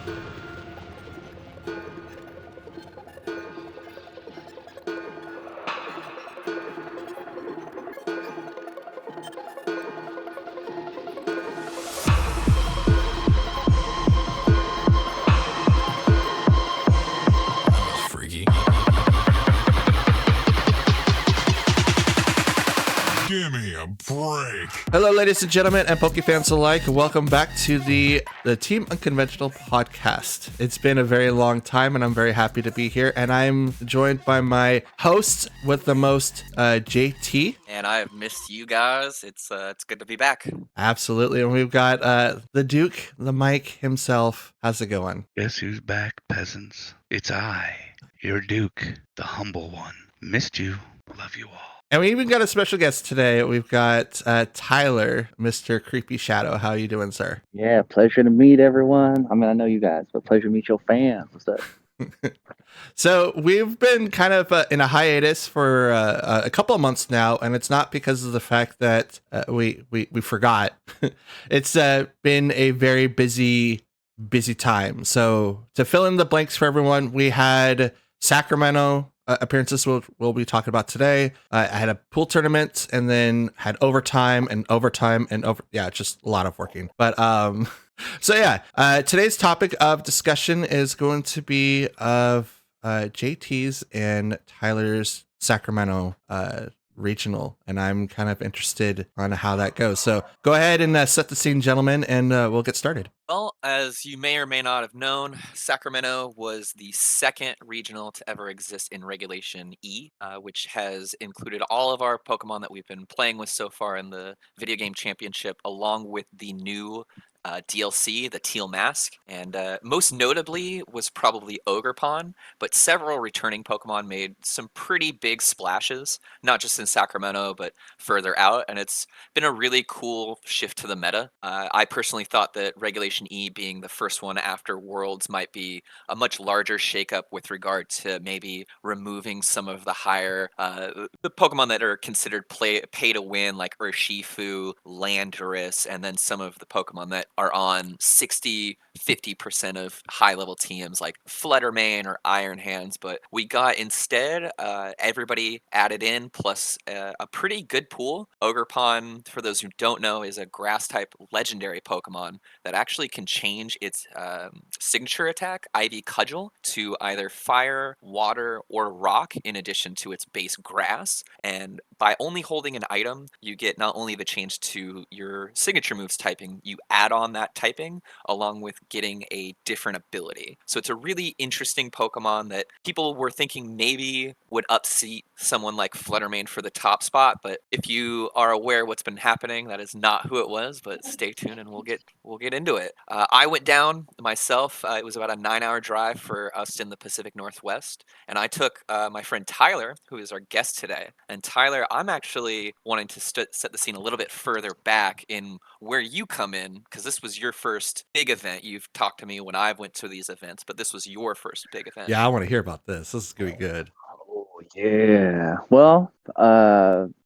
Freaky. Give me a break. Hello, ladies and gentlemen, and Poke fans alike. Welcome back to the Team Unconventional Podcast. It's been a very long time, and I'm very happy to be here. And I'm joined by my host with the most, JT. And I've missed you guys. It's good to be back. Absolutely, and we've got the Duke, the Mike himself. How's it going? Guess who's back, peasants? It's I, your Duke, the humble one. Missed you. Love you all. And we even got a special guest today. We've got Tyler, Mr. Creepy Shadow. How are you doing, sir? Yeah, pleasure to meet everyone. I mean, I know you guys, but pleasure to meet your fans. What's up? So we've been kind of in a hiatus for a couple of months now, and it's not because of the fact that we forgot. It's been a very busy time. So to fill in the blanks for everyone, we had Sacramento appearances we'll be talking about today. I had a pool tournament, and then had overtime, yeah, just a lot of working. But so yeah, today's topic of discussion is going to be of JT's and Tyler's Sacramento regional, and I'm kind of interested on how that goes. So go ahead and set the scene, gentlemen, and we'll get started. Well, as you may or may not have known, Sacramento was the second regional to ever exist in Regulation E, which has included all of our Pokemon that we've been playing with so far in the video game championship, along with the new DLC, the Teal Mask, and most notably was probably Ogerpon, but several returning Pokemon made some pretty big splashes, not just in Sacramento, but further out, and it's been a really cool shift to the meta. I personally thought that Regulation E being the first one after Worlds might be a much larger shakeup with regard to maybe removing some of the higher, the Pokemon that are considered pay to win, like Urshifu, Landorus, and then some of the Pokemon that are on 50% of high-level teams like Fluttermane or Iron Hands, but we got instead everybody added in, plus a pretty good pool. Ogerpon, for those who don't know, is a grass-type legendary Pokemon that actually can change its signature attack, Ivy Cudgel, to either fire, water, or rock, in addition to its base grass. And by only holding an item, you get not only the change to your signature moves typing, you add on that typing along with getting a different ability. So it's a really interesting Pokemon that people were thinking maybe would upseat someone like Fluttermane for the top spot, but if you are aware what's been happening, that is not who it was. But stay tuned and we'll get into it. I went down myself. It was about a 9-hour drive for us in the Pacific Northwest, and I took my friend Tyler, who is our guest today. And Tyler, I'm actually wanting to set the scene a little bit further back in where you come in, because this was your first big event. You've talked to me when I went to these events, but this was your first big event. Yeah, I want to hear about this. This is gonna be good. Oh, yeah. Well,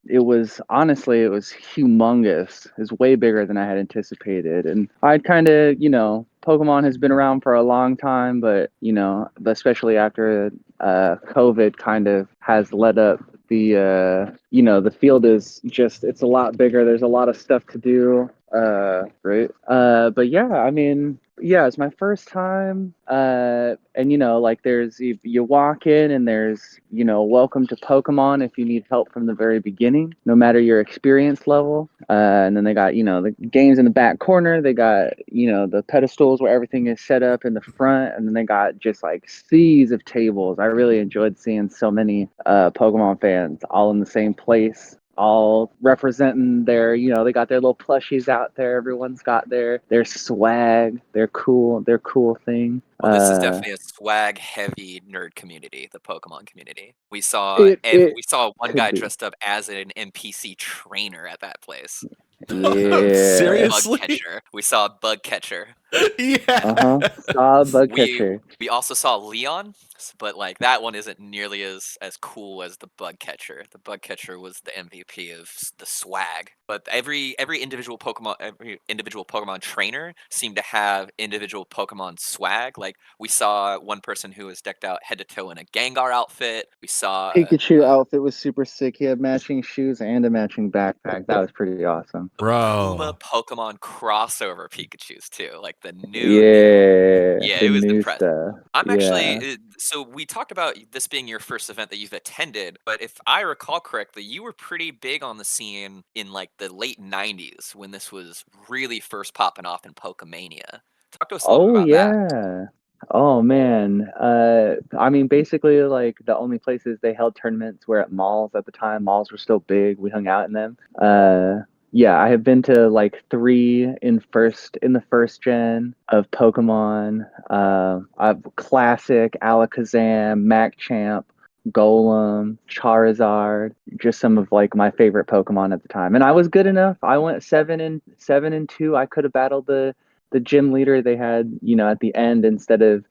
it was humongous. It was way bigger than I had anticipated. And I'd kind of, Pokemon has been around for a long time, but, especially after COVID kind of has led up the field is just, it's a lot bigger. There's a lot of stuff to do. Right. But yeah, I mean, yeah, it's my first time. And like you walk in and there's, welcome to Pokemon if you need help from the very beginning, no matter your experience level. And then they got, the games in the back corner. They got, the pedestals where everything is set up in the front. And then they got just like seas of tables. I really enjoyed seeing so many Pokemon fans all in the same place, all representing their, they got their little plushies out there. Everyone's got their swag, their cool thing. Well, this is definitely a swag-heavy nerd community, the Pokemon community. We saw one guy dressed up as an NPC trainer at that place. Yeah. Seriously? Bug catcher. We saw a bug catcher. Yeah. Saw a bug We catcher. we also saw Leon, but like that one isn't nearly as cool as the bug catcher. The bug catcher was the MVP of the swag. But every individual Pokemon trainer seemed to have individual Pokemon swag. Like we saw one person who was decked out head to toe in a Gengar outfit. We saw Pikachu outfit was super sick. He had matching shoes and a matching backpack. That was pretty awesome. the Puma Bro. Pokemon crossover Pikachus too, like the new. Yeah, Yeah, the it was new impressive. stuff. I'm Yeah. actually so we talked about this being your first event that you've attended, but if I recall correctly, you were pretty big on the scene in like the late 90s when this was really first popping off in Pokemania. Talk to us a little bit Oh about that. yeah. Oh man. I mean basically like the only places they held tournaments were at malls at the time. Malls were still big. We hung out in them. Yeah, I have been to like three in the first gen of Pokemon. I've classic Alakazam, Machamp, Golem, Charizard, just some of like my favorite Pokemon at the time. And I was good enough. I went 7-2. I could have battled the gym leader they had, at the end. Instead of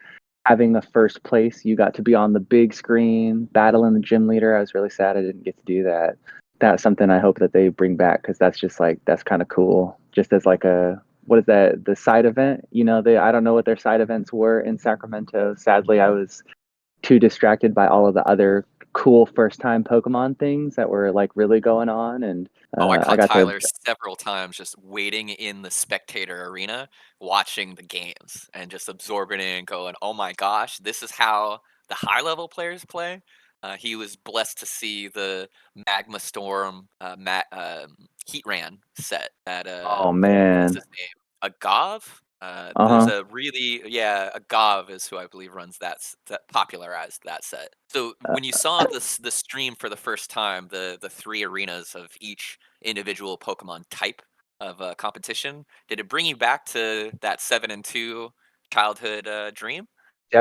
having the first place, you got to be on the big screen battling the gym leader. I was really sad I didn't get to do that. That's something I hope that they bring back because that's just like that's kind of cool. Just as like a what is that, the side event? I don't know what their side events were in Sacramento. Sadly, I was too distracted by all of the other cool first time Pokemon things that were like really going on. And Oh, I I caught got to. Tyler several times just waiting in the spectator arena, watching the games and just absorbing it and going, "Oh my gosh, this is how the high level players play." He was blessed to see the Magma Storm Heat Ran set at Oh what was man. his name? Agave? There's Uh-huh. a really Agave is who I believe runs that popularized that set. So when you saw the stream for the first time, the three arenas of each individual Pokemon type of competition, did it bring you back to that 7-2 childhood dream?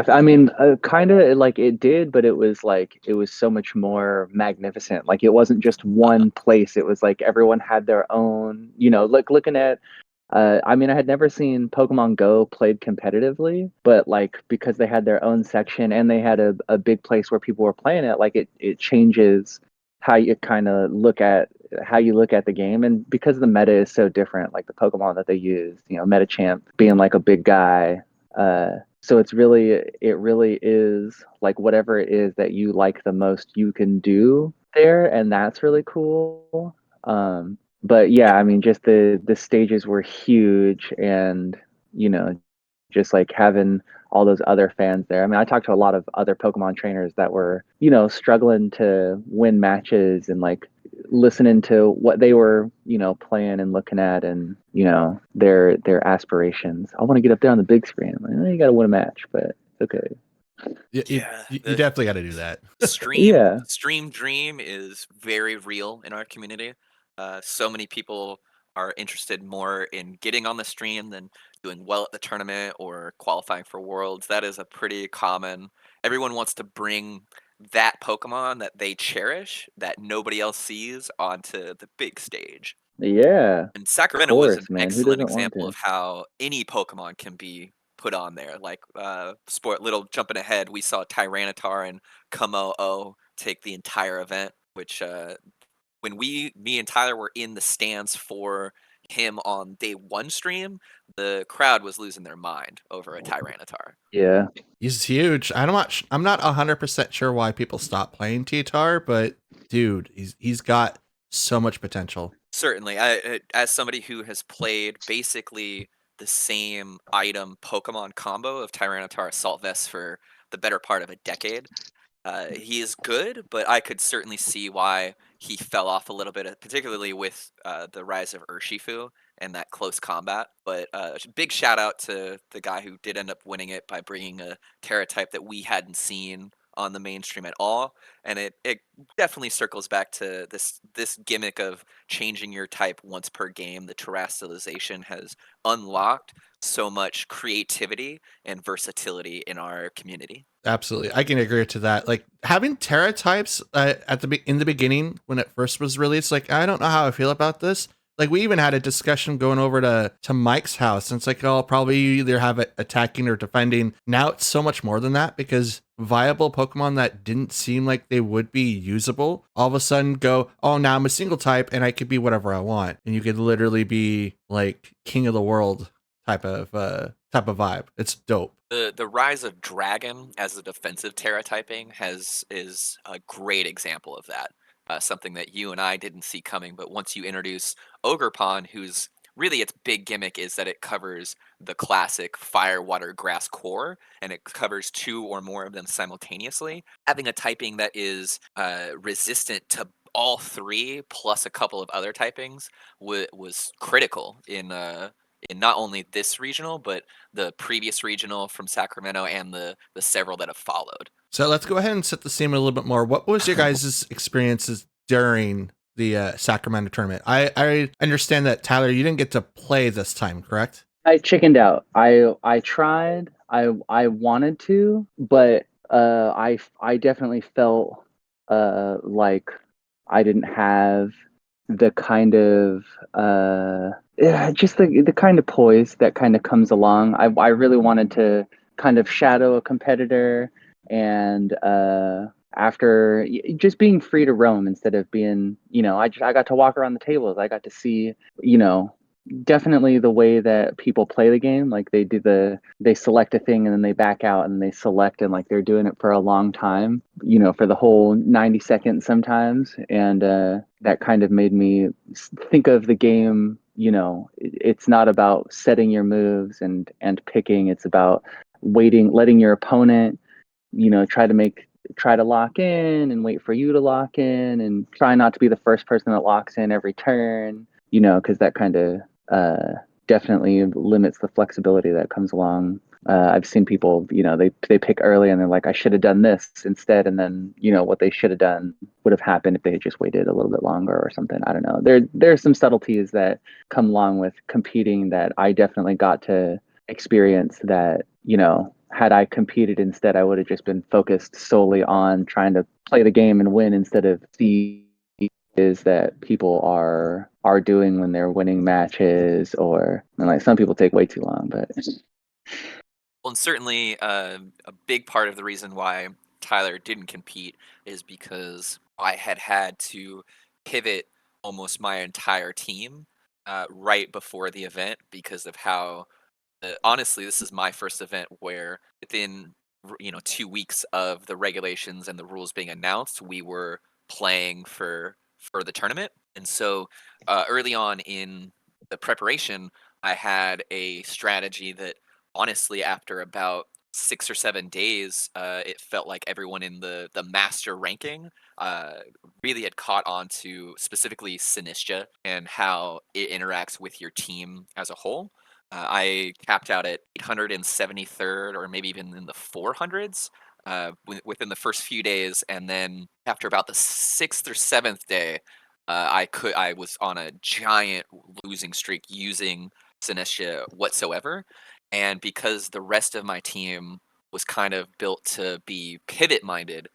I mean, kind of like it did, but it was so much more magnificent. Like it wasn't just Uh, one place. It was like everyone had their own, like looking at I mean, I had never seen Pokemon Go played competitively, but like because they had their own section and they had a big place where people were playing it, like it changes how you kind of look at the game. And because the meta is so different, like the Pokemon that they use, Metachamp being like a big guy, so it really is like whatever it is that you like the most, you can do there, and that's really cool. But yeah, I mean, just the stages were huge, and you know, just like having all those other fans there. I mean, I talked to a lot of other Pokemon trainers that were, struggling to win matches and like listening to what they were, playing and looking at, and their aspirations. I want to get up there on the big screen. I'm like, you got to win a match, but it's okay. yeah, You definitely got to do that. Yeah, stream dream is very real in our community. So many people are interested more in getting on the stream than doing well at the tournament or qualifying for worlds. That is a pretty common. Everyone wants to bring that Pokemon that they cherish that nobody else sees onto the big stage. yeah, And of Sacramento was an course, man. Who excellent doesn't want example of to? how any Pokemon can be put on there. Like sport little jumping ahead, we saw Tyranitar and Komo take the entire event, which when me and Tyler were in the stands for him on day one stream, the crowd was losing their mind over a Tyranitar. Yeah. He's huge. I'm not 100% sure why people stop playing T-Tar, but dude, he's got so much potential. Certainly, as somebody who has played basically the same item Pokemon combo of Tyranitar Assault Vest for the better part of a decade, he is good, but I could certainly see why he fell off a little bit, particularly with the rise of Urshifu and that close combat. But big shout out to the guy who did end up winning it by bringing a Terra type that we hadn't seen on the mainstream at all. And it definitely circles back to this gimmick of changing your type once per game. The terrestrialization has unlocked so much creativity and versatility in our community. Absolutely, I can agree to that. Like having Terra types in the beginning when it first was released, like I don't know how I feel about this, like we even had a discussion going over to Mike's house, and it's like, oh, probably you either have it attacking or defending. Now it's so much more than that, because viable Pokemon that didn't seem like they would be usable all of a sudden go, oh, now I'm a single type and I could be whatever I want, and you could literally be like king of the world type of vibe. It's dope. The rise of Dragon as a defensive Terra typing is a great example of that. Something that you and I didn't see coming, but once you introduce Ogerpon, who's really its big gimmick is that it covers the classic fire, water, grass core, and it covers 2 or more of them simultaneously. Having a typing that is resistant to all 3 plus a couple of other typings was critical in not only this regional, but the previous regional from Sacramento and the several that have followed. So let's go ahead and set the scene a little bit more. What was your guys' experiences during the Sacramento tournament? I understand that, Tyler, you didn't get to play this time, correct? I chickened out. I tried. I wanted to, but I definitely felt like I didn't have the kind of just the kind of poise that kind of comes along. I really wanted to kind of shadow a competitor, and after just being free to roam instead of being, I got to walk around the tables. I got to see, definitely the way that people play the game. Like they select a thing and then they back out and they select, and like they're doing it for a long time, for the whole 90 seconds sometimes. And that kind of made me think of the game, it's not about setting your moves and picking. It's about waiting, letting your opponent, try to lock in and wait for you to lock in, and try not to be the first person that locks in every turn, because that kind of definitely limits the flexibility that comes along. I've seen people, they pick early and they're like, I should have done this instead, and then what they should have done would have happened if they had just waited a little bit longer or something. I don't know. There's some subtleties that come along with competing that I definitely got to experience that, had I competed instead, I would have just been focused solely on trying to play the game and win instead of see is that people are doing when they're winning matches, and like some people take way too long. But well, and certainly a big part of the reason why Tyler didn't compete is because I had to pivot almost my entire team right before the event because of how honestly, this is my first event where within 2 weeks of the regulations and the rules being announced, we were playing for the tournament. And so early on in the preparation, I had a strategy that honestly, after about 6 or 7 days, it felt like everyone in the master ranking really had caught on to specifically Sinistra and how it interacts with your team as a whole. I capped out at 873rd or maybe even in the 400s within the first few days, and then after about the 6th or 7th day, I was on a giant losing streak using Sinestia whatsoever, and because the rest of my team was kind of built to be pivot minded,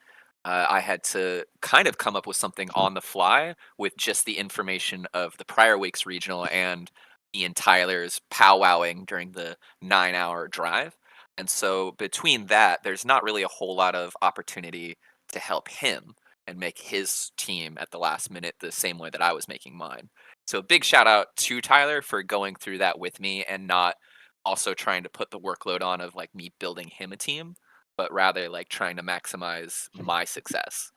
I had to kind of come up with something on the fly with just the information of the prior week's regional and me and Tyler's powwowing during the 9-hour drive. And so between that, there's not really a whole lot of opportunity to help him and make his team at the last minute the same way that I was making mine. So a big shout out to Tyler for going through that with me and not also trying to put the workload on of like me building him a team, but rather like trying to maximize my success.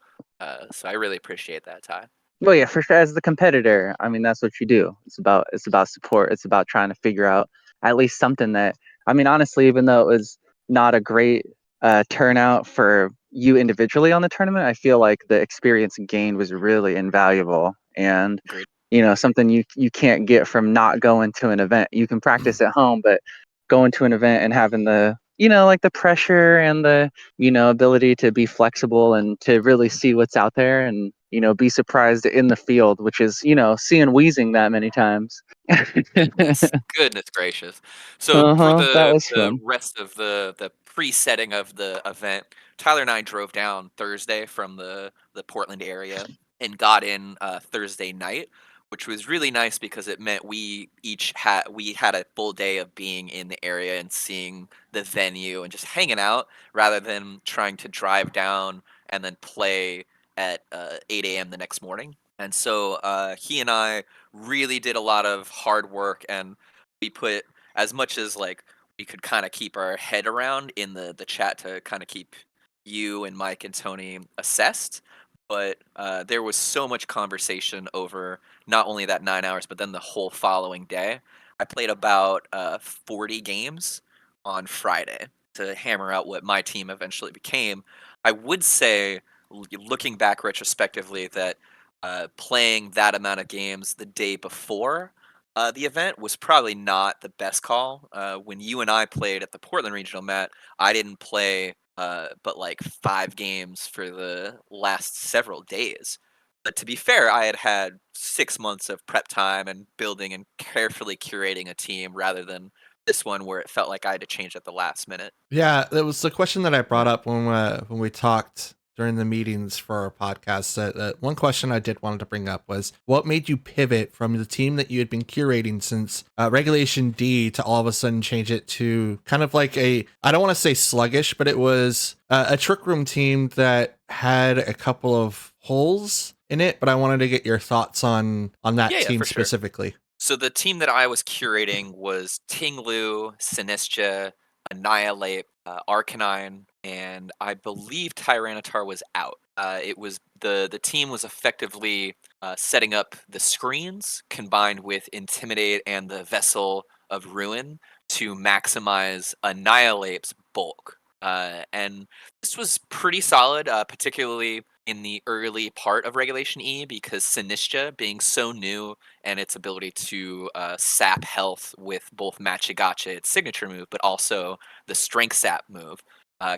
So I really appreciate that, Ty. well, yeah, for sure. As the competitor, I mean, that's what you do. It's about support. It's about trying to figure out at least something that, I mean, honestly, even though it was not a great turnout for you individually on the tournament, I feel like the experience gained was really invaluable, and Agreed. Something you can't get from not going to an event. You can practice at home, but going to an event and having the like the pressure and the ability to be flexible and to really see what's out there, and be surprised in the field, which is seeing Wheezing that many times. Goodness gracious. So for That was the fun. rest of the pre-setting of the event, Tyler and I drove down Thursday from the Portland area and got in Thursday night, which was really nice because it meant we had a full day of being in the area and seeing the venue and just hanging out rather than trying to drive down and then play at 8 a.m. the next morning. And so he and I really did a lot of hard work, and we put as much as like we could kind of keep our head around in the chat to kind of keep you and Mike and Tony assessed. But there was so much conversation over not only that 9 hours, but then the whole following day. I played about 40 games on Friday to hammer out what my team eventually became. I would say, looking back retrospectively, that playing that amount of games the day before the event was probably not the best call. When you and I played at the Portland Regional, Matt, I didn't play but like 5 games for the last several days. But to be fair, I had had 6 months of prep time and building and carefully curating a team rather than this one where it felt like I had to change at the last minute. Yeah, that was the question that I brought up when we talked during the meetings for our podcast. One question I did wanted to bring up was what made you pivot from the team that you had been curating since Regulation D to all of a sudden change it to kind of like I don't want to say sluggish, but it was a trick room team that had a couple of holes in it. But I wanted to get your thoughts on that Yeah, team for sure. specifically. So the team that I was curating was Tinglu, Sinistra, Annihilate, Arcanine, and I believe Tyranitar was out. It was the team was effectively setting up the screens combined with Intimidate and the Vessel of Ruin to maximize Annihilate's bulk. And this was pretty solid, particularly in the early part of Regulation E, because Sinistra, being so new, and its ability to sap health with both Machigacha, its signature move, but also the Strength Sap move,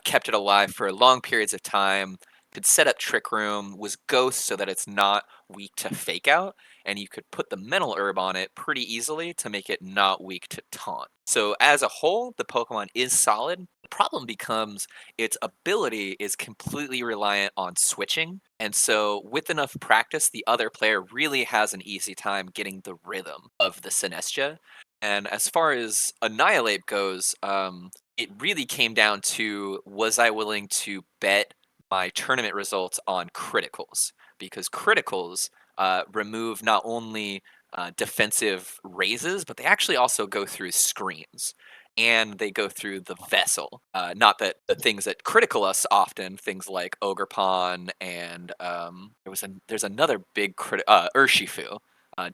kept it alive for long periods of time, could set up Trick Room, was Ghost so that it's not weak to Fake Out, and you could put the Mental Herb on it pretty easily to make it not weak to Taunt. So as a whole, the Pokemon is solid. The problem becomes its ability is completely reliant on switching, and so with enough practice, the other player really has an easy time getting the rhythm of the Sinestia. And as far as Annihilate goes, it really came down to, was I willing to bet my tournament results on criticals? Because criticals remove not only defensive raises, but they actually also go through screens and they go through the vessel. Not that the things that critical us often, things like Ogerpon and there's another big Urshifu,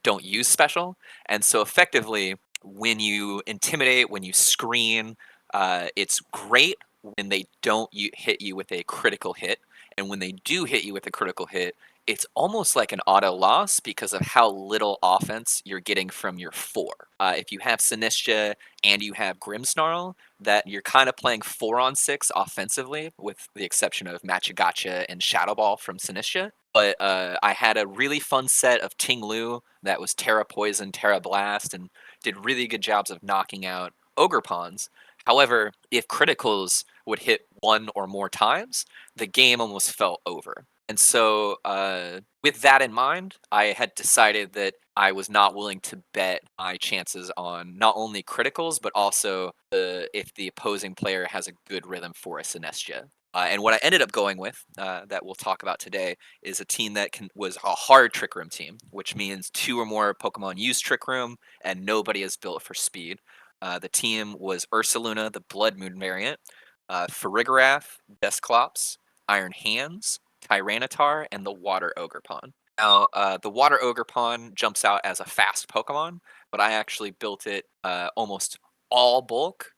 don't use special. And so effectively, when you intimidate, when you screen, it's great when they don't hit you with a critical hit. And when they do hit you with a critical hit, it's almost like an auto loss because of how little offense you're getting from your 4. If you have Sinistra and you have Grimmsnarl, that you're kind of playing 4-on-6 offensively, with the exception of Machigacha and Shadow Ball from Sinistra. But I had a really fun set of Tinglu that was Terra Poison, Terra Blast, and did really good jobs of knocking out Ogerpons. However, if criticals would hit 1 or more times, the game almost felt over. And so, with that in mind, I had decided that I was not willing to bet my chances on not only criticals, but also if the opposing player has a good rhythm for a Sinestia. And what I ended up going with, that we'll talk about today, is a team that was a hard Trick Room team, which means 2 or more Pokemon use Trick Room, and nobody is built for speed. The team was Ursaluna, the Blood Moon variant, Farigarath, Dusclops, Iron Hands, Tyranitar, and the Water Ogerpon. Now, the Water Ogerpon jumps out as a fast Pokemon, but I actually built it almost all bulk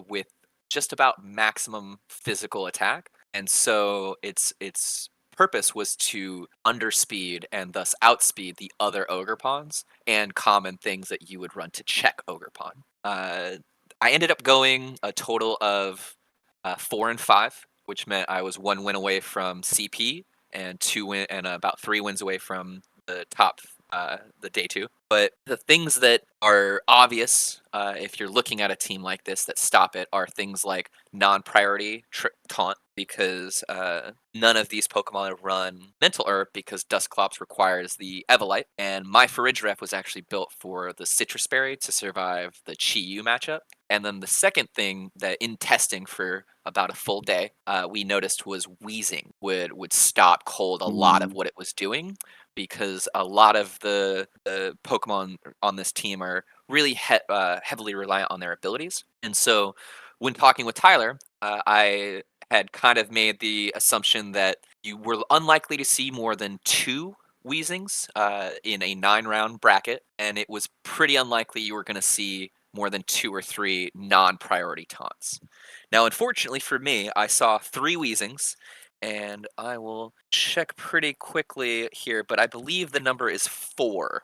with just about maximum physical attack. And so its purpose was to underspeed and thus outspeed the other Ogerpons and common things that you would run to check Ogerpon. I ended up going a total of 4 and 5, which meant I was 1 win away from CP and about 3 wins away from the top, the day 2. But the things that are obvious, if you're looking at a team like this that stop it, are things like non-priority taunt, because none of these Pokemon run Mental Herb because Dusclops requires the Evolite, and my Farigiraf was actually built for the Citrus Berry to survive the Chi-Yu matchup. And then the second thing that in testing for about a full day, we noticed was Wheezing would stop cold a lot of what it was doing, because a lot of the Pokemon on this team are really heavily reliant on their abilities. And so when talking with Tyler, I had kind of made the assumption that you were unlikely to see more than 2 Weezings in a 9-round bracket, and it was pretty unlikely you were going to see more than 2 or 3 non-priority taunts. Now, unfortunately for me, I saw 3 Weezings, and I will check pretty quickly here, but I believe the number is 4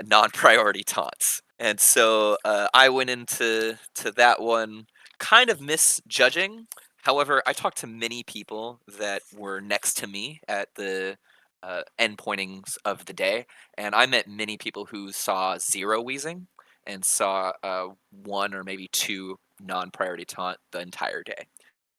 non-priority taunts. And so I went into that one kind of misjudging. However, I talked to many people that were next to me at the end pointings of the day, and I met many people who saw 0 wheezing and saw 1 or maybe 2 non-priority taunt the entire day.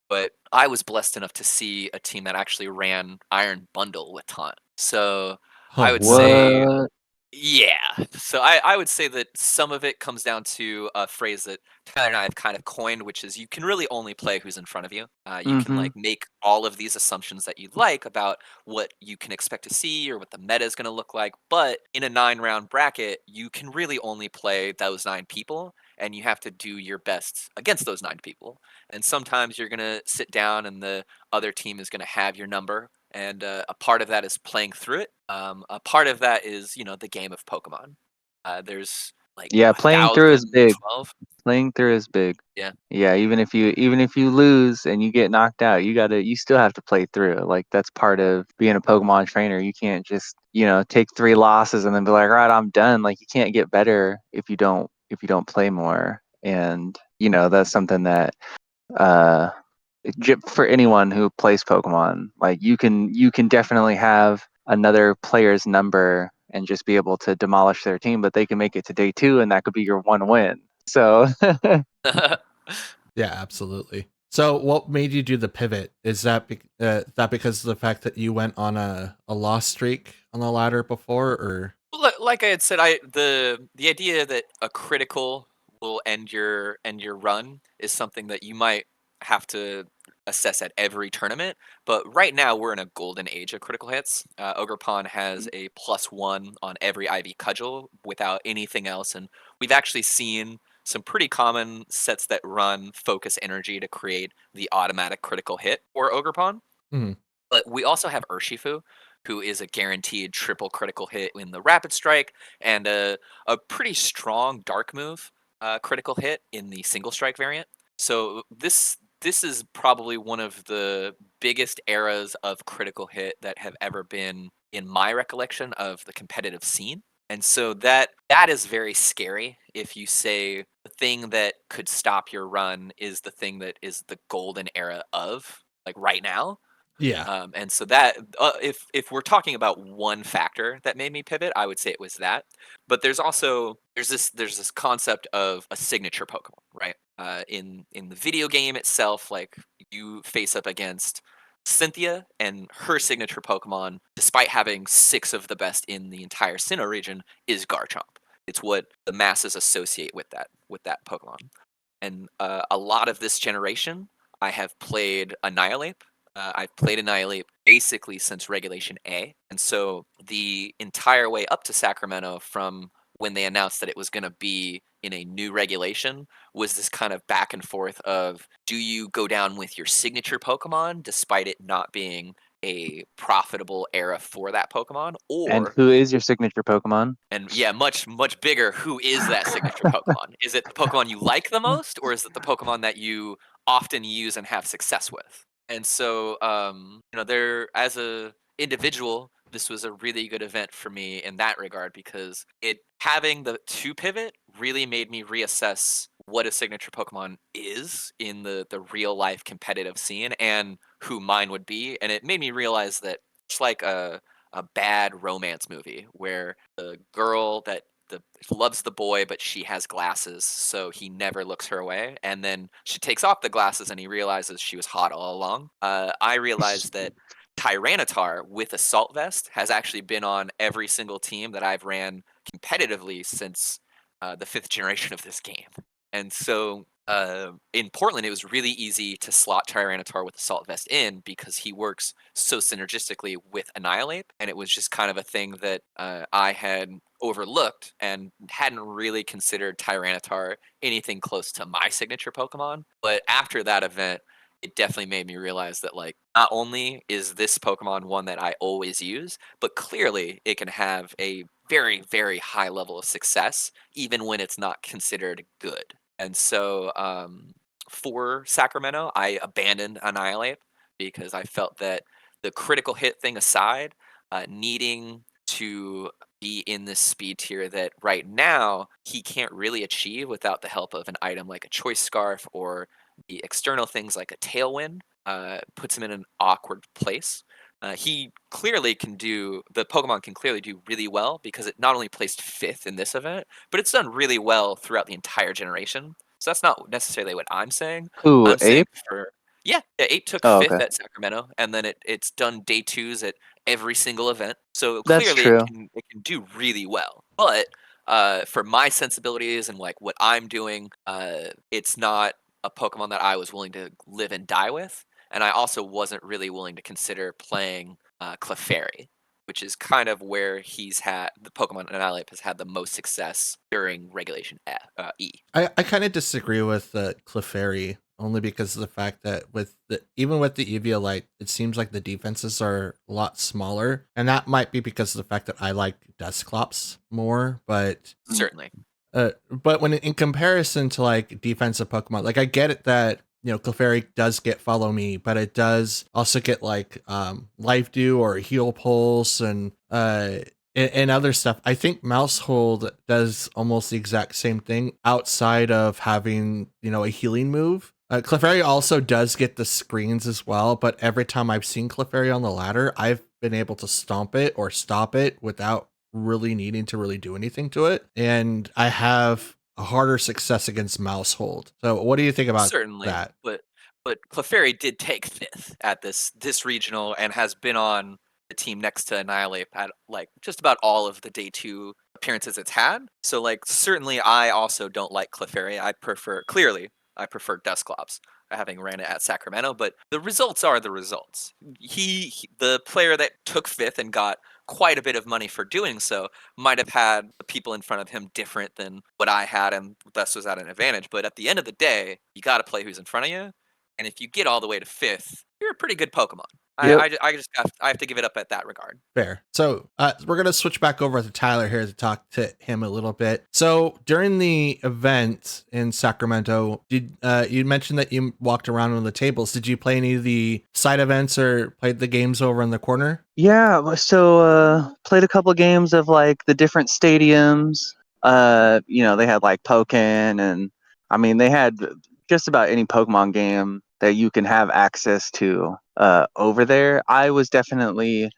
But I was blessed enough to see a team that actually ran Iron Bundle with taunt. So I Oh, would say, What? yeah. So I would say that some of it comes down to a phrase that Tyler and I have kind of coined, which is you can really only play who's in front of you. You can Mhm. make all of these assumptions that you'd like about what you can expect to see or what the meta is going to look like. But in a 9-round bracket, you can really only play those 9 people, and you have to do your best against those 9 people. And sometimes you're going to sit down and the other team is going to have your number. And a part of that is playing through it. A part of that is, the game of Pokemon. There's like Yeah, playing through is big. 1,012. Playing through is big. Yeah. Yeah, even if you lose and you get knocked out, you still have to play through. Like that's part of being a Pokemon trainer. You can't just, take 3 losses and then be like, "All right, I'm done." Like you can't get better if you don't play more. And, that's something that uh for anyone who plays Pokemon, like you can definitely have another player's number and just be able to demolish their team, but they can make it to day 2 and that could be your one win. So yeah, absolutely. So, what made you do the pivot? Is that because of the fact that you went on a loss streak on the ladder before, or? Like I had said, the idea that a critical will end your run is something that you might have to assess at every tournament. But right now we're in a golden age of critical hits. Ogerpon has a +1 on every IV cudgel without anything else, and we've actually seen some pretty common sets that run focus energy to create the automatic critical hit for Ogerpon. Mhm. But we also have Urshifu, who is a guaranteed triple critical hit in the Rapid Strike, and a pretty strong Dark Move critical hit in the Single Strike variant. So this is probably one of the biggest eras of critical hit that have ever been in my recollection of the competitive scene. And so that is very scary if you say the thing that could stop your run is the thing that is the golden era of, like, right now. Yeah. And so that if we're talking about one factor that made me pivot, I would say it was that. But there's this concept of a signature Pokemon, right? In the video game itself, like you face up against Cynthia, and her signature Pokemon, despite having 6 of the best in the entire Sinnoh region, is Garchomp. It's what the masses associate with that Pokemon. And a lot of this generation, I have played Annihilate. I've played Annihilate basically since Regulation A. And so the entire way up to Sacramento, from when they announced that it was going to be in a new regulation, was this kind of back and forth of, do you go down with your signature Pokemon despite it not being a profitable era for that Pokemon, and or, who is your signature Pokemon? and yeah, much much bigger, who is that signature Pokemon? Is it the Pokemon you like the most, or is it the Pokemon that you often use and have success with? And so, there, as a individual, this was a really good event for me in that regard, because it having the 2 pivot really made me reassess what a signature Pokemon is in the real life competitive scene and who mine would be. And it made me realize that it's like a bad romance movie where the girl that loves the boy, but she has glasses, so he never looks her way. And then she takes off the glasses, and he realizes she was hot all along. I realized that Tyranitar with Assault Vest has actually been on every single team that I've ran competitively since the 5th generation of this game. And so in Portland, it was really easy to slot Tyranitar with Assault Vest in because he works so synergistically with Annihilate, and it was just kind of a thing that I had overlooked and hadn't really considered Tyranitar anything close to my signature Pokemon. But after that event, it definitely made me realize that, like, not only is this Pokemon one that I always use, but clearly it can have a very, very high level of success, even when it's not considered good. And so for Sacramento, I abandoned Annihilate because I felt that the critical hit thing aside, needing to be in this speed tier that right now he can't really achieve without the help of an item like a Choice Scarf or the external things like a Tailwind, puts him in an awkward place. He clearly can do, the Pokemon can clearly do really well because it not only placed 5th in this event, but it's done really well throughout the entire generation. So that's not necessarily what I'm saying. Who, I'm saying Ape? yeah, Ape took Oh, 5th okay. at Sacramento, and then it's done day 2s at every single event. So That's clearly true. it can do really well. But for my sensibilities and like what I'm doing, it's not a Pokemon that I was willing to live and die with. And I also wasn't really willing to consider playing Clefairy, which is kind of where he's had the Pokemon Annihilate has had the most success during Regulation E. I kind of disagree with Clefairy only because of the fact that even with the Eviolite, it seems like the defenses are a lot smaller, and that might be because of the fact that I like Dusclops more. But Certainly. But when in comparison to like defensive Pokemon, like I get it that Clefairy does get Follow Me, but it does also get like Life Dew or Heal Pulse and other stuff. I think Mousehold does almost the exact same thing outside of having a healing move. Clefairy also does get the screens as well, but every time I've seen Clefairy on the ladder, I've been able to stomp it or stop it without really needing to really do anything to it, and I have a harder success against Mousehold. So what do you think about Certainly, that? but Clefairy did take 5th at this regional and has been on the team next to Annihilate at like just about all of the day 2 appearances it's had. So like certainly I also don't like Clefairy. I prefer Dusclops, having ran it at Sacramento, but the results are the results. The player that took 5th and got quite a bit of money for doing so might have had the people in front of him different than what I had, and thus was at an advantage. But at the end of the day, you got to play who's in front of you, and if you get all the way to 5th, you're a pretty good Pokemon. Yep. I have to give it up at that regard. Fair. So we're going to switch back over to Tyler here to talk to him a little bit. So during the event in Sacramento, did you mentioned that you walked around on the tables? Did you play any of the side events or played the games over in the corner? Yeah, so played a couple games of like the different stadiums. They had like Pokken, and I mean they had just about any Pokemon game that you can have access to over there. I was definitely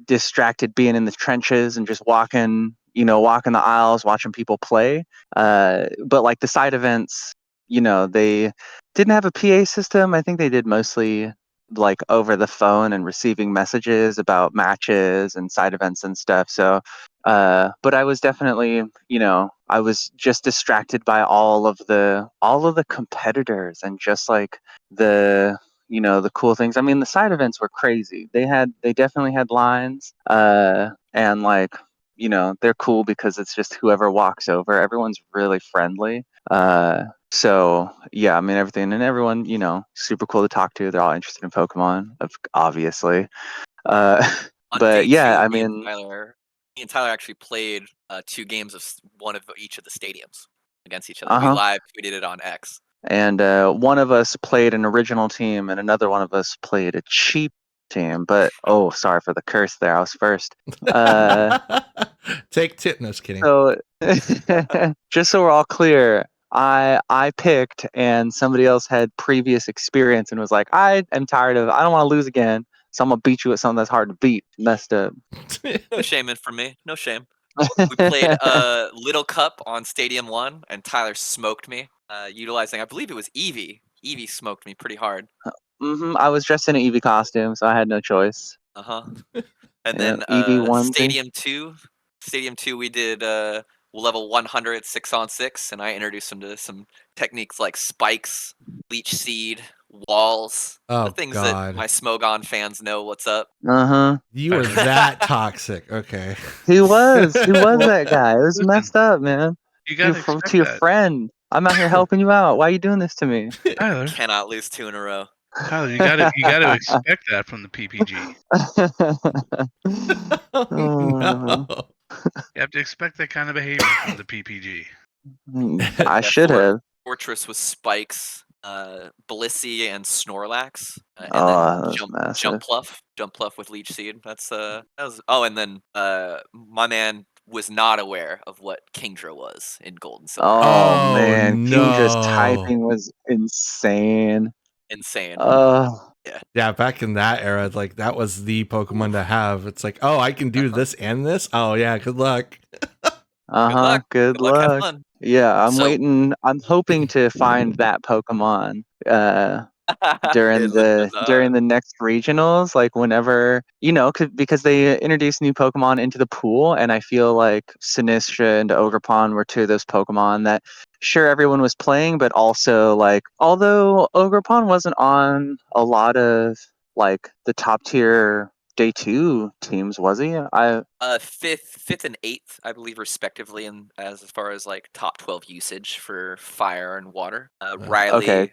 distracted being in the trenches and just walking the aisles, watching people play. But like the side events, they didn't have a PA system. I think they did mostly like over the phone and receiving messages about matches and side events and stuff. So, but I was definitely, I was just distracted by all of the competitors and just like the cool things. I mean, the side events were crazy. They definitely had lines, and like, they're cool because it's just whoever walks over. Everyone's really friendly. So yeah, I mean everything and everyone, super cool to talk to. They're all interested in Pokemon, obviously. On But day yeah, 2, I me and mean, Tyler actually played 2 games of one of each of the stadiums against each other. We uh-huh. live tweeted it on X. And one of us played an original team, and another one of us played a cheap team. But oh, sorry for the curse there. I was first. Take tip. No, just kidding. So just so we're all clear, I picked, and somebody else had previous experience and was like, I don't want to lose again, so I'm gonna beat you at something that's hard to beat. Messed up. No shaming from me. No shame. We played Little Cup on Stadium 1, and Tyler smoked me, utilizing, I believe it was Eevee. Eevee smoked me pretty hard. I was dressed in an Eevee costume, so I had no choice. Uh-huh. And Yeah, then Eevee onesie. Stadium 2, we did level 100 6-on-6, and I introduced him to some techniques like spikes, leech seed, walls, the Oh things that God, my Smogon fans know what's up. you were that toxic. Okay. He was Well, that guy. It was listen, messed up, man. you You're gotta expect to your that, friend. I'm out here helping you out. Why are you doing this to me? Tyler. Cannot lose 2 in a row. Tyler, you gotta expect that from the PPG. Oh no. You have to expect that kind of behavior from the PPG. I Yeah, should have. Fortress was Spikes, Blissey, and Snorlax, and Oh, then that was massive. Jump Pluff with Leech Seed. That was. Oh, and then my man was not aware of what Kingdra was in Gold and Silver. Oh Oh man, Kingdra's no. typing was insane. Insane. Yeah. Yeah, back in that era, like that was the Pokemon to have. It's like, oh, I can do this and this. Oh yeah, good luck. Good luck. Good Good luck. Have luck. fun. Yeah, I'm So waiting. I'm hoping to find that Pokemon in the during bazaar. the next regionals, like whenever because they introduced new Pokemon into the pool, and I feel like Sinistra and Ogerpon were two of those Pokemon that sure everyone was playing, but also like although Ogerpon wasn't on a lot of like the top tier day 2 teams, was he? Fifth and eighth, I believe, respectively, and as far as like top 12 usage for fire and water. Okay. Riley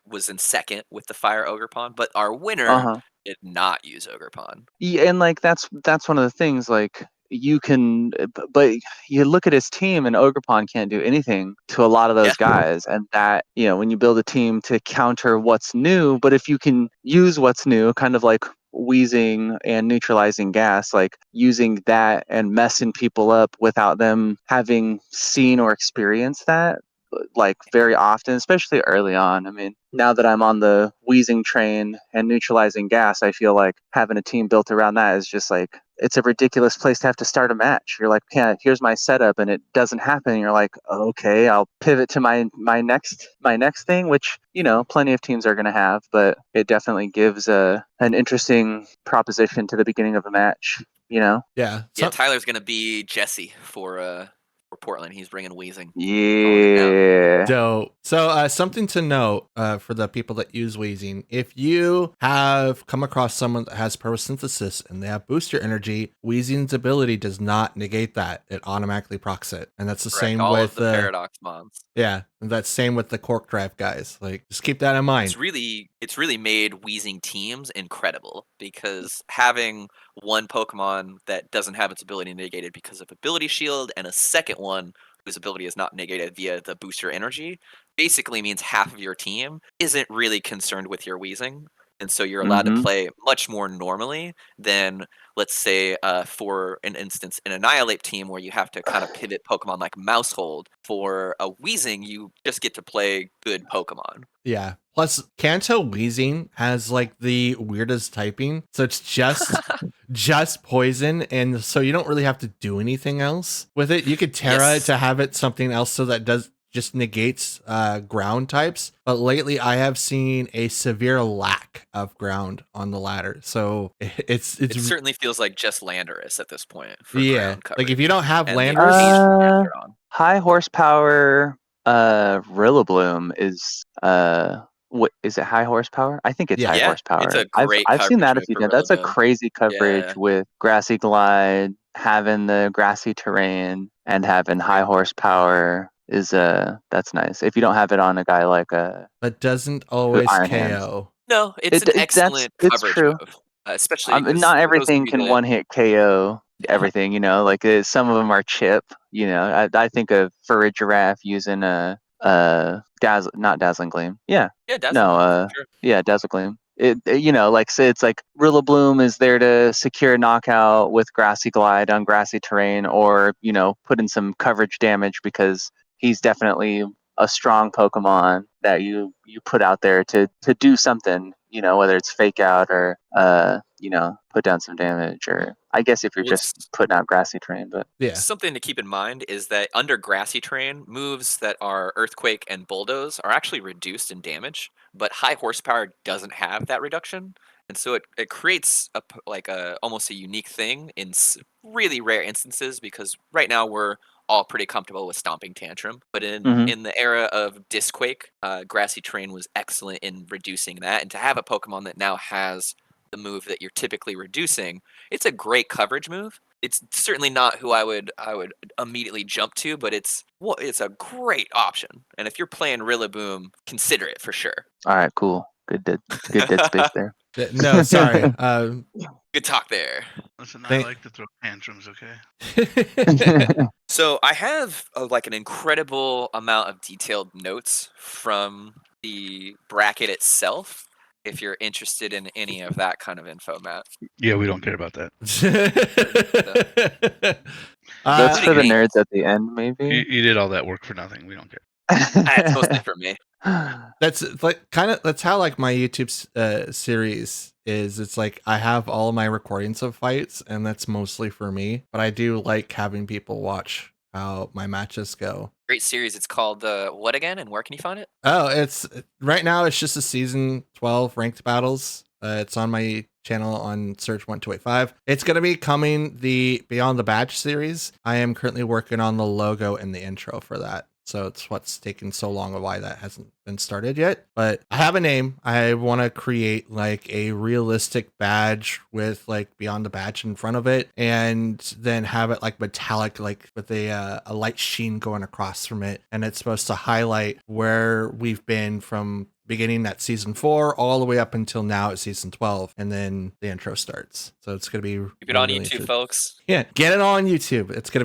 was in second with the fire Ogerpon, but our winner Uh-huh. did not use Ogerpon. Yeah, and like that's one of the things like you can but you look at his team and Ogerpon can't do anything to a lot of Yeah, those guys, and that when you build a team to counter what's new, but if you can use what's new, kind of like wheezing and neutralizing gas, like using that and messing people up without them having seen or experienced that like very often, especially early on. I mean, now that I'm on the wheezing train and neutralizing gas, I feel like having a team built around that is just like it's a ridiculous place to have to start a match. You're like, yeah, here's my setup, and it doesn't happen. And you're like, okay, I'll pivot to my next thing, which plenty of teams are going to have, but it definitely gives an interesting proposition to the beginning of a match. Yeah. yeah. So, Tyler's gonna be Jesse for Portland. He's bringing Wheezing. Calling it now. Yeah. so something to note for the people that use wheezing: if you have come across someone that has photosynthesis and they have booster energy, wheezing's ability does not negate that; it automatically procs it, and that's the Correct. same All with of the Paradox mons. yeah, and that's same with the Cork Drive guys. Like, just keep that in mind. It's really made Wheezing teams incredible because having one Pokemon that doesn't have its ability negated because of Ability Shield and a second one whose ability is not negated via the booster energy basically means half of your team isn't really concerned with your Wheezing. And so you're allowed to Mm-hmm. play much more normally than, let's say, for an instance, an Annihilate team where you have to kind of pivot Pokemon like Mousehold. For a Wheezing, you just get to play good Pokemon. Yeah. Plus, Kanto Wheezing has like the weirdest typing, so it's just poison, and so you don't really have to do anything else with it. You could Terra it to have it something else, so that does just negates ground types. But lately, I have seen a severe lack of ground on the ladder, so It certainly feels like just Landorus at this point for ground coverage. like if you don't have and the Landorus, occasional Gastrodon. High horsepower Rillaboom is what is it, high horsepower? I think it's high Yeah, horsepower. it's a I've great seen coverage that a move few for times. That's a Rillaboom. crazy coverage Yeah. with Grassy Glide, having the grassy terrain, and having high horsepower is that's nice. If you don't have it on a guy like but doesn't always Iron KO. Hands. No, it's an excellent it's coverage true. move, especially because Not everything can one hit KO everything, like some of them are chip. I think of for a giraffe using not Dazzling Gleam. Yeah. Yeah, No, sure. yeah, Dazzle Gleam. Like say it's like Rillaboom is there to secure a knockout with Grassy Glide on grassy terrain, or put in some coverage damage because he's definitely a strong Pokemon that you put out there to do something whether it's fake out or put down some damage, or I guess if you're just putting out grassy terrain. But Yeah. Something to keep in mind is that under grassy terrain, moves that are Earthquake and Bulldoze are actually reduced in damage, but high horsepower doesn't have that reduction. And so it creates almost a unique thing in really rare instances, because right now we're all pretty comfortable with Stomping Tantrum. But in the era of Disquake, grassy terrain was excellent in reducing that. And to have a Pokemon that now has the move that you're typically reducing, it's a great coverage move. It's certainly not who I would immediately jump to, but it's a great option. And if you're playing Rillaboom, consider it for sure. All right, cool. Good dead space there. No, sorry. Good talk there. Listen, Thank- I like to throw tantrums, okay? So I have an incredible amount of detailed notes from the bracket itself, if you're interested in any of that kind of info, Matt. Yeah, we don't care about that. That's for the me. nerds at the end, maybe. You did all that work for nothing. We don't care. It's mostly for me. That's that's how like my YouTube series is. It's like I have all my recordings of fights, and that's mostly for me. But I do like having people watch how my matches go. Great series. It's called what again, and where can you find it? Oh, it's right now. It's just a season 12 ranked battles. It's on my channel on Search 1285. It's going to be coming the Beyond the Badge series. I am currently working on the logo and the intro for that. So it's what's taken so long of why that hasn't been started yet. But I have a name. I want to create like a realistic badge with like Beyond the Badge in front of it, and then have it like metallic, like with a light sheen going across from it. And it's supposed to highlight where we've been from beginning at season 4 all the way up until now at season 12, and then the intro starts. So it's gonna be keep it on YouTube, folks. Yeah, get it on YouTube. It's gonna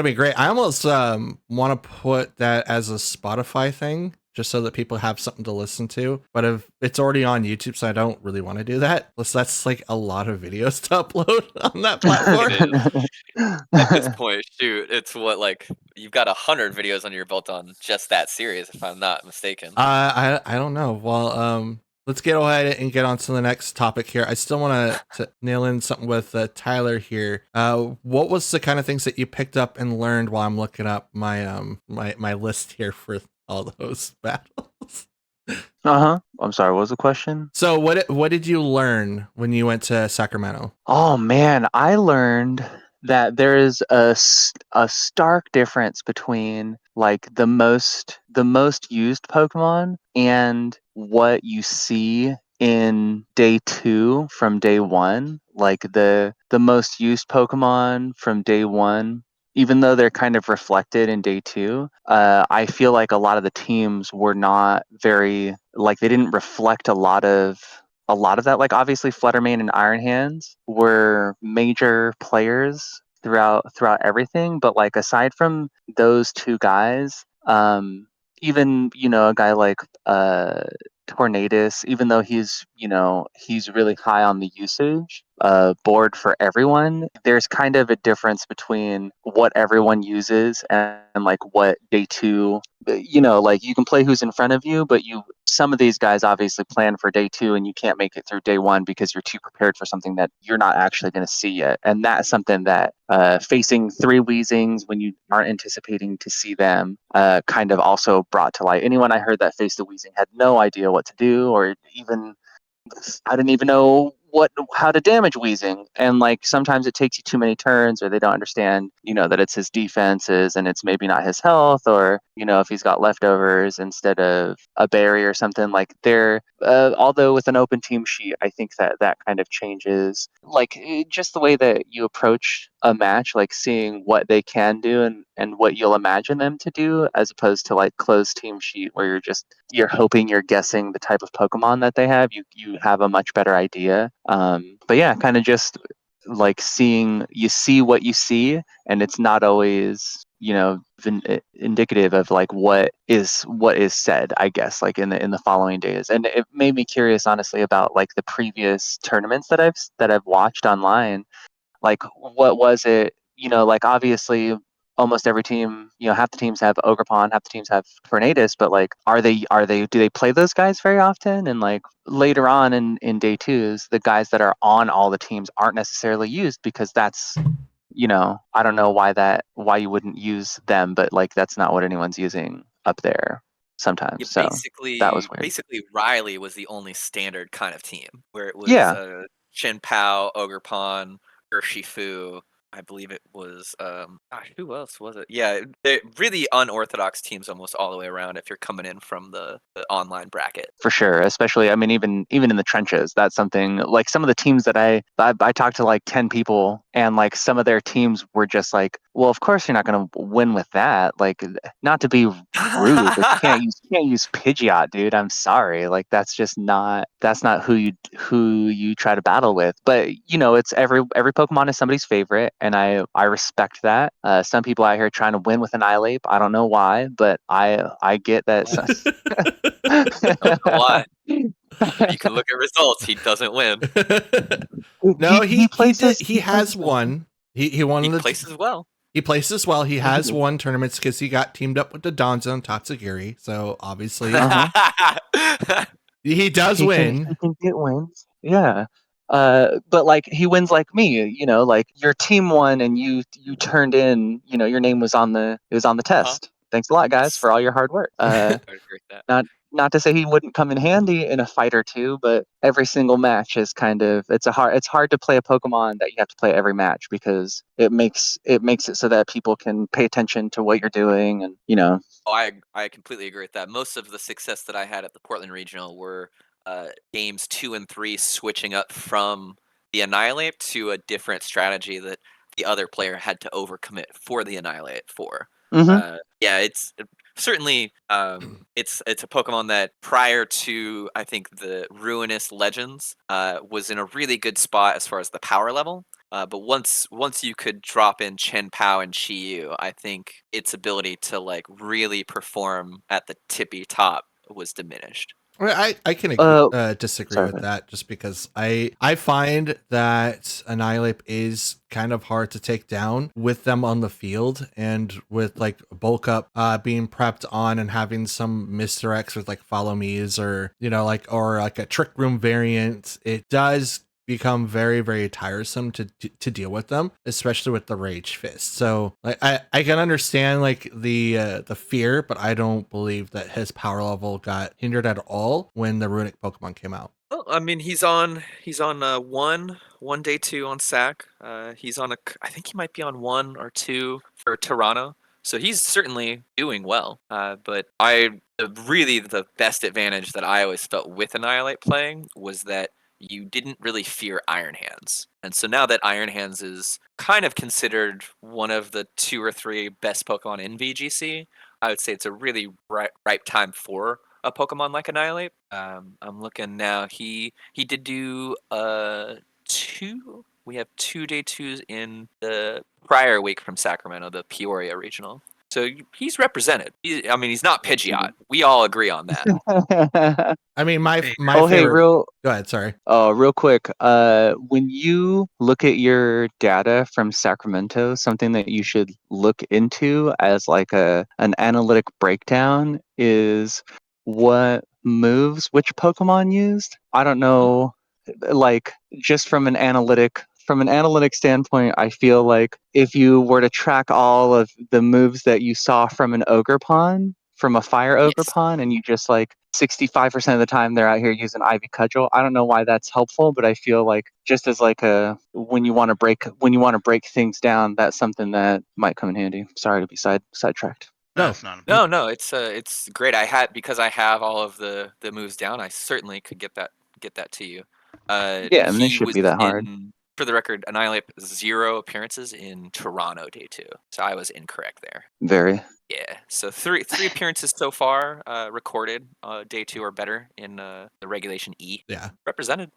be great. I almost want to put that as a Spotify thing, just so that people have something to listen to. But if it's already on YouTube, so I don't really want to do that. Plus, that's like a lot of videos to upload on that platform. At this point, shoot, it's you've got 100 videos under your belt on just that series, if I'm not mistaken. I don't know. Well, let's get ahead and get on to the next topic here. I still want to nail in something with Tyler here. What was the kind of things that you picked up and learned while I'm looking up my my list here for all those battles? I'm sorry, what was the question? So what did you learn when you went to Sacramento? Oh man, I learned that there is a stark difference between like the most used Pokemon and what you see in day 2 from day 1. Like the most used Pokemon from day 1, even though they're kind of reflected in day 2, I feel like a lot of the teams were not very, like, they didn't reflect a lot of that. Like, obviously Fluttermane and Iron Hands were major players throughout everything, but like aside from those two guys, even a guy like Tornadus, even though he's really high on the usage board for everyone, there's kind of a difference between what everyone uses and like what day 2, like you can play who's in front of you, but some of these guys obviously plan for day 2 and you can't make it through day 1 because you're too prepared for something that you're not actually going to see yet. And that's something that facing 3 Weezings when you aren't anticipating to see them kind of also brought to light. Anyone I heard that faced the Weezing had no idea what to do, or even I didn't even know how to damage Weezing. And like sometimes it takes you too many turns, or they don't understand, that it's his defenses and it's maybe not his health, or if he's got leftovers instead of a berry or something. Like although with an open team sheet, I think that kind of changes like just the way that you approach a match, like seeing what they can do and what you'll imagine them to do, as opposed to like closed team sheet where you're hoping, you're guessing the type of Pokemon that they have. You have a much better idea. But yeah, kind of just like you see what you see, and it's not always indicative of like what is said, I guess, like in the following days. And it made me curious, honestly, about like the previous tournaments that I've watched online. Like what was it, like obviously almost every team, half the teams have Ogrepon, half the teams have Tornadus, but like, do they play those guys very often? And like later on in day twos, the guys that are on all the teams aren't necessarily used because that's, I don't know why you wouldn't use them, but like that's not what anyone's using up there sometimes. Yeah, So that was weird. basically Riley was the only standard kind of team where it was Yeah, Shen Pao, Ogrepon, Urshifu. I believe it was gosh, who else was it? Yeah, they're really unorthodox teams almost all the way around if you're coming in from the online bracket. for sure. Especially, I mean, even in the trenches, that's something like some of the teams that I talked to like 10 people, and like some of their teams were just like, well, of course you're not going to win with that. Like, not to be rude, but you can't use Pidgeot, dude. I'm sorry. Like that's not who you try to battle with. But it's every Pokemon is somebody's favorite, and I respect that. Some people out here trying to win with Annihilate. I don't know why, but I get that. I don't know why. If you can look at results, he doesn't win. No, he places. he has won. He won He the places well. He places well. He has won tournaments because he got teamed up with the Donzo and Tatsugiri. So obviously, he does win. He can get wins. Yeah. But like he wins like me, like your team won and you turned in, your name was on the test. Thanks a lot, guys, for all your hard work. I would agree with that. Not to say he wouldn't come in handy in a fight or two, but every single match is kind of it's hard to play a Pokemon that you have to play every match because it makes it so that people can pay attention to what you're doing and Oh, I completely agree with that. Most of the success that I had at the Portland Regional were games 2 and 3 switching up from the Annihilate to a different strategy that the other player had to overcommit for the Annihilate for. Yeah, it's certainly it's a Pokemon that prior to I think the Ruinous Legends was in a really good spot as far as the power level. But once you could drop in Chen Pao and Chi Yu, I think its ability to like really perform at the tippy top was diminished. I can disagree sorry, with that just because I find that Annihilate is kind of hard to take down with them on the field, and with like bulk up being prepped on and having some misdirects with like follow me's or or like a trick room variant, it does become very, very tiresome to deal with them, especially with the Rage Fist. So like I can understand like the fear, but I don't believe that his power level got hindered at all when the Runic Pokemon came out. Well, I mean, he's on one day 2 on SAC. He's on I think he might be on 1 or 2 for Toronto. So he's certainly doing well. But really the best advantage that I always felt with Annihilate playing was that you didn't really fear Iron Hands. And so now that Iron Hands is kind of considered one of the 2 or 3 best Pokemon in VGC, I would say it's a really ripe time for a Pokemon like Annihilate. I'm looking now. He did do 2. We have 2 day 2s in the prior week from Sacramento, the Peoria Regional. So he's represented. I mean, he's not Pidgeot. We all agree on that. I mean, my hey, favorite. Go ahead. Sorry. Oh, real quick. When you look at your data from Sacramento, something that you should look into as like an analytic breakdown is what moves which Pokemon used. I don't know, like just from an analytic standpoint, I feel like if you were to track all of the moves that you saw from an Ogrepon, from a fire Ogrepon, and you just like 65% of the time they're out here using Ivy Cudgel. I don't know why that's helpful, but I feel like just as like when you want to break things down, that's something that might come in handy. Sorry to be sidetracked. No, No, it's great. Because I have all of the moves down. I certainly could get that to you. Yeah, and this should be that hard. For the record, Annihilate 0 appearances in Toronto day 2. So I was incorrect there. Very. Yeah. So three appearances so far recorded day 2 or better in the regulation E. Yeah. Represented.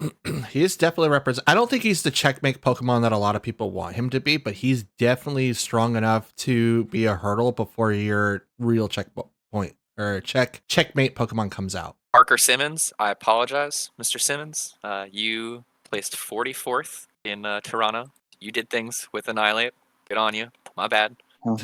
He is definitely represented. I don't think he's the checkmate Pokemon that a lot of people want him to be, but he's definitely strong enough to be a hurdle before your real checkpoint or checkmate Pokemon comes out. Parker Simmons, I apologize, Mr. Simmons. You placed 44th in Toronto. You did things with Annihilate. Good on you. My bad. I'm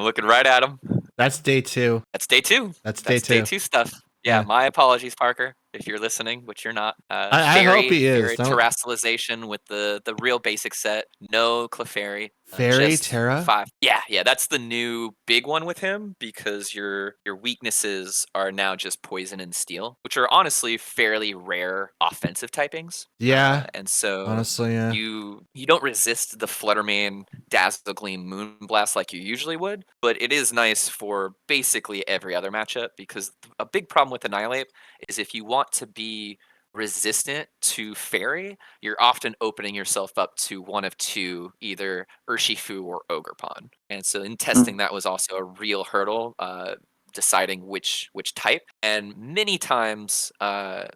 looking right at him. That's day 2. That's day 2. That's day 2. Stuff. Yeah. My apologies, Parker, if you're listening, which you're not. I hope he is. Fairy terrestrialization with the real basic set. No Clefairy. Fairy Just Terra? 5. Yeah. That's the new big one with him because your weaknesses are now just poison and steel, which are honestly fairly rare offensive typings. Yeah. And so Honestly, yeah. you don't resist the Fluttermane Dazzle Gleam Moonblast like you usually would, but it is nice for basically every other matchup because a big problem with Annihilate is if you want to be resistant to Fairy, you're often opening yourself up to one of two, either Urshifu or Ogerpon. And so in testing, that was also a real hurdle, deciding which type. And many times, a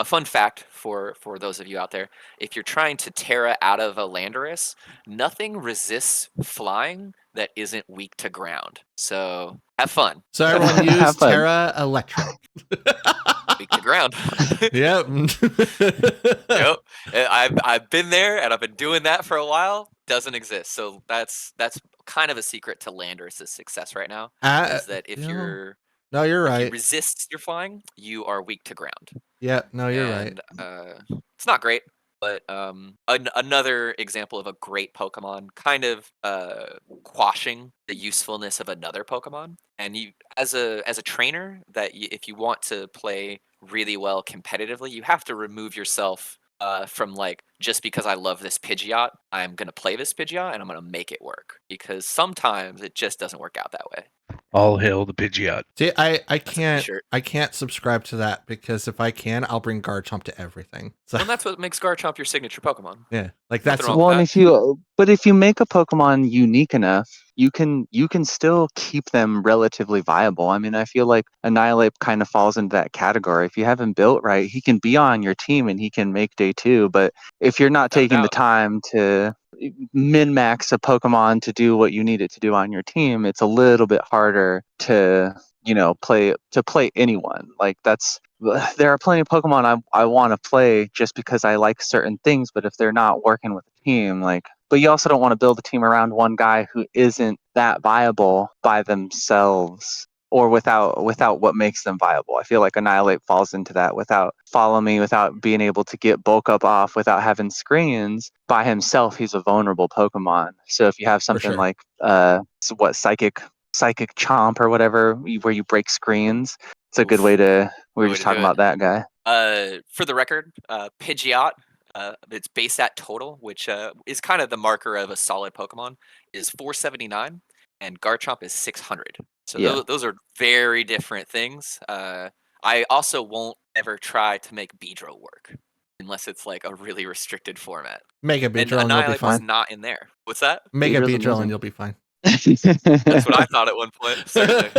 fun fact for those of you out there, if you're trying to Terra out of a Landorus, nothing resists flying that isn't weak to ground. So have fun. So everyone use Terra Electric. Weak to ground. Yep. Yep. I've been there and I've been doing that for a while. Doesn't exist. So that's kind of a secret to Landorus' success right now. Is that if you're right. you resist your flying, you are weak to ground. Yeah, no, you're right. It's not great, but another example of a great Pokemon kind of quashing the usefulness of another Pokemon. And you, as a trainer, if you want to play really well competitively, you have to remove yourself from like, just because I love this Pidgeot, I'm gonna play this Pidgeot and I'm gonna make it work, because sometimes it just doesn't work out that way. All hail the Pidgeot. See, I can't subscribe to that, because if I can, I'll bring Garchomp to everything. So And that's what makes Garchomp your signature Pokemon. yeah, like that's Nothing wrong with and if you make a Pokemon unique enough, you can still keep them relatively viable. I mean, I feel like Annihilate kind of falls into that category. If you have him built right, he can be on your team and he can make day 2. But if you're not taking the time to min-max a Pokemon to do what you need it to do on your team, it's a little bit harder to play anyone. Like there are plenty of Pokemon I want to play just because I like certain things, but if they're not working with a team, but you also don't want to build a team around one guy who isn't that viable by themselves or without what makes them viable. I feel like Annihilate falls into that. Without Follow Me, without being able to get Bulk Up off, without having screens, by himself, he's a vulnerable Pokemon. So if you have something like Psychic Chomp or whatever, where you break screens, it's a good way to. We were just talking about that guy. For the record, Pidgeot, its base stat total, which is kind of the marker of a solid Pokemon, is 479, and Garchomp is 600. So those are very different things. I also won't ever try to make Beedrill work unless it's like a really restricted format. Make a Beedrill and you'll be fine. Was not in there. What's that? Make a Beedrill and you'll be fine. That's what I thought at one point. Certainly.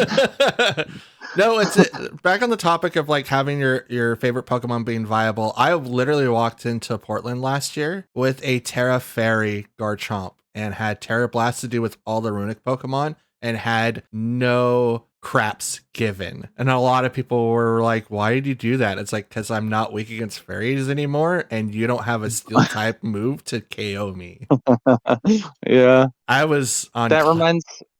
No, it's back on the topic of like having your favorite Pokemon being viable. I literally walked into Portland last year with a Terra Fairy Garchomp and had Terra Blast to do with all the runic Pokemon and had no craps given. And a lot of people were like, why did you do that? It's like, because I'm not weak against fairies anymore and you don't have a steel type move to KO me. Yeah. I was on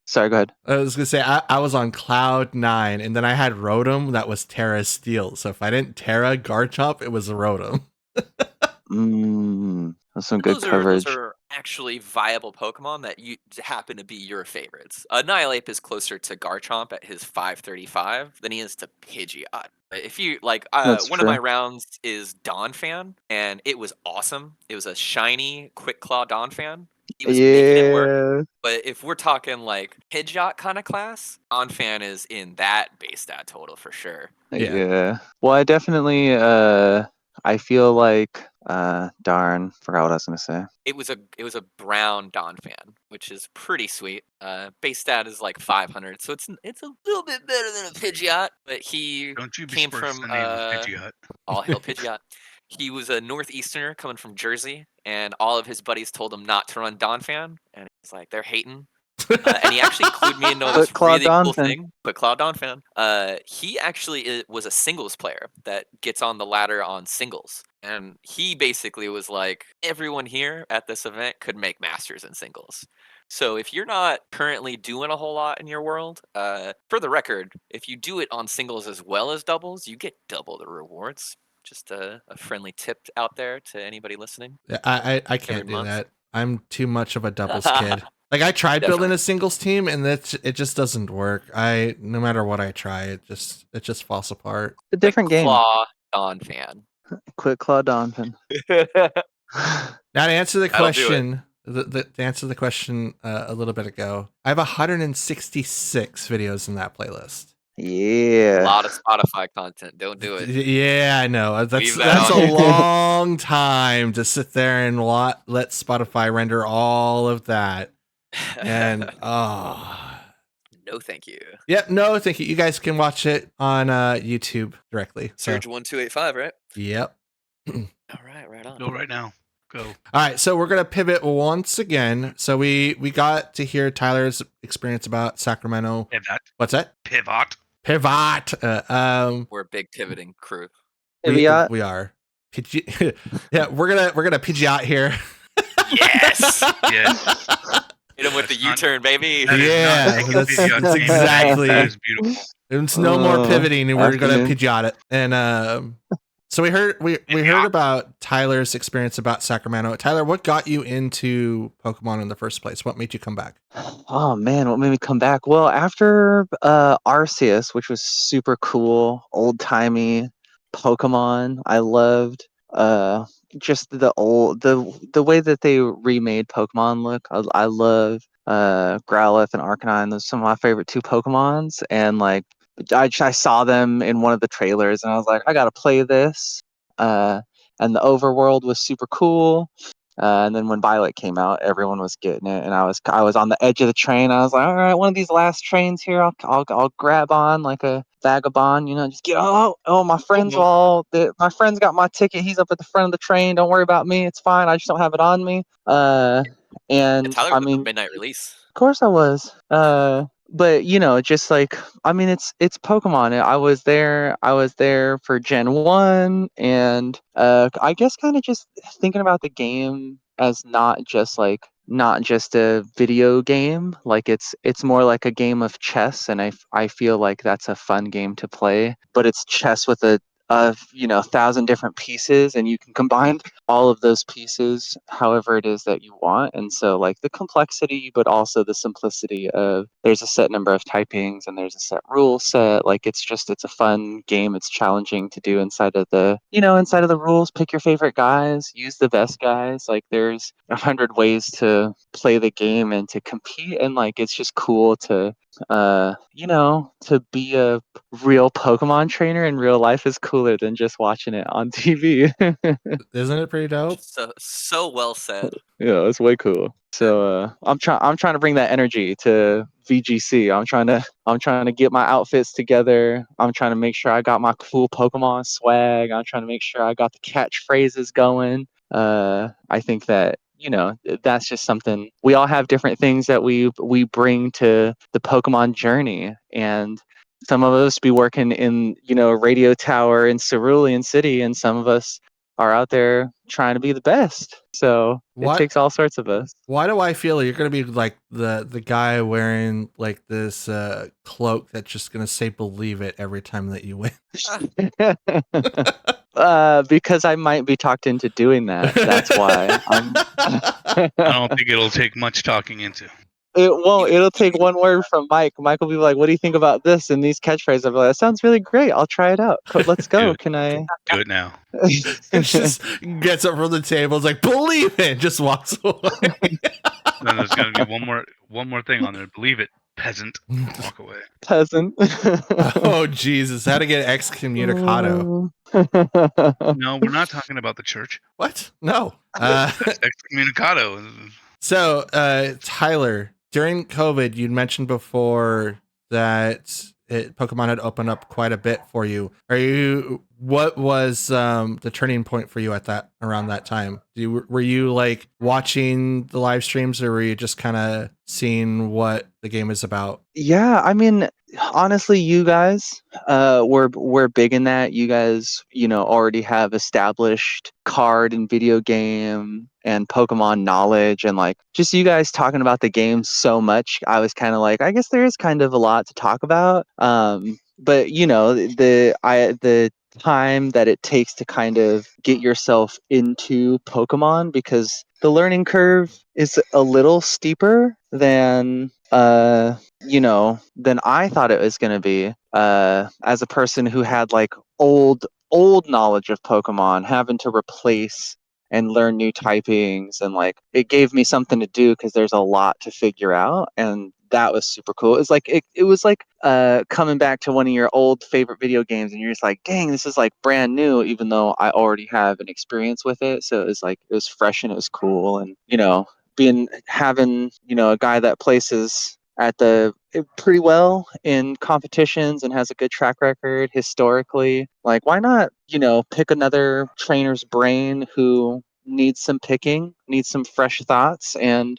Sorry, go ahead. I was gonna say I was on cloud 9, and then I had Rotom that was Terra Steel. So if I didn't Terra Garchomp, it was a Rotom. That's some good coverage. Those are actually viable Pokemon that you happen to be your favorites. Annihilate is closer to Garchomp at his 535 than he is to Pidgeot. If you like, one of my rounds is Donphan, and it was awesome. It was a shiny Quick Claw Donphan. He was making it work. But if we're talking like Pidgeot kind of class, Donphan is in that base stat total for sure. Yeah. Well, I definitely I feel like darn, forgot what I was gonna say. It was a brown Donphan, which is pretty sweet. Base stat is like 500, so it's a little bit better than a Pidgeot. But he came from Pidgeot. All hail Pidgeot. He was a Northeasterner coming from Jersey, and all of his buddies told him not to run Donphan, and he's like, they're hating. And he actually clued me into Put this Claude really cool Donphin. thing. But Claude Donphin, he actually was a singles player that gets on the ladder on singles. And he basically was like, everyone here at this event could make masters in singles. So if you're not currently doing a whole lot in your world, for the record, if you do it on singles as well as doubles, you get double the rewards. Just a friendly tip out there to anybody listening. I can't Every do month. that. I'm too much of a doubles kid. Like I tried building a singles team and it just doesn't work. No matter what I try, it just falls apart. A different game. Claw Don fan. Quit Claude Donphin. Now to answer the That'll do it. question, to answer the question a little bit ago, I have 166 videos in that playlist. A Yeah. lot of Spotify content. Don't do it. Yeah, I know. That's Leave that a on. long time to sit there and let Spotify render all of that. And no, thank you. yep, no, thank you. You guys can watch it on YouTube directly. So, Surge 1285, right? yep. All right, right on. Go right now. Go. All right, so we're gonna pivot once again. So we got to hear Tyler's experience about Sacramento. Pivot. What's that? Pivot. Pivot. We're a big pivoting crew. We Pivot. are. Yeah, we're gonna pidgeot here. Yes. Yes. Hit him with the That's not- U-turn, baby. That is Yeah, not making that's- Pidgeot that's seem exactly- That is beautiful. It's no more pivoting, and we're gonna afternoon. pidgeot it. And so we heard about Tyler's experience about Sacramento. Tyler, what got you into Pokemon in the first place? What made you come back? Oh man, what made me come back? Well, after Arceus, which was super cool, old timey Pokemon, I loved just the way that they remade Pokemon look. I love Growlithe and Arcanine. Those are some of my favorite two Pokemons, and like I saw them in one of the trailers, and I was like, I gotta play this. And the overworld was super cool. And then when Violet came out, everyone was getting it, and I was on the edge of the train. I was like, all right, one of these last trains here, I'll grab on like a vagabond, just get. Oh, my friends my friends got my ticket. He's up at the front of the train. Don't worry about me. It's fine. I just don't have it on me. And Tyler I was mean, the midnight release. of course I was. But just like I mean, it's Pokemon. I was there for Gen 1, and I guess kind of just thinking about the game as not just a video game. Like it's more like a game of chess, and I feel like that's a fun game to play. But it's chess with a 1,000 different pieces, and you can combine all of those pieces however it is that you want. And so like the complexity, but also the simplicity of there's a set number of typings and there's a set rule set. Like it's a fun game. It's challenging to do inside of the rules. Pick your favorite guys, use the best guys. Like there's 100 ways to play the game and to compete, and like it's just cool to to be a real Pokemon trainer in real life is cooler than just watching it on TV. Isn't it pretty dope? So well said. Yeah, it's way cool. So I'm trying to bring that energy to VGC. I'm trying to get my outfits together. I'm trying to make sure I got my cool Pokemon swag. I'm trying to make sure I got the catchphrases going. I think that that's just something. We all have different things that we bring to the Pokemon journey, and some of us be working in a radio tower in Cerulean City, and some of us are out there trying to be the best. So it takes all sorts of us. Why do I feel you're gonna be like the guy wearing like this cloak that's just gonna say "believe it" every time that you win? Because I might be talked into doing that. That's why. I don't think it'll take much talking into. It won't. It'll take one word from Mike. Mike will be like, "What do you think about this?" And these catchphrases, I'll be like, "That sounds really great. I'll try it out. Let's go. Dude. Can I?" Do it now. It just gets up from the table. It's like "believe it," just walks away. Then there's gonna be one more thing on there. Believe it, peasant. Walk away. Peasant. Oh Jesus! How to get excommunicado? No, we're not talking about the church. What? No. That's excommunicado. So, Tyler, during COVID, you'd mentioned before that Pokemon had opened up quite a bit for you. what was the turning point for you at that around that time? Were you like watching the live streams, or were you just kind of seeing what the game is about? Yeah, I mean, honestly, you guys we're big in that. You guys, already have established card and video game and Pokemon knowledge, and like just you guys talking about the game so much. I was kind of like, I guess there is kind of a lot to talk about. But the time that it takes to kind of get yourself into Pokemon, because the learning curve is a little steeper than I thought it was going to be. As a person who had like old knowledge of Pokemon, having to replace and learn new typings, and like it gave me something to do because there's a lot to figure out, and that was super cool. It's like it was like coming back to one of your old favorite video games, and you're just like, dang, this is like brand new, even though I already have an experience with it. So it was like it was fresh and it was cool, and having a guy that places at the pretty well in competitions and has a good track record historically, like why not pick another trainer's brain who needs some picking, needs some fresh thoughts, and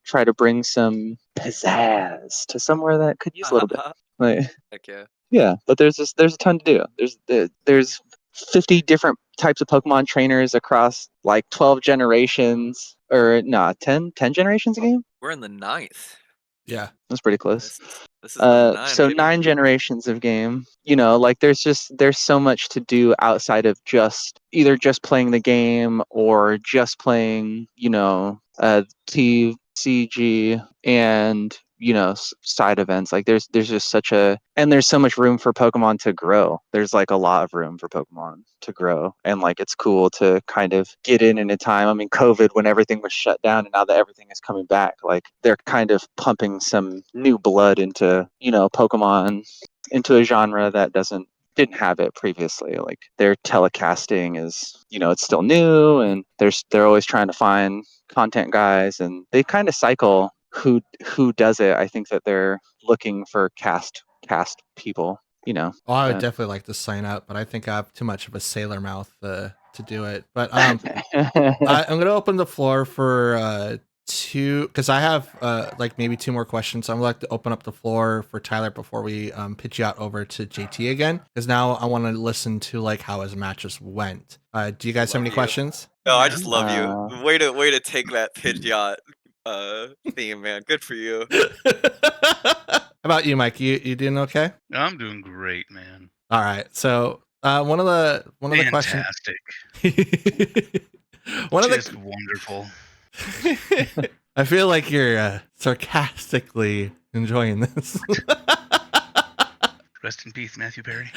try to bring some pizzazz to somewhere that could use a little bit. Like, Heck yeah. yeah, but there's a ton to do. There's 50 different types of Pokemon trainers across like 12 generations, or no, 10 generations a game. We're in the 9th. Yeah. That's pretty close. This is number 9. So baby. 9 generations of game. Like there's so much to do outside of either just playing the game or just playing, TCG and side events. Like there's just there's so much room for Pokemon to grow. There's like a lot of room for Pokemon to grow, and like it's cool to kind of get in a time. I mean, COVID, when everything was shut down, and now that everything is coming back, like they're kind of pumping some new blood into Pokemon, into a genre that didn't have it previously. Like their telecasting is, it's still new, and they're always trying to find content guys, and they kind of cycle who does it. I think that they're looking for cast people. Oh, I would Uh, definitely like to sign up, but I think I have too much of a sailor mouth to do it. But I'm gonna open the floor for two, because I have like maybe two more questions. I'm like to open up the floor for Tyler before we pitch you out over to JT again, because now I want to listen to like how his matches went. Do you guys have any questions? No, I just love you. Way to take that Pidgeot theme, man. Good for you. How about you, Mike? You doing okay? I'm doing great, man. All right. So one of the questions. Fantastic. One of Just wonderful. I feel like you're sarcastically enjoying this. Rest in peace, Matthew Perry.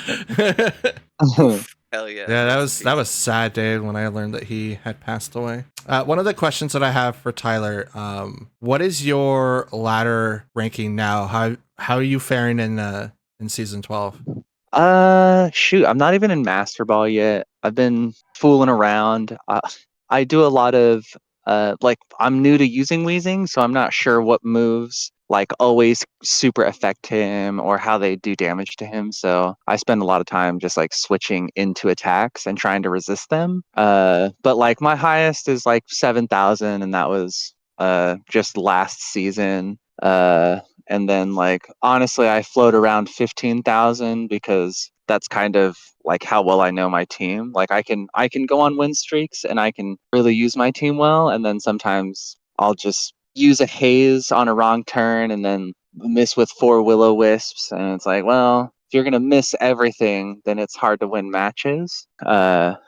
Hell yeah. Yeah, that was sad, Dave, when I learned that he had passed away. One of the questions that I have for Tyler, what is your ladder ranking now? How are you faring in season 12? Shoot, I'm not even in Master Ball yet. I've been fooling around. I do a lot of like I'm new to using Weezing, so I'm not sure what moves like always super affect him or how they do damage to him. So I spend a lot of time just like switching into attacks and trying to resist them. But like my highest is like 7,000, and that was just last season. And then like honestly, I float around 15,000 because that's kind of like how well I know my team. Like I can go on win streaks and I can really use my team well, and then sometimes I'll just use a haze on a wrong turn and then miss with 4 will-o-wisps, and it's like, well, if you're gonna miss everything, then it's hard to win matches. But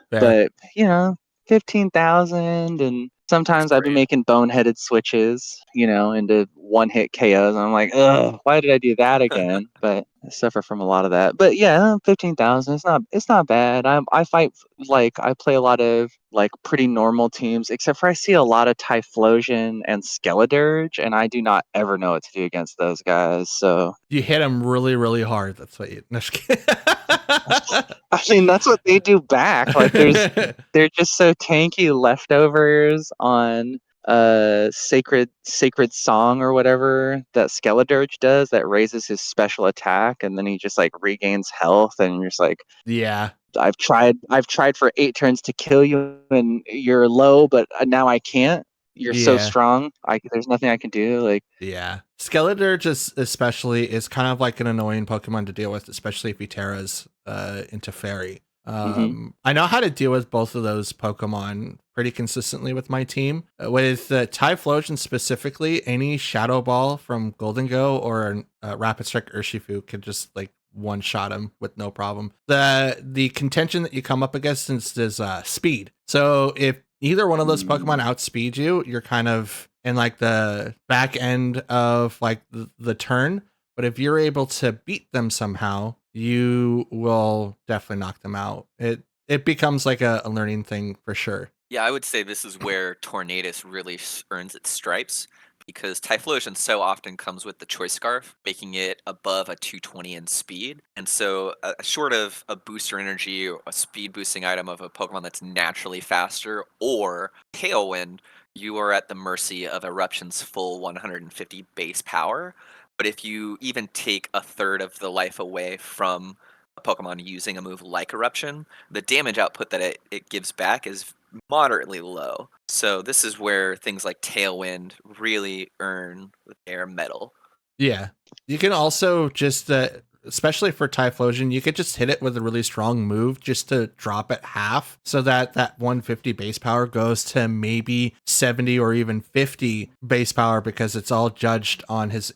15,000, and sometimes I've been making boneheaded switches, into one-hit KOs, and I'm like, ugh, why did I do that again? But I suffer from a lot of that. But yeah, 15,000, it's not bad. I fight, like I play a lot of like pretty normal teams, except for I see a lot of Typhlosion and Skeledirge, and I do not ever know what to do against those guys. So You hit him really, really hard. That's what you. No, just kidding. I mean, that's what they do back. Like they're just so tanky leftovers on sacred song or whatever that Skeledirge does, that raises his special attack, and then he just like regains health, and you're just like, Yeah. I've tried for 8 turns to kill you, and you're low, but now I can't. You're so Yeah. strong. There's nothing I can do. Like, Yeah. Skeletor just especially is kind of like an annoying Pokemon to deal with, especially if he Terras into Fairy. I know how to deal with both of those Pokemon pretty consistently with my team. With Typhlosion specifically, any Shadow Ball from Golden Go or Rapid Strike Urshifu could just like one shot him with no problem. The contention that you come up against is speed. So if either one of those Pokemon outspeed you, you're kind of in like the back end of like the turn. But if you're able to beat them somehow, you will definitely knock them out. It becomes like a learning thing for sure. Yeah, I would say this is where Tornadus really earns its stripes because Typhlosion so often comes with the Choice Scarf, making it above a 220 in speed. And so, short of a booster energy or a speed boosting item of a Pokemon that's naturally faster or Tailwind, you are at the mercy of Eruption's full 150 base power. But if you even take a third of the life away from a Pokemon using a move like Eruption, the damage output that it gives back is moderately low. So this is where things like Tailwind really earn their medal. Yeah. You can also just, especially for Typhlosion, you could just hit it with a really strong move just to drop it half so that 150 base power goes to maybe 70 or even 50 base power because it's all judged on his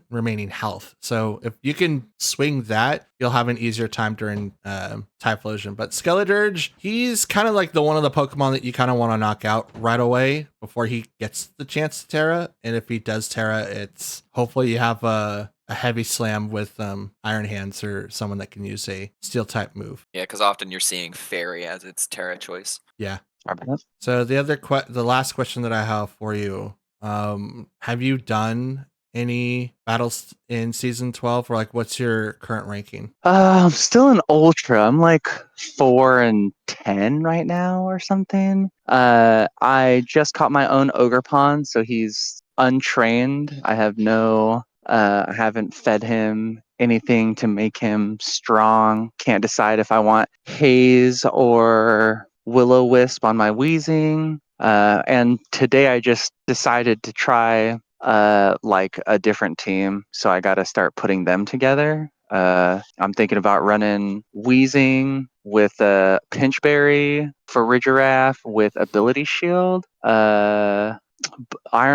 remaining health. So if you can swing that, you'll have an easier time during Typhlosion. But Skeledirge, he's kind of like the one of the Pokemon that you kind of want to knock out right away before he gets the chance to Terra. And if he does Terra, it's hopefully you have a heavy slam with Iron Hands or someone that can use a steel type move. Yeah, because often you're seeing Fairy as its Terra choice. Yeah. So the last question that I have for you, have you done any battles in season 12 or like what's your current ranking? I'm still in Ultra. I'm like 4 and 10 right now or something. I just caught my own Ogerpon, so he's untrained. I haven't fed him anything to make him strong. Can't decide if I want Haze or Will-O-Wisp on my Weezing. And today I just decided to try like a different team, so I got to start putting them together. I'm thinking about running Weezing with a Pinchberry for Ridgiraff with Ability Shield, Iron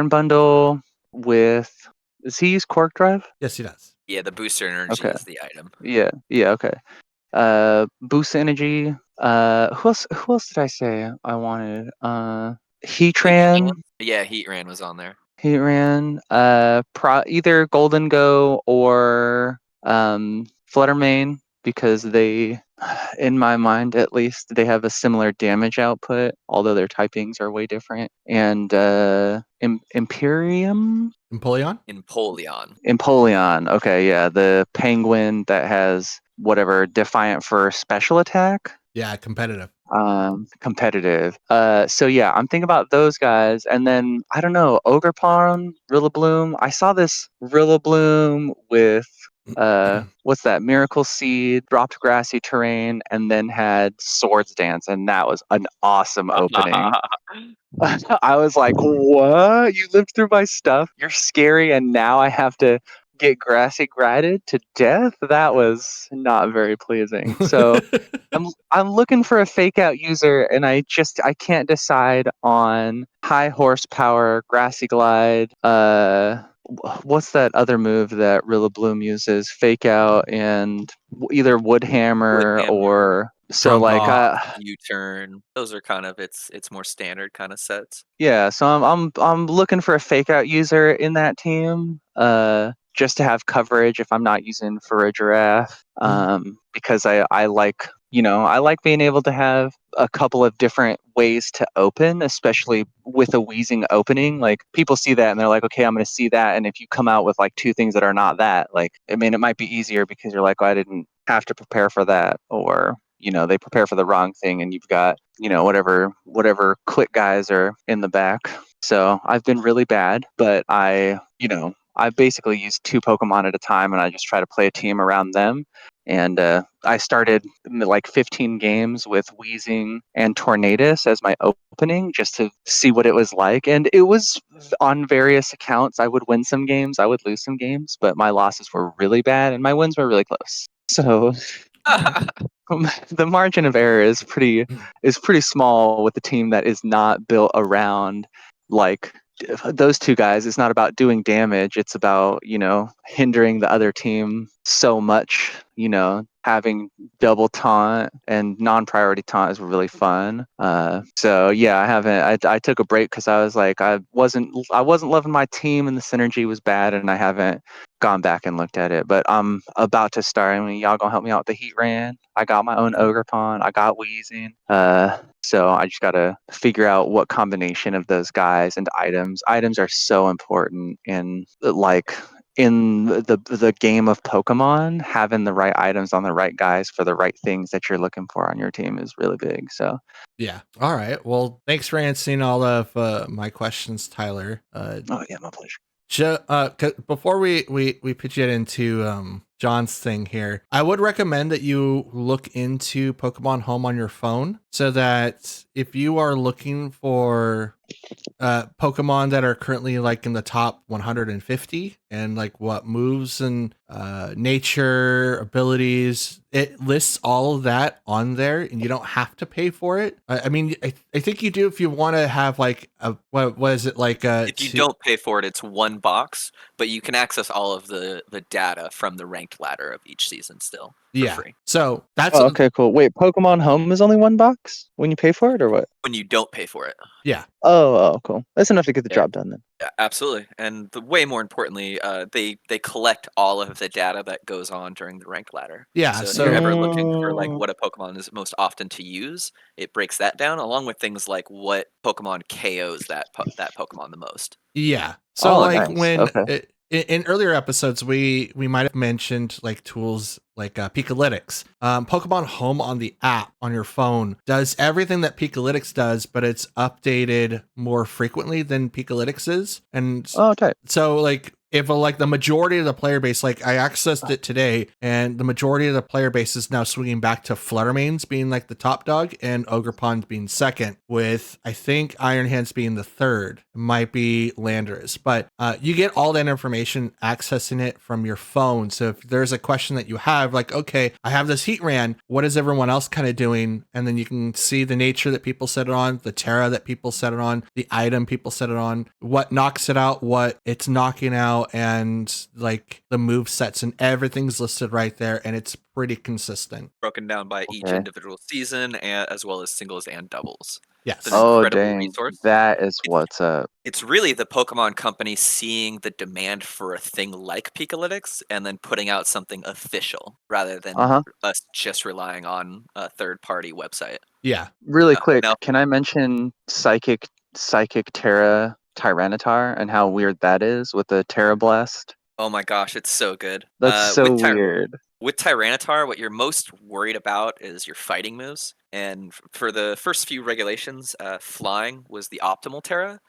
Bundle with. Does he use Quark Drive? Yes, he does. Yeah, the booster energy Okay. is the item. Yeah, okay. Boost Energy. Who else did I say I wanted? Heatran. Yeah, Heatran was on there. Heatran. Either Golden Go or Fluttermane, because they, in my mind at least, they have a similar damage output, although their typings are way different. And Imperium? Empoleon? Empoleon. Okay, yeah, the penguin that has whatever Defiant for special attack. Yeah, competitive. Competitive. So yeah, I'm thinking about those guys, and then I don't know, Ogerpon, Rillaboom. I saw this Rillaboom with what's that? Miracle Seed, dropped grassy terrain, and then had Swords Dance, and that was an awesome opening. I was like, what? You lived through my stuff? You're scary, and now I have to get grassy gratted to death? That was not very pleasing. So I'm looking for a fake out user, and I can't decide on high horsepower, grassy glide, what's that other move that Rillaboom uses? Fake out and either Woodhammer or so Drunk like off. U-turn. Those are kind of its more standard kind of sets. yeah, so I'm looking for a fake out user in that team, just to have coverage if I'm not using for a giraffe, because I like, I like being able to have a couple of different ways to open, especially with a Weezing opening. Like, people see that and they're like, okay, I'm going to see that. And if you come out with like 2 things that are not that, like, I mean, it might be easier because you're like, oh, I didn't have to prepare for that, or they prepare for the wrong thing, and you've got, whatever click guys are in the back. So I've been really bad, but I I basically use 2 Pokemon at a time, and I just try to play a team around them. And I started like 15 games with Weezing and Tornadus as my opening just to see what it was like. And it was on various accounts. I would win some games, I would lose some games, but my losses were really bad and my wins were really close. So the margin of error is pretty small with a team that is not built around like those 2 guys. It's not about doing damage, it's about hindering the other team so much. Having double taunt and non-priority taunt is really fun. So yeah, I took a break because I was like, I wasn't loving my team and the synergy was bad, and I haven't gone back and looked at it, but I'm about to start. I mean, y'all gonna help me out with the heat ran. I got my own ogre pond. I got Weezing. So I just gotta figure out what combination of those guys and items. Items are so important in the game of Pokemon. Having the right items on the right guys for the right things that you're looking for on your team is really big. So Yeah. All right. Well, thanks for answering all of my questions, Tyler. oh yeah, my pleasure. Before we pitch it into John's thing here, I would recommend that you look into Pokemon Home on your phone, so that if you are looking for Pokemon that are currently like in the top 150 and like what moves and nature abilities, it lists all of that on there, and you don't have to pay for it. I mean, I think you do if you want to have like a what is it like? If you don't pay for it, it's 1 box, but you can access all of the data from the ranked ladder of each season still for free. So that's okay, cool. Wait, Pokemon Home is only 1 box when you pay for it, or what? When you don't pay for it. Yeah. Oh, cool. That's enough to get the job done then. Yeah, absolutely. And way more importantly, they collect all of the data that goes on during the ranked ladder. Yeah. So if you're ever looking for like what a Pokemon is most often to use, it breaks that down along with things like what Pokemon KOs that Pokemon the most. Yeah. So like nice. when Okay. in earlier episodes, we might have mentioned like tools like Pikalytics. Pokemon Home on the app on your phone does everything that Pikalytics does, but it's updated more frequently than Pikalytics is. And okay. so like if like the majority of the player base, like I accessed it today, and the majority of the player base is now swinging back to Fluttermanes being like the top dog and Ogerpond being second, with I think Iron Hands being the third. It might be Landorus, but you get all that information accessing it from your phone. So if there's a question that you have, like, okay, I have this heat ran, what is everyone else kind of doing? And then you can see the nature that people set it on, the Terra that people set it on, the item people set it on, what knocks it out, what it's knocking out, and like the move sets, and everything's listed right there, and it's pretty consistent. Broken down by each individual season, as well as singles and doubles. Yes. It's an incredible dang. resource. That is what's up. It's really the Pokemon Company seeing the demand for a thing like Pikalytics and then putting out something official rather than us just relying on a third-party website. Yeah. Really quick, can I mention Psychic Terra Tyranitar and how weird that is with the Terra Blast? Oh my gosh, it's so good. That's so weird. With Tyranitar, what you're most worried about is your fighting moves. And for the first few regulations, flying was the optimal Terra.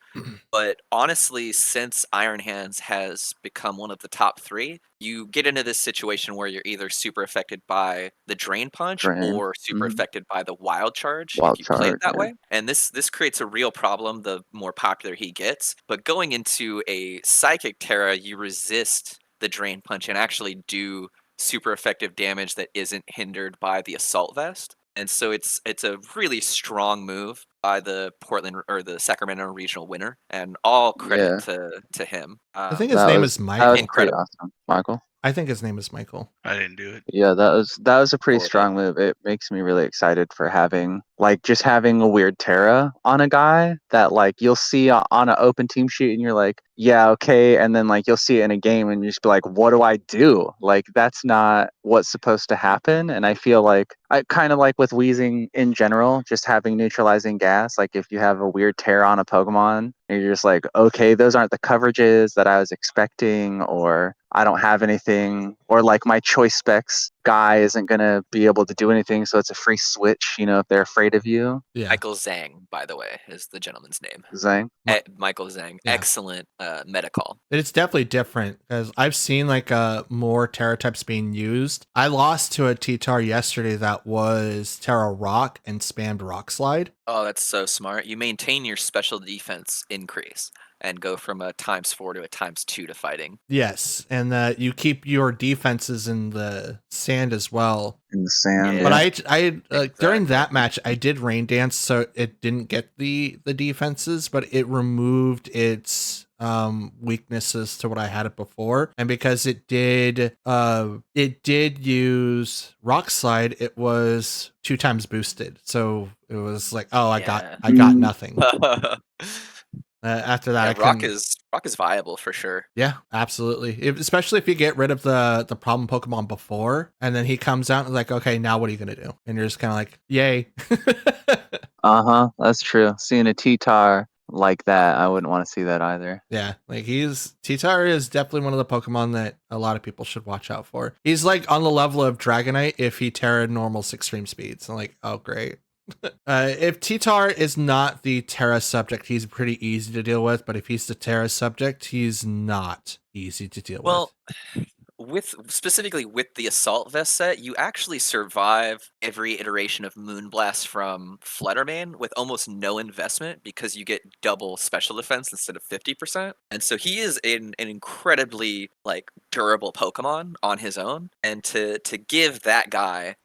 But honestly, since Iron Hands has become one of the top 3, you get into this situation where you're either super affected by the Drain Punch or super affected by the Wild Charge if you play it that way. And this creates a real problem the more popular he gets. But going into a Psychic Terra, you resist the Drain Punch and actually do super effective damage that isn't hindered by the Assault Vest. And so it's a really strong move by the Portland or the Sacramento regional winner, and all credit to him. I think his name is Michael. Incredible. Awesome. Michael? I think his name is Michael. I didn't do it. Yeah, that was a pretty strong move. It makes me really excited for having a weird Terra on a guy that like you'll see on an open team sheet and you're like, yeah, okay, and then like you'll see it in a game and you just be like, what do I do? Like that's not what's supposed to happen. And I feel like I kind of like with Weezing in general, just having neutralizing gas. Like if you have a weird Terra on a Pokemon, and you're just like, okay, those aren't the coverages that I was expecting, or I don't have anything, or like my choice specs guy isn't gonna be able to do anything, so it's a free switch. If they're afraid of you. Yeah. Michael Zhang, by the way, is the gentleman's name. Zang. Michael Zhang. Yeah. Excellent meta call. It's definitely different because I've seen like more Terra types being used. I lost to a T-Tar yesterday that was Terra Rock and spammed Rock Slide. Oh, that's so smart. You maintain your special defense increase and go from a ×4 to a ×2 to fighting. Yes, and you keep your defenses in the sand as well. In the sand. Yeah. But yeah. during Exactly. that match, I did Rain Dance, so it didn't get the defenses, but it removed its weaknesses to what I had it before. And because it did use Rock Slide, it was 2 times boosted. So it was like, oh, I got nothing. After that, Yeah, Rock is viable for sure. Yeah, absolutely. Especially if you get rid of the problem Pokemon before, and then he comes out and like, okay, now what are you gonna do? And you're just kind of like, yay. That's true. Seeing a T-Tar like that, I wouldn't want to see that either. Yeah, like T-Tar is definitely one of the Pokemon that a lot of people should watch out for. He's like on the level of Dragonite if he Terra normals extreme speeds. I'm like, oh great. If T-Tar is not the Terra subject, he's pretty easy to deal with. But if he's the Terra subject, he's not easy to deal Well, specifically with the Assault Vest set, you actually survive every iteration of Moonblast from Fluttermane with almost no investment because you get double special defense instead of 50%. And so he is an incredibly durable Pokemon on his own. And to give that guy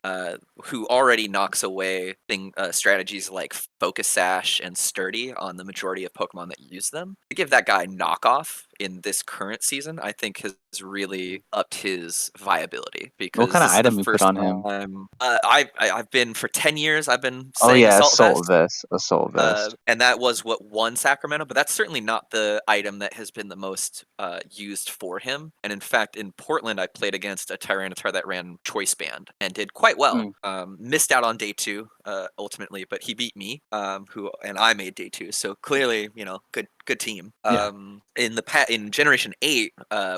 who already knocks away strategies like Focus Sash and Sturdy on the majority of Pokemon that use them, to give that guy knockoff in this current season, I think has really upped his viability. Because What kind of this is the item you put first on him? time- I've been for 10 years. I've been Oh saying yeah, Assault Vest. Assault Vest. And that was what won Sacramento, but that's certainly not the item that has been the most used for him. And in fact, in Portland, I played against a Tyranitar that ran Choice Band and did quite well. Missed out on day 2 ultimately, but he beat me, and I made day 2. So clearly, good team. Yeah. In Generation 8,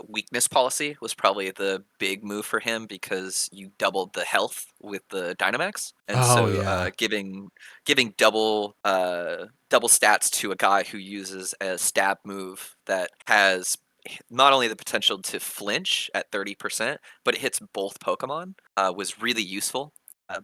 weakness policy was probably the big move for him because you doubled the health with the Dynamax, and giving double stats to a guy who uses a stab move that has not only the potential to flinch at 30%, but it hits both Pokemon was really useful.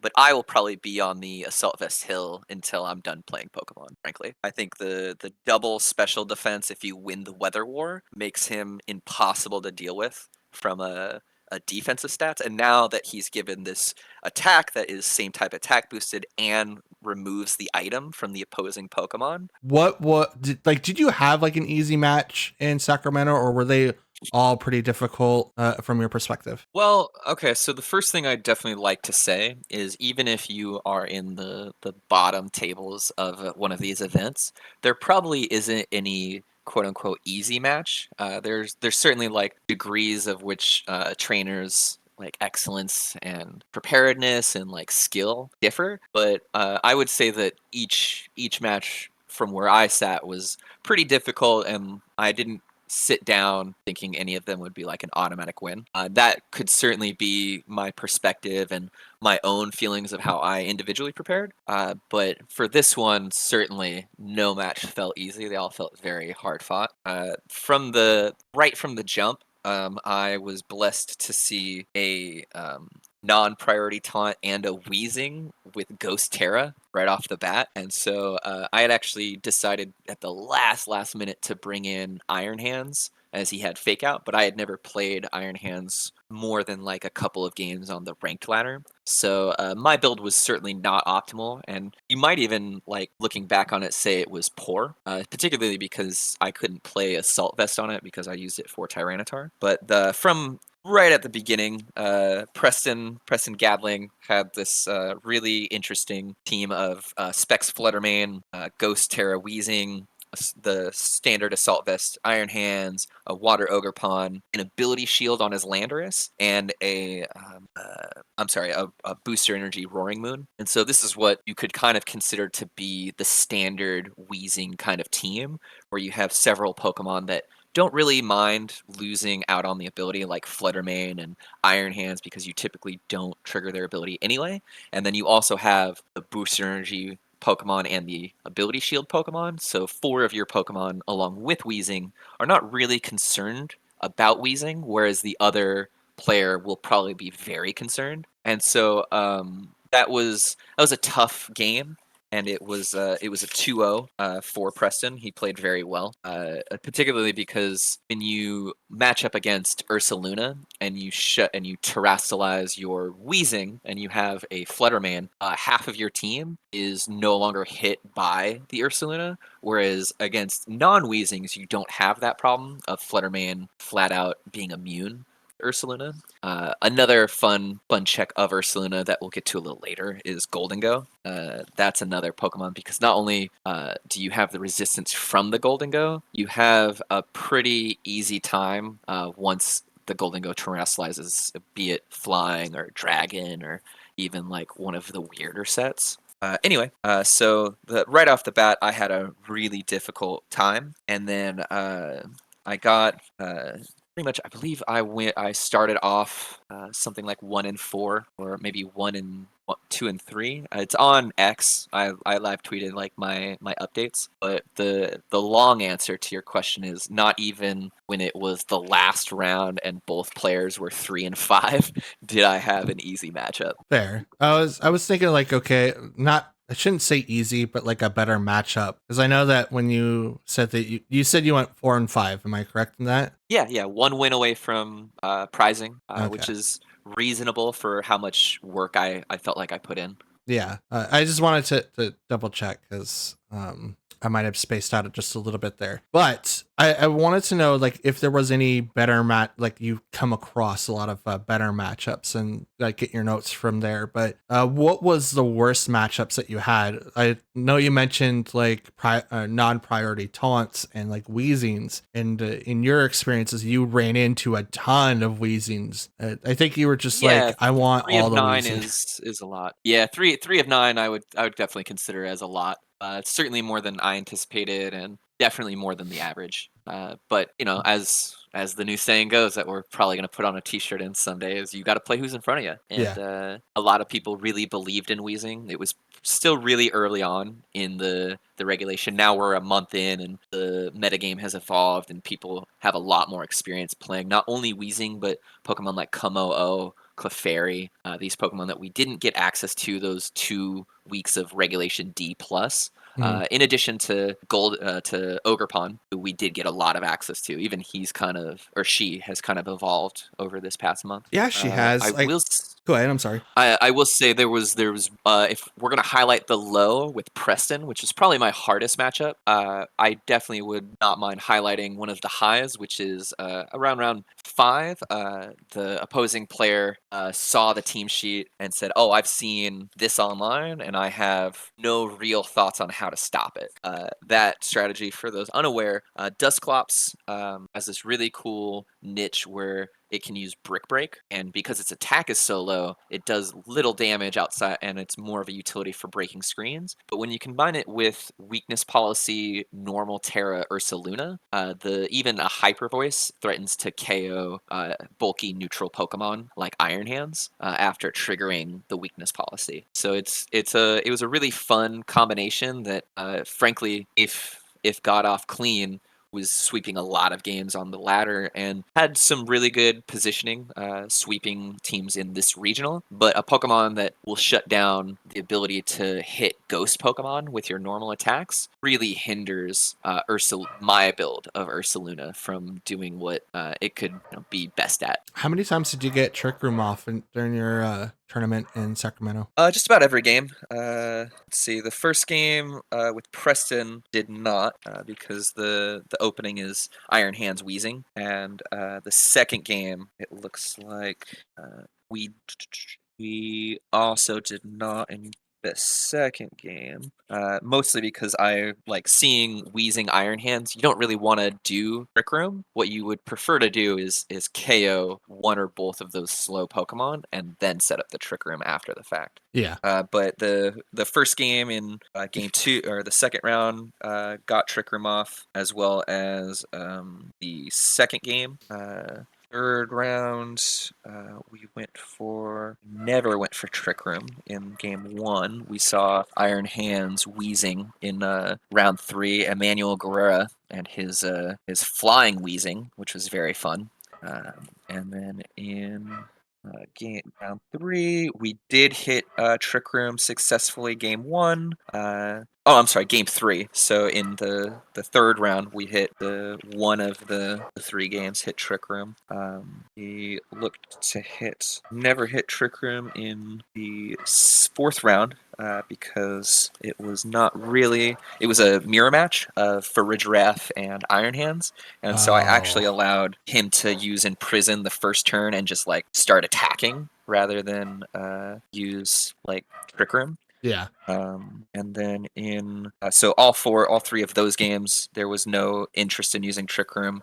But I will probably be on the Assault Vest hill until I'm done playing Pokemon, frankly. I think the double special defense, if you win the Weather War, makes him impossible to deal with from a defensive stats. And now that he's given this attack that is same type attack boosted and removes the item from the opposing Pokemon. Did you have like an easy match in Sacramento, or were they all pretty difficult from your perspective? Well, okay, so the first thing I'd definitely like to say is even if you are in the bottom tables of one of these events, there probably isn't any quote unquote easy match. There's certainly degrees of which trainers excellence and preparedness and skill differ, but I would say that each match from where I sat was pretty difficult, and I didn't sit down thinking any of them would be an automatic win. That could certainly be my perspective and my own feelings of how I individually prepared. But for this one, certainly no match felt easy. They all felt very hard fought. From the jump, I was blessed to see a non-priority taunt and a wheezing with Ghost Terra right off the bat. And so I had actually decided at the last minute to bring in Iron Hands as he had Fake Out, but I had never played Iron Hands more than a couple of games on the ranked ladder. So my build was certainly not optimal, and you might even, looking back on it, say it was poor, particularly because I couldn't play Assault Vest on it because I used it for Tyranitar. But from right at the beginning, Preston Gadling had this really interesting team of Specs Fluttermane, Ghost Terra Wheezing, the standard Assault Vest Iron Hands, a Water Ogerpon, an Ability Shield on his Landorus, and a Booster Energy Roaring Moon. And so this is what you could kind of consider to be the standard Wheezing kind of team, where you have several Pokemon that don't really mind losing out on the ability like Fluttermane and Iron Hands because you typically don't trigger their ability anyway. And then you also have the booster energy Pokemon and the ability shield Pokemon. So 4 of your Pokemon, along with Weezing, are not really concerned about Weezing, whereas the other player will probably be very concerned. And so that was a tough game, and it was a 2-0 for Preston. He played very well, particularly because when you match up against Ursaluna and you terrasilize your Weezing and you have a Flutterman, half of your team is no longer hit by the Ursaluna, whereas against non-Weezings you don't have that problem of Flutterman flat out being immune Ursaluna. Another fun check of Ursaluna that we'll get to a little later is Goldengo. That's another Pokemon because not only do you have the resistance from the Goldengo, you have a pretty easy time once the Goldengo terrestrializes, be it flying or dragon or even like one of the weirder sets. Anyway, so right off the bat, I had a really difficult time, and then I got pretty much. I believe I started off something like 1-4, or maybe 2-3. It's on X. I live tweeted like my updates, but the long answer to your question is not even when it was the last round and both players were 3-5 did I have an easy matchup. Fair. I was thinking like, okay, not, I shouldn't say easy, but like a better matchup. Because I know that when you said that you said you went 4-5. Am I correct in that? Yeah, 1 win away from prizing, which Okay. is reasonable for how much work I felt like I put in. Yeah. I just wanted to double check because I might have spaced out just a little bit there. But I wanted to know like if there was any better like you come across a lot of better matchups and like get your notes from there. But what was the worst matchups that you had? I know you mentioned like non-priority taunts and like Weezings, and in your experiences you ran into a ton of Weezings. I think you were just like, I want 3 all of the 9 Weezings. is a lot. Yeah, 3 of 9 I would definitely consider as a lot. It's certainly more than I anticipated, and definitely more than the average. But you know, as the new saying goes, that we're probably going to put on a T-shirt in someday, is you got to play who's in front of you. And Yeah. a lot of people really believed in Weezing. It was still really early on in the regulation. Now we're a month in, and the metagame has evolved, and people have a lot more experience playing not only Weezing but Pokemon like Kumo-O, Clefairy, these Pokemon that we didn't get access to those 2 weeks of Regulation D plus. In addition to to Ogerpon, who we did get a lot of access to. Even she has kind of evolved over this past month. Yeah, she has. Go ahead. I'm sorry. I will say there was if we're gonna highlight the low with Preston, which is probably my hardest matchup, I definitely would not mind highlighting one of the highs, which is around round 5. The opposing player saw the team sheet and said, "Oh, I've seen this online, and I have no real thoughts on how to stop it." That strategy, for those unaware, Dusclops has this really cool niche where it can use Brick Break, and because its attack is so low, it does little damage outside, and it's more of a utility for breaking screens. But when you combine it with Weakness Policy, Normal Terra, Ursaluna, even a Hyper Voice threatens to KO bulky neutral Pokemon like Iron Hands after triggering the Weakness Policy. So it was a really fun combination that, frankly, if got off clean, was sweeping a lot of games on the ladder and had some really good positioning, sweeping teams in this regional. But a Pokemon that will shut down the ability to hit ghost Pokemon with your normal attacks really hinders my build of Ursaluna from doing what it could be best at. How many times did you get Trick Room off during your tournament in Sacramento? Just about every game. Let's see. The first game with Preston did not because the opening is Iron Hands Weezing, and the second game it looks like we also did not. And the second game, mostly because I like seeing Wheezing Iron Hands. You don't really want to do Trick Room. What you would prefer to do is KO one or both of those slow Pokemon and then set up the Trick Room after the fact. Yeah. But the first game in game 2 or the second round got Trick Room off, as well as the second game. Third round, we never went for Trick Room in game 1. We saw Iron Hands Wheezing in round 3. Emmanuel Guerrera and his flying Wheezing, which was very fun. And then in game round 3, we did hit Trick Room successfully. Game 1. I'm sorry, game 3. So in the third round, we hit one of the 3 games hit Trick Room. We looked to never hit Trick Room in the fourth round because it was not really. It was a mirror match for Ridgerath and Iron Hands, and so I actually allowed him to use Imprison the first turn and just like start attacking rather than use like Trick Room. Yeah. And then in so all 3 of those games, there was no interest in using Trick Room.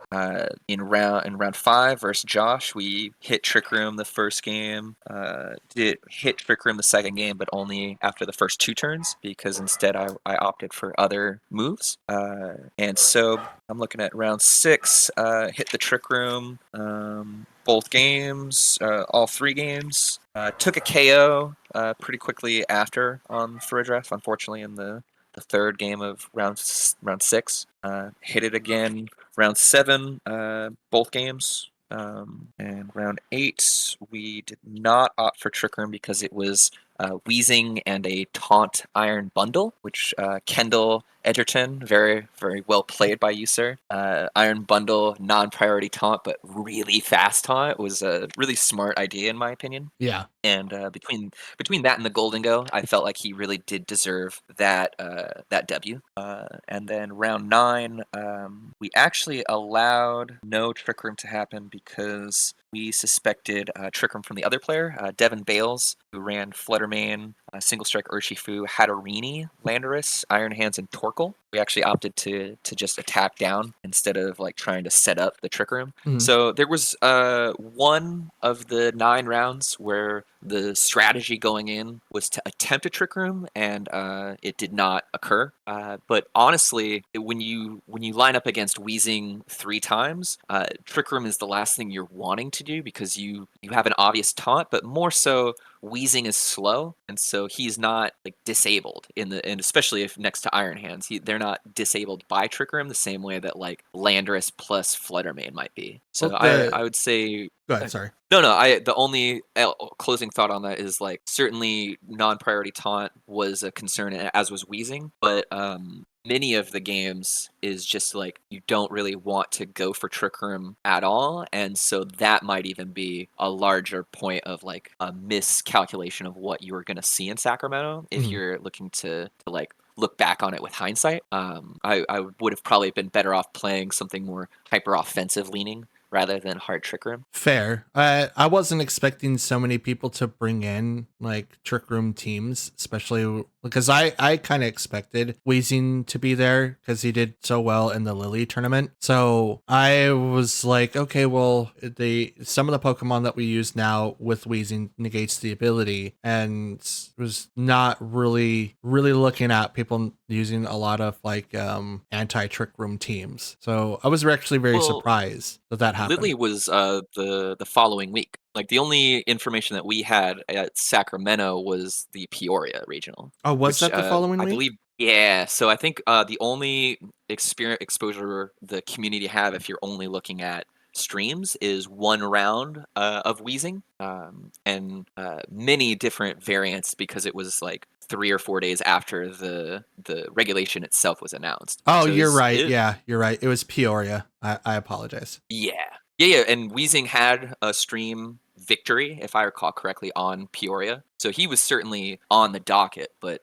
In round 5 versus Josh, we hit Trick Room the first game. Did hit Trick Room the second game, but only after the first 2 turns because instead I opted for other moves. And so I'm looking at round 6. Hit the Trick Room. Both games, all 3 games. Took a KO pretty quickly after on Ridgerath, unfortunately, in the third game of round 6. Hit it again round 7, both games. And round 8, we did not opt for Trick Room because it was Wheezing and a Taunt Iron Bundle, which Kendall Edgerton, very, very well played by you, sir. Iron Bundle, non-priority taunt, but really fast taunt was a really smart idea, in my opinion. Yeah. And between that and the Golden Go, I felt like he really did deserve that W. And then round 9, we actually allowed no Trick Room to happen because we suspected Trick Room from the other player, Devin Bales, who ran Fluttermane, Single Strike Urshifu, Hatterini, Landorus, Iron Hands, and Torkoal. We actually opted to just attack down instead of like trying to set up the Trick Room. Mhm. So there was one of the 9 rounds where the strategy going in was to attempt a Trick Room, and it did not occur. But honestly, when you line up against Wheezing 3 times, Trick Room is the last thing you're wanting to do because you have an obvious taunt, but more so Wheezing is slow, and so he's not like disabled and especially if next to Iron Hands, they're not disabled by Trick Room the same way that like Landorus plus Fluttermane might be. So Well, I would say. Go ahead. Sorry. No. The only closing thought on that is like certainly non-priority taunt was a concern, as was Wheezing, but many of the games is just like you don't really want to go for Trick Room at all, and so that might even be a larger point of like a miscalculation of what you were going to see in Sacramento if you're looking to like look back on it with hindsight. I would have probably been better off playing something more hyper offensive leaning rather than hard Trick Room. Fair. I wasn't expecting so many people to bring in like Trick Room teams, especially because I kind of expected Wheezing to be there because he did so well in the Lily tournament. So I was like, okay, well, some of the Pokemon that we use now with Wheezing negates the ability, and was not really looking at people using a lot of like anti-Trick Room teams. So I was actually very surprised that happened. Lily was the following week. Like the only information that we had at Sacramento was the Peoria regional. Oh, was that the following week? I believe. Yeah. So I think the only exposure the community have, if you're only looking at streams, is 1 round of Wheezing, and many different variants because it was like 3 or 4 days after the regulation itself was announced. Oh, So you're right. Yeah, you're right. It was Peoria. I apologize. Yeah. And Wheezing had a stream victory, if I recall correctly, on Peoria. So he was certainly on the docket, but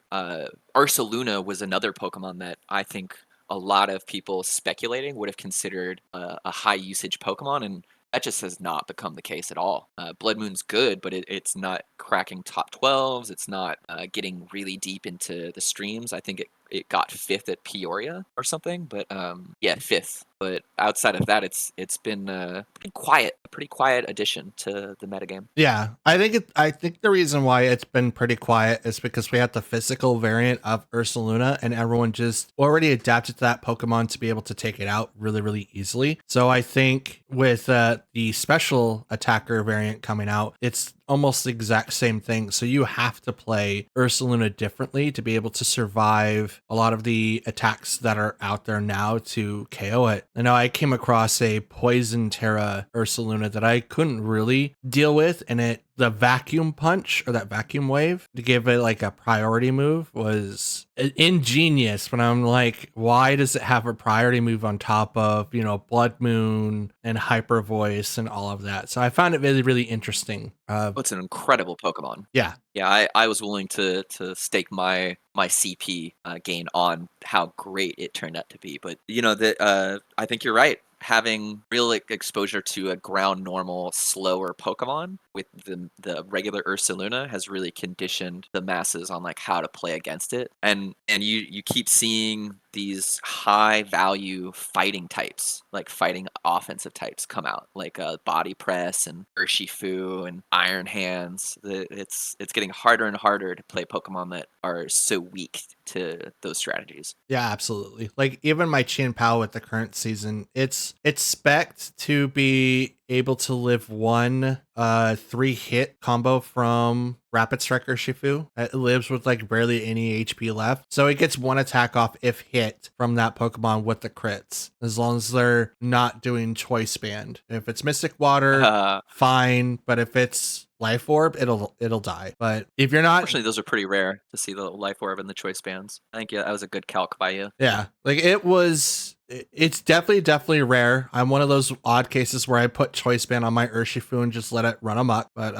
Ursaluna was another Pokemon that I think a lot of people speculating would have considered a high usage Pokemon, and that just has not become the case at all. Blood Moon's good, but it's not cracking top 12s. It's not getting really deep into the streams. I think it got 5th at Peoria or something, but yeah, 5th. But outside of that, it's been a pretty quiet addition to the metagame. Yeah, I think the reason why it's been pretty quiet is because we had the physical variant of Ursaluna, and everyone just already adapted to that Pokemon to be able to take it out really, really easily. So I think with the special attacker variant coming out, it's almost the exact same thing. So you have to play Ursaluna differently to be able to survive a lot of the attacks that are out there now to KO it. I know I came across a Poison Terra Ursaluna that I couldn't really deal with, and the vacuum punch or that vacuum wave to give it like a priority move was ingenious. But I'm like, why does it have a priority move on top of, Blood Moon and Hyper Voice and all of that? So I found it really, really interesting. It's an incredible Pokemon. Yeah. Yeah, I was willing to stake my CP gain on how great it turned out to be. But I think you're right. Having real exposure to a ground normal, slower Pokemon with the regular Ursaluna has really conditioned the masses on like how to play against it. And you keep seeing these high value fighting types, like fighting offensive types, come out, like Body Press and Urshifu and Iron Hands. It's getting harder and harder to play Pokemon that are so weak to those strategies. Yeah, absolutely. Like even my Chin Pao with the current season, it's spec'd to be able to live one 3-hit combo from Rapid Striker Shifu. It lives with like barely any HP left. So it gets one attack off if hit from that Pokemon with the crits, as long as they're not doing Choice Band. If it's Mystic Water, fine. But if it's Life Orb, it'll die. But if you're not, unfortunately, those are pretty rare to see the Life Orb and the Choice Bands. I think that was a good calc by you. Yeah, like it's definitely rare. I'm one of those odd cases where I put Choice Band on my Urshifu and just let it run amok. But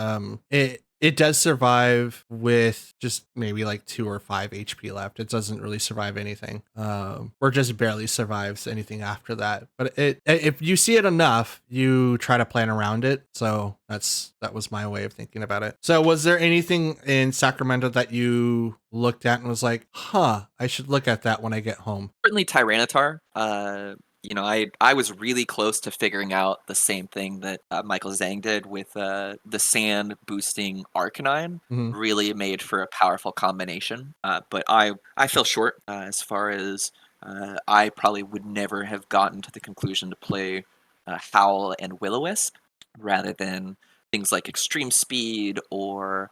it does survive with just maybe like 2 or 5 HP left. It doesn't really survive anything, or just barely survives anything after that. But if you see it enough, you try to plan around it. So that was my way of thinking about it. So was there anything in Sacramento that you looked at and was like, I should look at that when I get home? Certainly Tyranitar. I was really close to figuring out the same thing that Michael Zhang did with the sand boosting Arcanine. Mhm. Really made for a powerful combination. But I fell short as far as I probably would never have gotten to the conclusion to play Howl and Will-O-Wisp rather than things like Extreme Speed or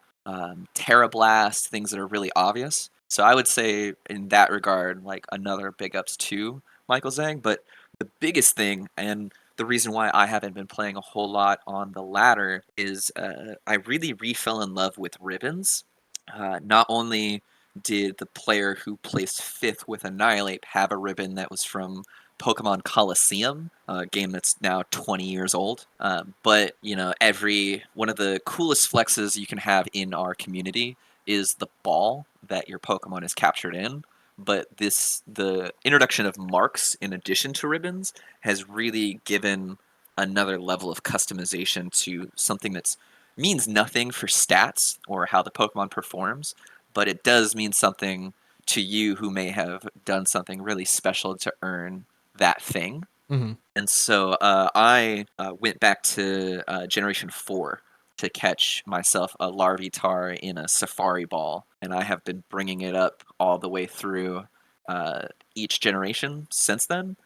Terra Blast, things that are really obvious. So I would say in that regard, like another big ups to Michael Zhang. But the biggest thing, and the reason why I haven't been playing a whole lot on the ladder, is I really fell in love with ribbons. Not only did the player who placed 5th with Annihilate have a ribbon that was from Pokemon Coliseum, a game that's now 20 years old. But, every one of the coolest flexes you can have in our community is the ball that your Pokemon is captured in. But the introduction of marks in addition to ribbons has really given another level of customization to something that means nothing for stats or how the Pokemon performs, but it does mean something to you who may have done something really special to earn that thing. Mm-hmm. And so I went back to Generation 4 to catch myself a Larvitar in a Safari Ball, and I have been bringing it up all the way through each generation since then,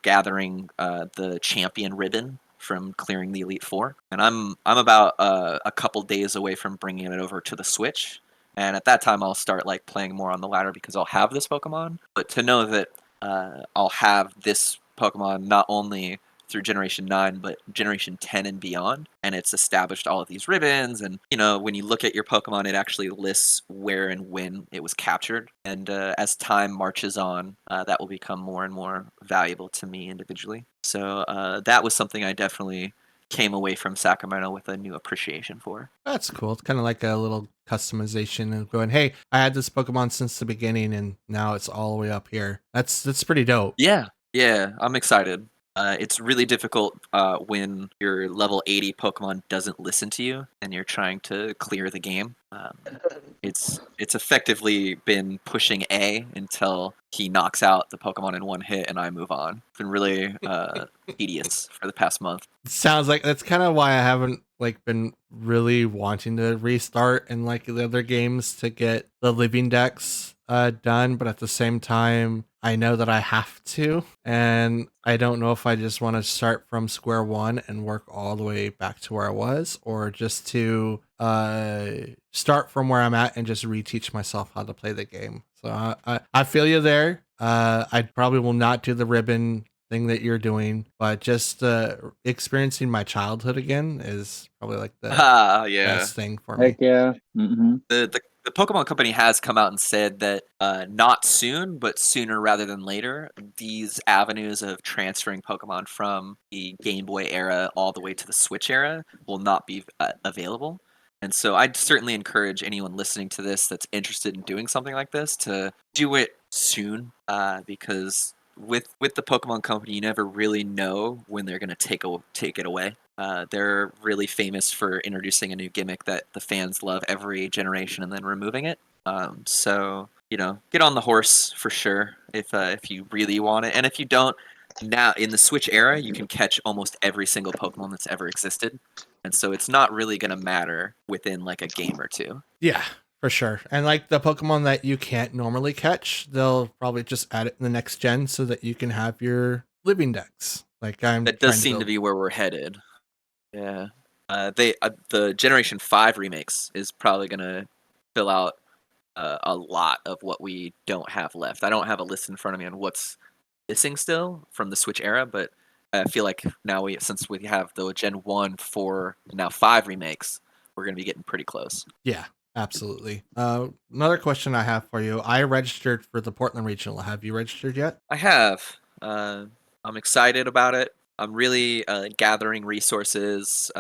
gathering the champion ribbon from clearing the Elite Four, and I'm about a couple days away from bringing it over to the Switch, and at that time I'll start like playing more on the ladder because I'll have this Pokemon. But to know that I'll have this Pokemon not only through Generation 9, but Generation 10 and beyond. And it's established all of these ribbons. And, when you look at your Pokemon, it actually lists where and when it was captured. And as time marches on, that will become more and more valuable to me individually. So that was something I definitely came away from Sacramento with a new appreciation for. That's cool. It's kind of like a little customization of going, hey, I had this Pokemon since the beginning and now it's all the way up here. That's pretty dope. Yeah, I'm excited. It's really difficult when your level 80 Pokemon doesn't listen to you and you're trying to clear the game. It's effectively been pushing A until he knocks out the Pokemon in one hit and I move on. It's been really tedious for the past month. Sounds like that's kind of why I haven't like been really wanting to restart in like the other games to get the living decks done, but at the same time I know that I have to, and I don't know if I just want to start from square one and work all the way back to where I was, or just to start from where I'm at and just reteach myself how to play the game. So I feel you there. I probably will not do the ribbon thing that you're doing, but just experiencing my childhood again is probably like the Yeah. best thing for me. Heck yeah. Mm-hmm. The Pokemon Company has come out and said that not soon, but sooner rather than later, these avenues of transferring Pokemon from the Game Boy era all the way to the Switch era will not be available. And so I'd certainly encourage anyone listening to this that's interested in doing something like this to do it soon, because with the Pokemon Company, you never really know when they're going to take it away. They're really famous for introducing a new gimmick that the fans love every generation and then removing it. So get on the horse for sure if you really want it, and if you don't, now in the Switch era, you can catch almost every single Pokemon that's ever existed, and so it's not really going to matter within like a game or two. Yeah, for sure. And like the Pokemon that you can't normally catch, they'll probably just add it in the next gen so that you can have your living decks. Like That does seem to be where we're headed. Yeah. The Generation 5 remakes is probably going to fill out a lot of what we don't have left. I don't have a list in front of me on what's missing still from the Switch era, but I feel like now since we have the Gen 1, 4, and now 5 remakes, we're going to be getting pretty close. Yeah, absolutely. Another question I have for you. I registered for the Portland Regional. Have you registered yet? I have. I'm excited about it. I'm really gathering resources,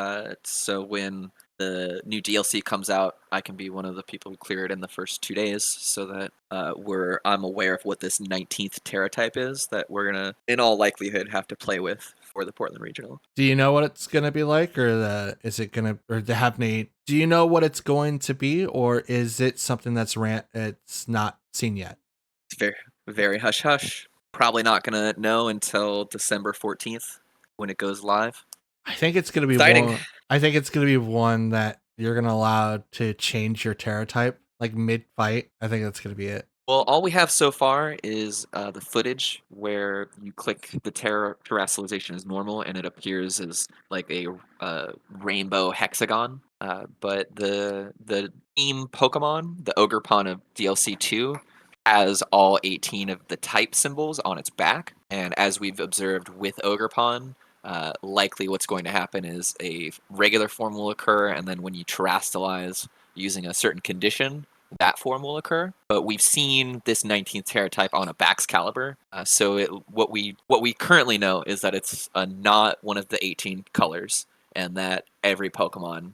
so when the new DLC comes out, I can be one of the people who clear it in the first 2 days, so that I'm aware of what this 19th Terra type is that we're gonna, in all likelihood, have to play with for the Portland Regional. Do you know what it's gonna be like, or is it gonna, or to have Nate? Do you know what it's going to be, or is it something that's it's not seen yet? It's very, very hush hush. Probably not gonna know until December 14th when it goes live. I think it's gonna be Exciting. I think it's gonna be one that you're gonna allow to change your Terra type like mid fight. I think that's gonna be it. Well, all we have so far is the footage where you click the terrestrialization as normal and it appears as like a rainbow hexagon. But the team Pokemon, the Ogerpon of DLC 2, has all 18 of the type symbols on its back. And as we've observed with Ogerpon, likely what's going to happen is a regular form will occur, and then when you terrestrialize using a certain condition, that form will occur. But we've seen this 19th Terra type on a Baxcalibur, so what we currently know is that it's not one of the 18 colors, and that every Pokemon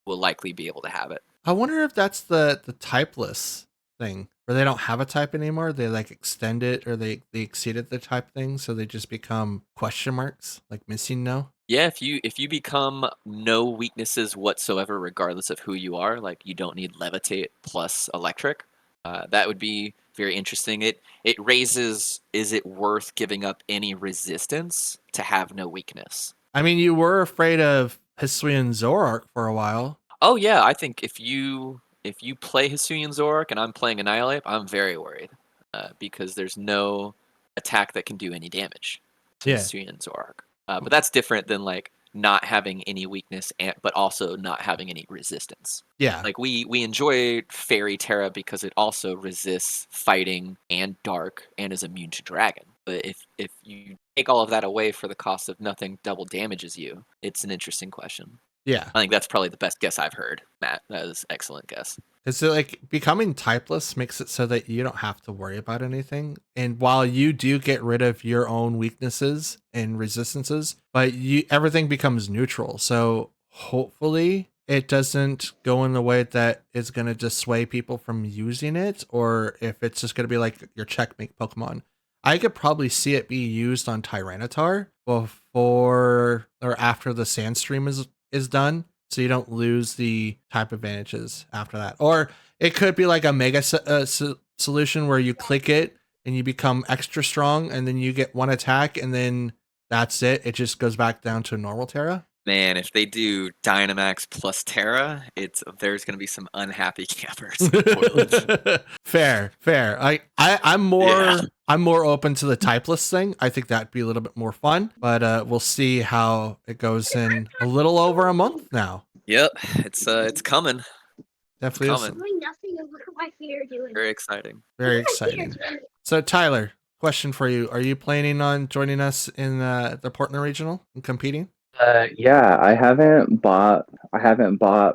will likely be able to have it. I wonder if that's the typeless thing, where they don't have a type anymore. They like extend it, or they exceeded the type thing, so they just become question marks, like missing no. Yeah, if you become no weaknesses whatsoever, regardless of who you are, like you don't need levitate plus electric, that would be very interesting. It raises, is it worth giving up any resistance to have no weakness? I mean, you were afraid of Hisuian Zoroark for a while. Oh yeah, I think if you play Hisuian Zoroark and I'm playing Annihilate, I'm very worried because there's no attack that can do any damage to Yeah. Hisuian Zoroark. But that's different than like not having any weakness, but also not having any resistance. Yeah. Like we enjoy Fairy Terra because it also resists fighting and dark and is immune to dragon. But if you take all of that away for the cost of nothing double damages you, it's an interesting question. Yeah. I think that's probably the best guess I've heard, Matt. That is an excellent guess. It's like becoming typeless makes it so that you don't have to worry about anything. And while you do get rid of your own weaknesses and resistances, but everything becomes neutral. So hopefully it doesn't go in the way that is going to dissuade people from using it, or if it's just going to be like your checkmate Pokemon. I could probably see it be used on Tyranitar before or after the Sandstream is done, so you don't lose the type advantages after that. Or it could be like a mega solution where you click it and you become extra strong, and then you get one attack, and then that's it. It just goes back down to normal Terra. Man, if they do Dynamax plus Terra, there's gonna be some unhappy campers. Fair. I'm more open to the typeless thing. I think that'd be a little bit more fun, but we'll see how it goes in a little over a month now. Yep, it's coming. Definitely Coming. Doing nothing and look at my feet are doing. Very exciting. Very exciting. So Tyler, question for you: are you planning on joining us in the Portland Regional and competing? Yeah, I haven't bought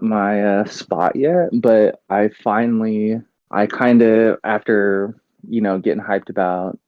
my spot yet, but I kind of, after getting hyped about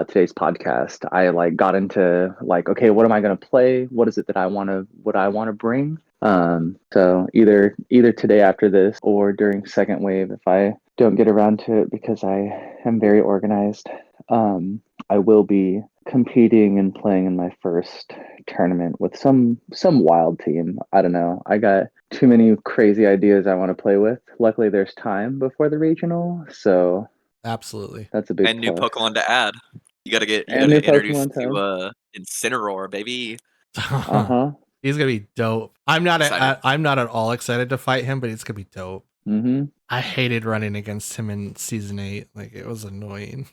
today's podcast, I like got into like, okay, what am I going to play? What is it that I want to bring? So either today after this or during second wave, if I don't get around to it, because I am very organized, I will be competing and playing in my first tournament with some wild team. I don't know. I got too many crazy ideas I want to play with. Luckily, there's time before the regional, so Absolutely. that's a big And new plus. Pokemon to add. You gotta get And new introduced Pokemon to Incineroar, baby. Uh-huh. He's gonna be dope. I'm not Excited. I'm not at all excited to fight him, but it's gonna be dope. Mm-hmm. I hated running against him in season 8. Like, it was annoying.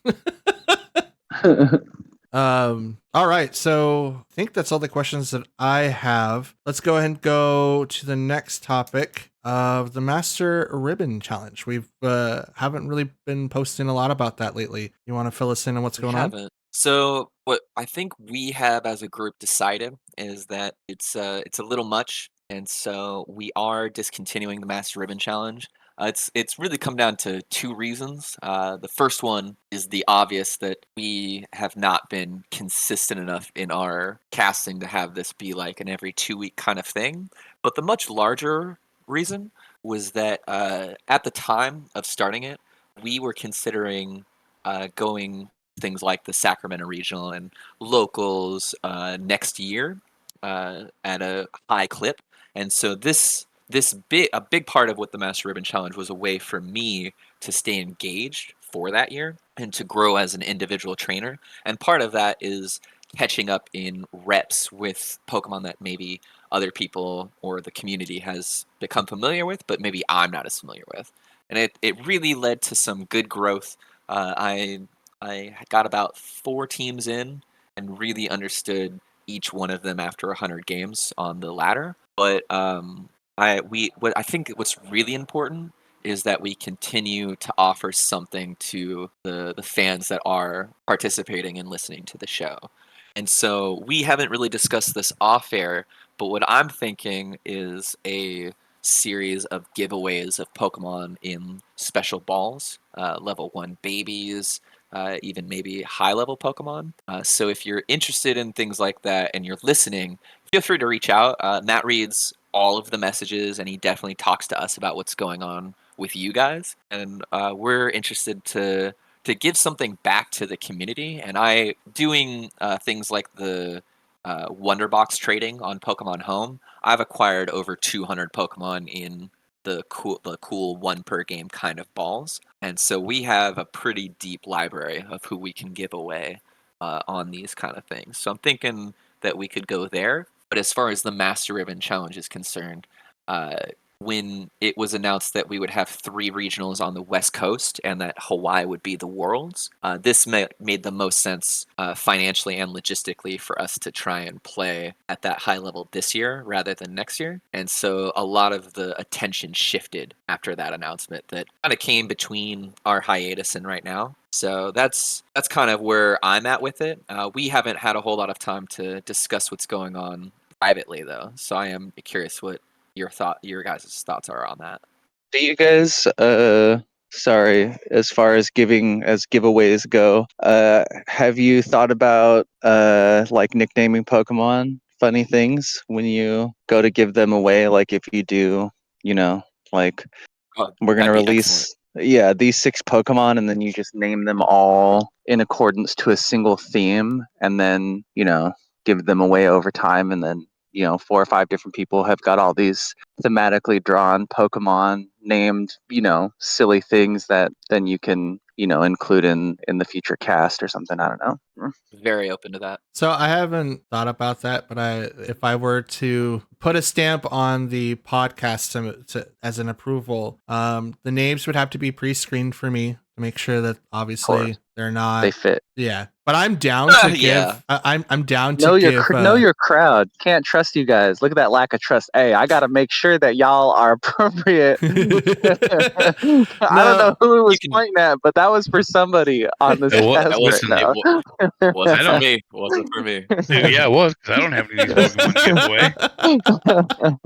All right, so I think that's all the questions that I have. Let's go ahead and go to the next topic of the Master Ribbon Challenge. We've haven't really been posting a lot about that lately. You want to fill us in on what's going on? So what I think we have as a group decided is that it's a little much, and so we are discontinuing the Master Ribbon Challenge. It's really come down to two reasons. The first one is the obvious, that we have not been consistent enough in our casting to have this be like an every 2-week kind of thing. But the much larger reason was that at the time of starting it, we were considering going things like the Sacramento Regional and locals next year at a high clip. And so a big part of what the Master Ribbon Challenge was a way for me to stay engaged for that year and to grow as an individual trainer. And part of that is catching up in reps with Pokemon that maybe other people or the community has become familiar with, but maybe I'm not as familiar with. And it really led to some good growth. I got about 4 teams in and really understood each one of them after 100 games on the ladder. But I think what's really important is that we continue to offer something to the fans that are participating and listening to the show. And so we haven't really discussed this off air, but what I'm thinking is a series of giveaways of Pokemon in special balls, level 1 babies, even maybe high-level Pokemon. So if you're interested in things like that and you're listening, feel free to reach out. Matt reads all of the messages, and he definitely talks to us about what's going on with you guys. And we're interested to give something back to the community. And doing things like the Wonder Box trading on Pokemon Home, I've acquired over 200 Pokemon in the cool 1 per game kind of balls. And so we have a pretty deep library of who we can give away on these kind of things. So I'm thinking that we could go there. But as far as the Master Ribbon Challenge is concerned, when it was announced that we would have 3 regionals on the West Coast and that Hawaii would be the Worlds, this made the most sense financially and logistically for us to try and play at that high level this year rather than next year. And so a lot of the attention shifted after that announcement that kind of came between our hiatus and right now. So that's kind of where I'm at with it. We haven't had a whole lot of time to discuss what's going on privately, though. So I am curious what your guys' thoughts are on that. Do you guys sorry, as far as giveaways go, have you thought about like nicknaming Pokemon funny things when you go to give them away? Like if you do, like Oh, we're gonna that'd be release excellent. yeah, these 6 Pokemon, and then you just name them all in accordance to a single theme, and then, give them away over time, and then, 4 or 5 different people have got all these thematically drawn Pokemon named, silly things that then you can, include in the future cast or something. I don't know. Very open to that. So I haven't thought about that, but if I were to put a stamp on the podcast as an approval, the names would have to be pre-screened for me to make sure that obviously they're not. They fit. Yeah, but I'm down to give. Yeah. I'm down to Know give. know your crowd. Can't trust you guys. Look at that lack of trust. Hey, I got to make sure that y'all are appropriate. I don't know who it was pointing at, but that was for somebody on this cast That wasn't right now. wasn't for me. Wasn't for me. Yeah, it was, because I don't have any of these Pokemon to give away.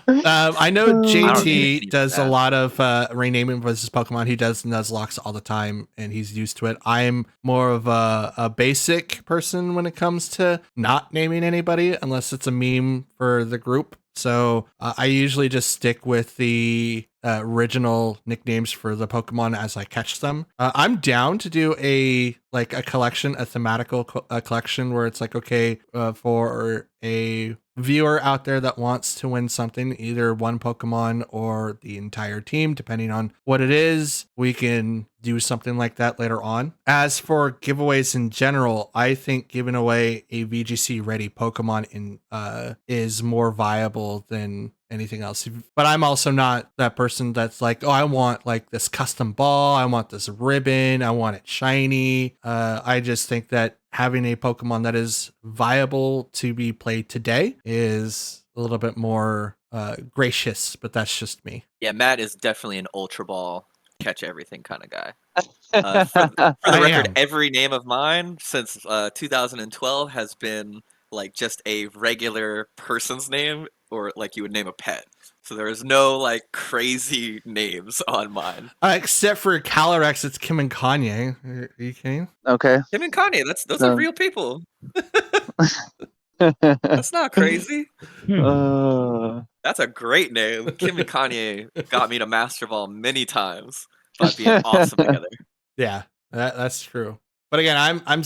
I know I don't need JT any does of a that. lot of renaming versus Pokemon. He does Nuzlocke all the time, and he's used to it. I'm more of a basic person when it comes to not naming anybody unless it's a meme for the group. So I usually just stick with the original nicknames for the Pokemon as I catch them. I'm down to do a collection, a thematical collection where it's like, okay, for a viewer out there that wants to win something, either one Pokemon or the entire team, depending on what it is, we can do something like that later on. As for giveaways in general, I think giving away a VGC ready Pokemon is more viable than anything else. But I'm also not that person that's like, oh, I want like this custom ball, I want this ribbon, I want it shiny. I just think that having a Pokemon that is viable to be played today is a little bit more gracious, but that's just me. Yeah, Matt is definitely an Ultra Ball catch everything kind of guy. For the I record, am. every name of mine since 2012 has been like just a regular person's name, or like you would name a pet. So there is no like crazy names on mine. Except for Calyrex, it's Kim and Kanye. Are you kidding? Okay. Kim and Kanye, those are real people. That's not crazy. That's a great name. Kim and Kanye got me to Master Ball many times by being awesome together. Yeah, that's true. But again, I'm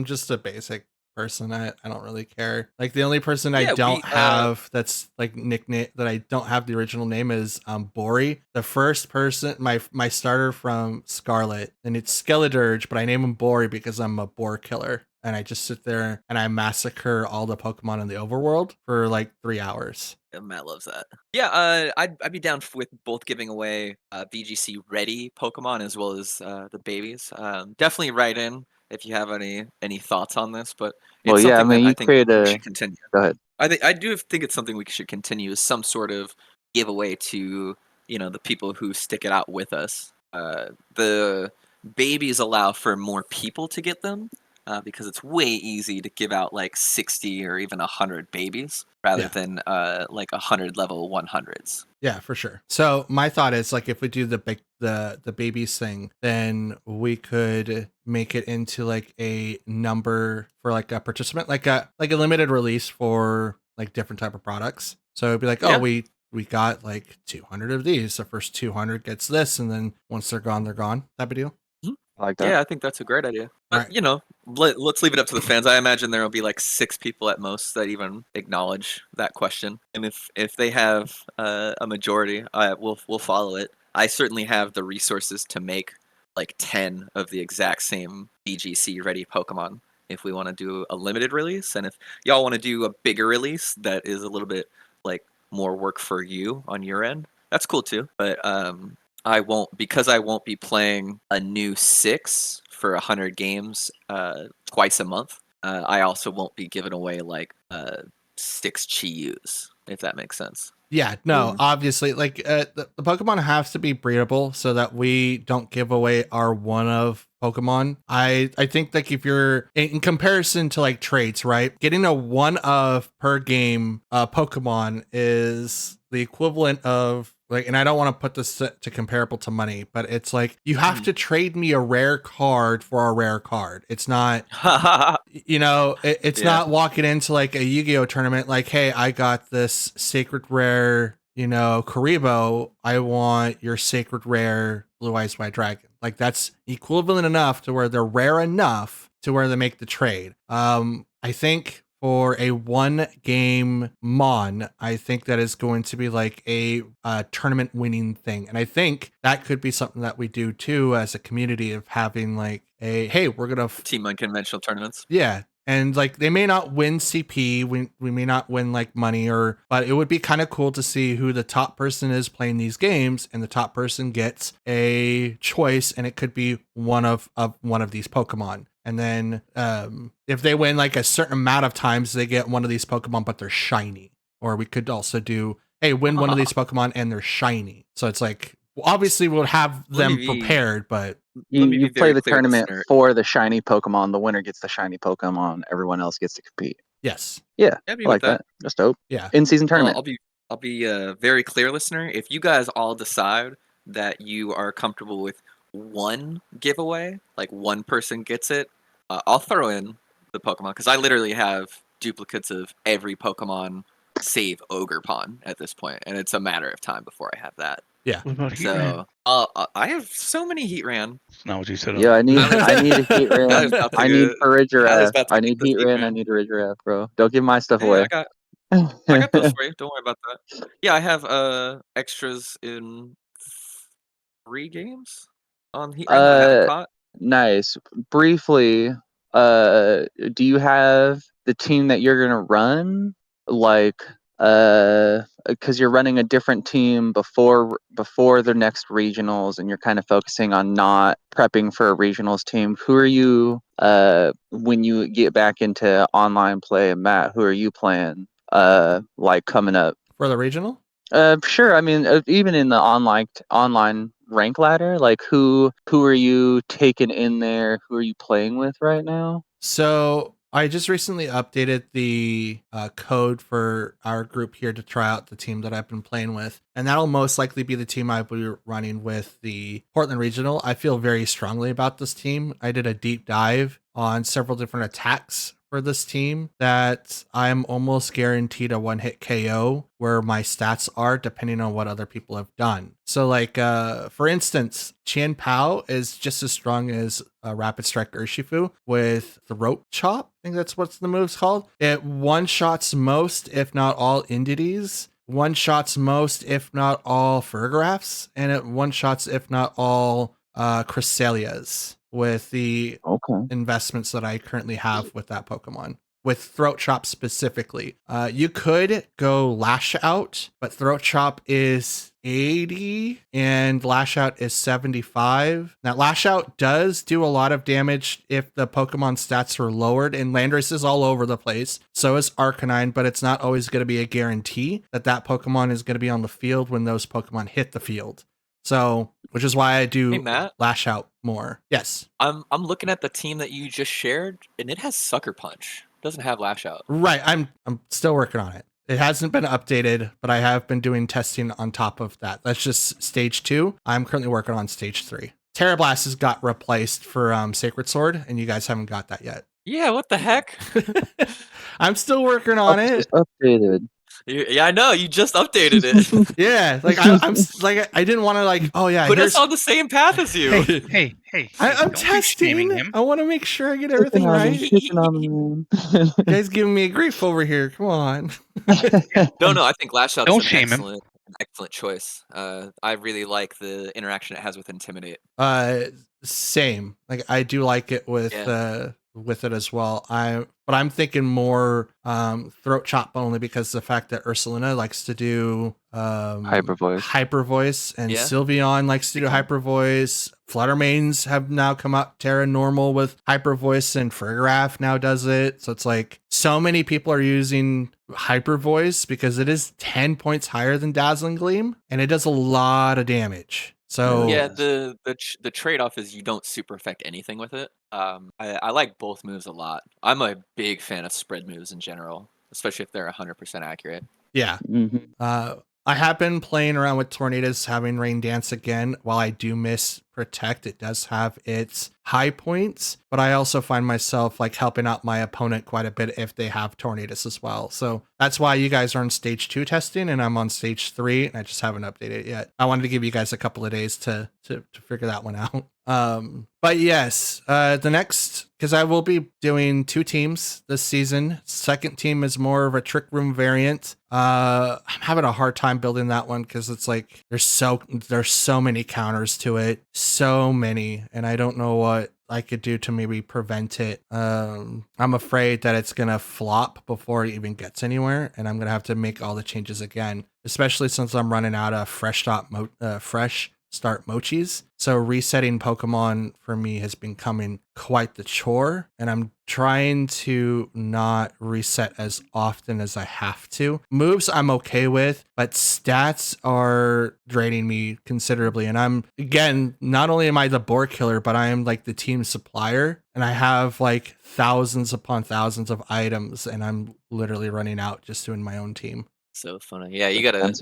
just a basic person. I don't really care. Like the only person I don't have that's like nickname that I don't have the original name is Bori. The first person, my starter from Scarlet, and it's Skeledirge, but I name him Bori because I'm a boar killer. And I just sit there and I massacre all the Pokemon in the overworld for like 3 hours. Yeah, Matt loves that. Yeah, I'd be down with both giving away VGC ready Pokemon as well as the babies. Definitely write in if you have any thoughts on this. But it's Well, yeah, I something mean, that I you think create we a. should continue. Go ahead. I do think it's something we should continue, is some sort of giveaway to the people who stick it out with us. The babies allow for more people to get them. Because it's way easy to give out like 60 or even 100 babies rather than like 100 level 100s. Yeah, for sure. So my thought is like if we do the babies thing, then we could make it into like a number for like a participant, like a limited release for like different type of products. So it'd be like, oh, we got like 200 of these. The first 200 gets this, and then once they're gone, type of deal. I like that. Yeah, I think that's a great idea. But, let's leave it up to the fans. I imagine there will be like 6 people at most that even acknowledge that question. And if they have a majority, we'll follow it. I certainly have the resources to make like 10 of the exact same BGC ready Pokemon if we want to do a limited release. And if y'all want to do a bigger release that is a little bit like more work for you on your end, that's cool too. But I won't be playing a new 6 for 100 games twice a month. I also won't be giving away like 6 Chiyus, if that makes sense. Yeah, no, obviously, like the Pokemon has to be breedable so that we don't give away our one of Pokemon. I think like if you're in comparison to like traits, right? Getting a one of per game Pokemon is the equivalent of like, and I don't want to put this to comparable to money, but it's like you have to trade me a rare card for a rare card. It's not, it's not walking into like a Yu-Gi-Oh tournament like, hey, I got this sacred rare Karibo, I want your sacred rare Blue Eyes White Dragon. Like that's equivalent enough to where they're rare enough to where they make the trade. I think for a 1-game Mon, I think that is going to be like a tournament winning thing. And I think that could be something that we do too as a community of having like hey, we're going to Team Unconventional tournaments. Yeah. And like they may not win CP, we may not win like money but it would be kind of cool to see who the top person is playing these games, and the top person gets a choice, and it could be one of these Pokemon. And then if they win like a certain amount of times, they get one of these Pokemon, but they're shiny. Or we could also do, hey, win one of these Pokemon and they're shiny. So it's like, obviously we'll have them prepared, but you play the tournament for the shiny Pokemon. The winner gets the shiny Pokemon. Everyone else gets to compete. Yes. Yeah, I like that. That's dope. Yeah. In-season tournament. I'll be a very clear listener. If you guys all decide that you are comfortable with one giveaway, like one person gets it, I'll throw in the Pokemon, because I literally have duplicates of every Pokemon save Ogerpon at this point, and it's a matter of time before I have that. Yeah. What about So I have so many Heatran. That's not what you said. Yeah, I need a Heatran. I need Farigiraf. I need Heatran. I need a Farigiraf, bro. Don't give my stuff away. I got those for you. Don't worry about that. Yeah, I have extras in 3 games on Heatran that I haven't caught. Nice. Briefly, do you have the team that you're gonna run? Like, because you're running a different team before the next regionals, and you're kind of focusing on not prepping for a regionals team. Who are you when you get back into online play, Matt? Who are you playing like coming up for the regional? Sure. I mean, even in the online rank ladder, like who are you taking in there? Who are you playing with right now? So I just recently updated the code for our group here to try out the team that I've been playing with, and that'll most likely be the team I'll be running with the Portland Regional. I feel very strongly about this team. I did a deep dive on several different attacks for this team that I'm almost guaranteed a one-hit KO where my stats are, depending on what other people have done. So like, for instance, Qian Pao is just as strong as Rapid Strike Urshifu with Throat Chop. I think that's what the move's called. It one-shots most, if not all, Indides. One-shots most, if not all, Fergraphs. And it one-shots, if not all, Cresselias, with the investments that I currently have with that Pokemon. With Throat Chop specifically, you could go Lash Out, but Throat Chop is 80 and Lash Out is 75. Now, Lash Out does do a lot of damage if the Pokemon stats are lowered, and Landorus is all over the place. So is Arcanine, but it's not always going to be a guarantee that that Pokemon is going to be on the field when those Pokemon hit the field. So, which is why I do Lash Out more. Yes. I'm looking at the team that you just shared, and it has Sucker Punch. It doesn't have Lash Out. Right. I'm still working on it. It hasn't been updated, but I have been doing testing on top of that. That's just stage 2. I'm currently working on stage 3. Terra Blast has got replaced for Sacred Sword, and you guys haven't got that yet. Yeah, what the heck? I'm still working on it. Updated. Yeah, I know. You just updated it. Yeah, like I'm like I didn't want to like. Oh yeah, put us on the same path as you. Hey! I'm testing. I want to make sure I get everything right. You guys giving me grief over here. Come on. No. I think Lash Out's an excellent choice. I really like the interaction it has with Intimidate. Same. Like I do like it with it as well. But I'm thinking more Throat Chop only because the fact that Ursulina likes to do hyper voice, and Sylveon likes to do hyper voice. Fluttermanes have now come up Terra normal with hyper voice, and Fergraph now does it. So it's like so many people are using hyper voice because it is 10 points higher than Dazzling Gleam, and it does a lot of damage. So yeah, the trade-off is you don't super affect anything with it. I like both moves a lot. I'm a big fan of spread moves in general, especially if they're 100% accurate. Yeah. I have been playing around with Tornadoes, having Rain Dance again. While I do miss Protect, it does have its high points, but I also find myself like helping out my opponent quite a bit if they have Tornadus as well. So that's why you guys are on stage 2 testing and I'm on stage 3 and I just haven't updated it yet. I wanted to give you guys a couple of days to figure that one out. But yes, the next, because I will be doing 2 teams this season. Second team is more of a trick room variant. I'm having a hard time building that one because it's like there's so many counters to it, so many, and I don't know what I could do to maybe prevent it. I'm afraid that it's gonna flop before it even gets anywhere, and I'm gonna have to make all the changes again, especially since I'm running out of fresh start mochis. So resetting Pokemon for me has been becoming quite the chore, and I'm trying to not reset as often as I have to. Moves I'm okay with, but stats are draining me considerably. And I'm, again, not only am I the board killer, but I am like the team supplier, and I have like thousands upon thousands of items, and I'm literally running out just doing my own team. So funny. Yeah, you gotta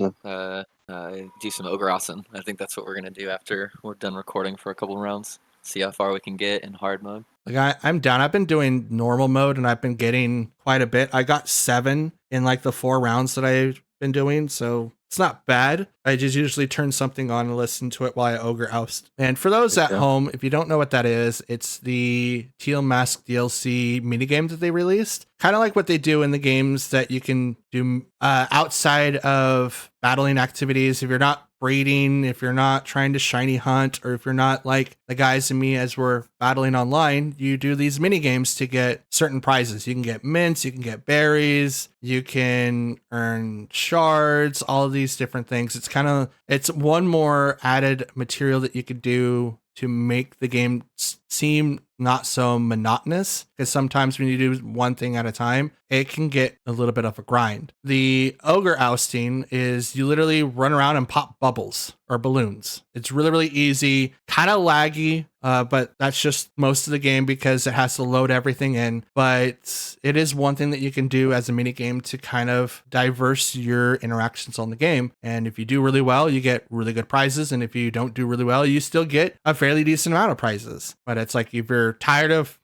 do some Ogreassen. I think that's what we're gonna do after we're done recording for a couple rounds. See how far we can get in hard mode. Like I'm down. I've been doing normal mode and I've been getting quite a bit. I got 7 in like the 4 rounds that I've been doing, so it's not bad. I just usually turn something on and listen to it while I Ogre Oust. And for those at home, if you don't know what that is, it's the Teal Mask DLC minigame that they released. Kind of like what they do in the games that you can do outside of battling activities. If you're not breeding, if you're not trying to shiny hunt, or if you're not like the guys and me as we're battling online, you do these mini games to get certain prizes. You can get mints, you can get berries, you can earn shards, all of these different things. It's one more added material that you could do to make the game seem not so monotonous, because sometimes when you do one thing at a time, it can get a little bit of a grind. The Ogre Ousting is you literally run around and pop bubbles or balloons. It's really, really easy, kind of laggy, but that's just most of the game because it has to load everything in. But it is one thing that you can do as a mini game to kind of diverse your interactions on the game. And if you do really well, you get really good prizes. And if you don't do really well, you still get a fairly decent amount of prizes. But it's like if you're tired of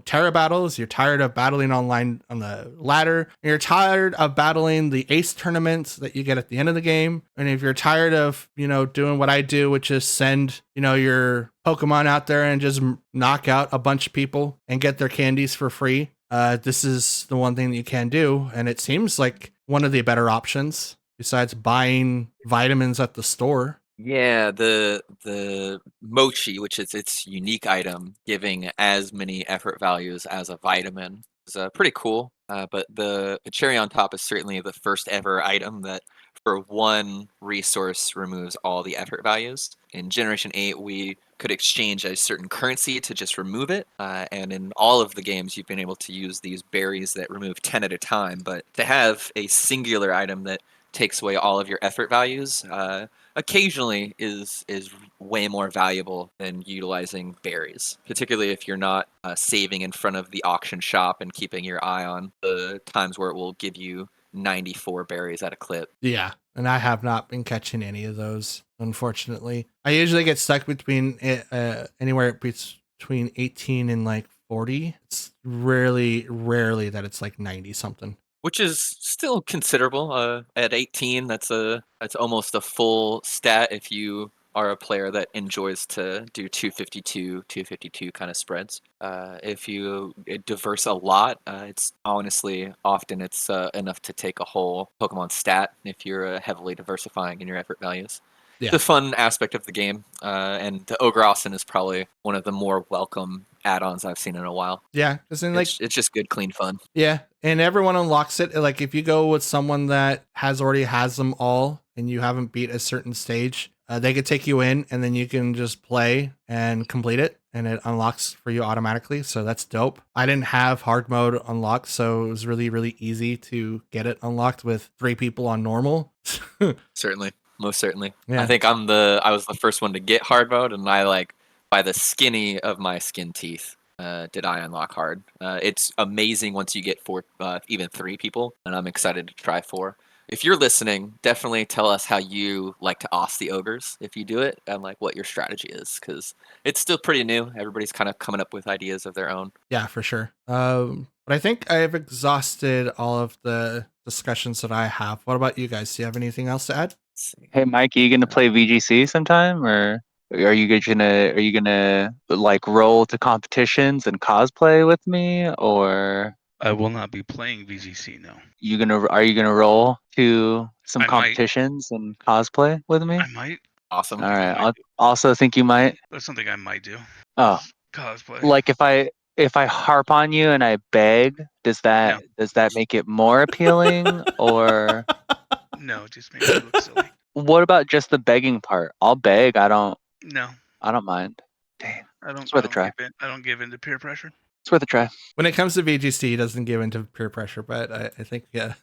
Terra battles, you're tired of battling online on the ladder, and you're tired of battling the ace tournaments that you get at the end of the game, and if you're tired of, doing what I do, which is send, your Pokemon out there and just knock out a bunch of people and get their candies for free, this is the one thing that you can do, and it seems like one of the better options besides buying vitamins at the store. Yeah, the mochi, which is its unique item, giving as many effort values as a vitamin, is pretty cool. But the cherry on top is certainly the first ever item that, for one resource, removes all the effort values. In Generation 8, we could exchange a certain currency to just remove it. And in all of the games, you've been able to use these berries that remove 10 at a time. But to have a singular item that takes away all of your effort values occasionally is way more valuable than utilizing berries, particularly if you're not saving in front of the auction shop and keeping your eye on the times where it will give you 94 berries at a clip. Yeah, and I have not been catching any of those, unfortunately. I usually get stuck between anywhere between 18 and like 40. It's rarely that it's like 90 something. Which is still considerable. At 18, that's almost a full stat if you are a player that enjoys to do 252 kind of spreads. If you diverse a lot, it's honestly often it's enough to take a whole Pokemon stat if you're heavily diversifying in your effort values. Yeah. The fun aspect of the game, and the Ogreassen is probably one of the more welcome add-ons I've seen in a while. Yeah, because it's just good, clean fun. Yeah, and everyone unlocks it. Like if you go with someone that already has them all, and you haven't beat a certain stage, they could take you in, and then you can just play and complete it, and it unlocks for you automatically. So that's dope. I didn't have hard mode unlocked, so it was really, really easy to get it unlocked with 3 people on normal. Certainly. Most certainly. Yeah. I think I was the first one to get hard mode, and I by the skinny of my skin teeth did I unlock hard. It's amazing once you get 4, even 3 people, and I'm excited to try 4. if you're listening, definitely tell us how you like to off the ogres if you do it, and like what your strategy is, because it's still pretty new. Everybody's kind of coming up with ideas of their own. Yeah, for sure. But I think I've exhausted all of the discussions that I have. What about you guys? Do you have anything else to add? Let's see. Hey, Mike, are you gonna play VGC sometime, or are you gonna like roll to competitions and cosplay with me, or I will not be playing VGC, no. are you gonna roll to some I might. competitions and cosplay with me? I might. Awesome. All I right. might I do. also think you might. That's something I might do. Oh, Cosplay. like if I harp on you and I beg, does No. that make it more appealing, or No, it just makes me look silly. what about just the begging part? I'll beg. No, I don't mind. Dang, I don't. it's I worth a don't try. give in. I don't give in to peer pressure. It's worth a try. When it comes to VGC, he doesn't give into peer pressure, but I think, yeah,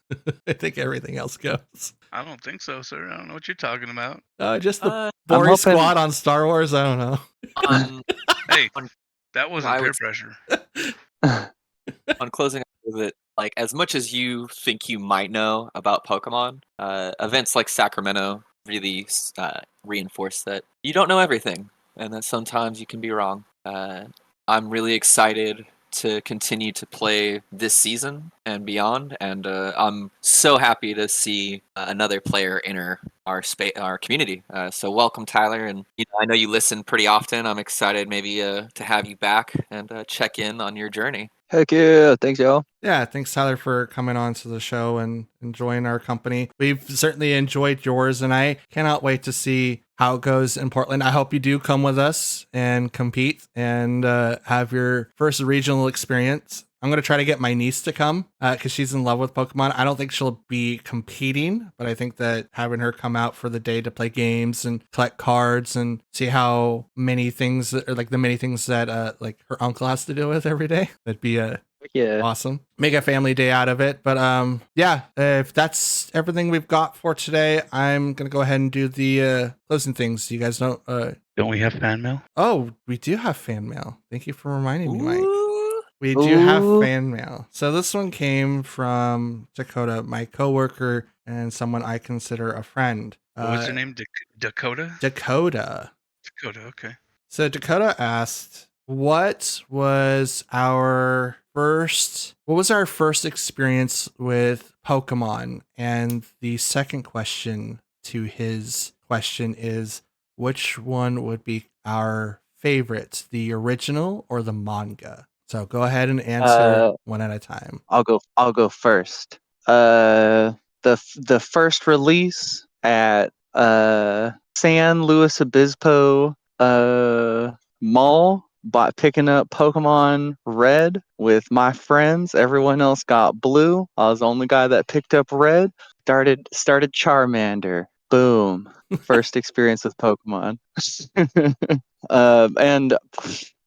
I think everything else goes. I don't think so, sir. I don't know what you're talking about. Just the Uh, Bory hoping- squad on Star Wars. I don't know. on Hey, On- that wasn't I peer would- pressure. on closing up with it, like as much as you think you might know about Pokemon, events like Sacramento really reinforce that you don't know everything, and that sometimes you can be wrong. I'm really excited to continue to play this season and beyond, and I'm so happy to see another player enter our community. So welcome, Tyler, and I know you listen pretty often. I'm excited maybe to have you back and check in on your journey. Heck yeah! Thanks, y'all. Yeah, thanks, Tyler, for coming on to the show and enjoying our company. We've certainly enjoyed yours, and I cannot wait to see how it goes in Portland. I hope you do come with us and compete and have your first regional experience. I'm going to try to get my niece to come because she's in love with Pokemon. I don't think she'll be competing, but I think that having her come out for the day to play games and collect cards and see how many things, or like the many things that like her uncle has to deal with every day, that'd be Yeah. awesome. Make a family day out of it. But yeah, if that's everything we've got for today, I'm gonna go ahead and do the closing things. You guys don't Don't we have fan mail? oh, we do have fan mail. Thank you for reminding me, Mike. Ooh. We do have Ooh. fan mail. So this one came from Dakota, my coworker and someone I consider a friend. What was her name? Dakota? Dakota. Dakota, okay. So Dakota asked, what was our first experience with Pokemon? And the second question to his question is, which one would be our favorite, the original or the manga? So go ahead and answer one at a time. I'll go first. The first release at San Luis Obispo mall, picking up Pokemon Red with my friends. Everyone else got blue. I was the only guy that picked up red. Started Charmander. Boom. First experience with Pokemon. And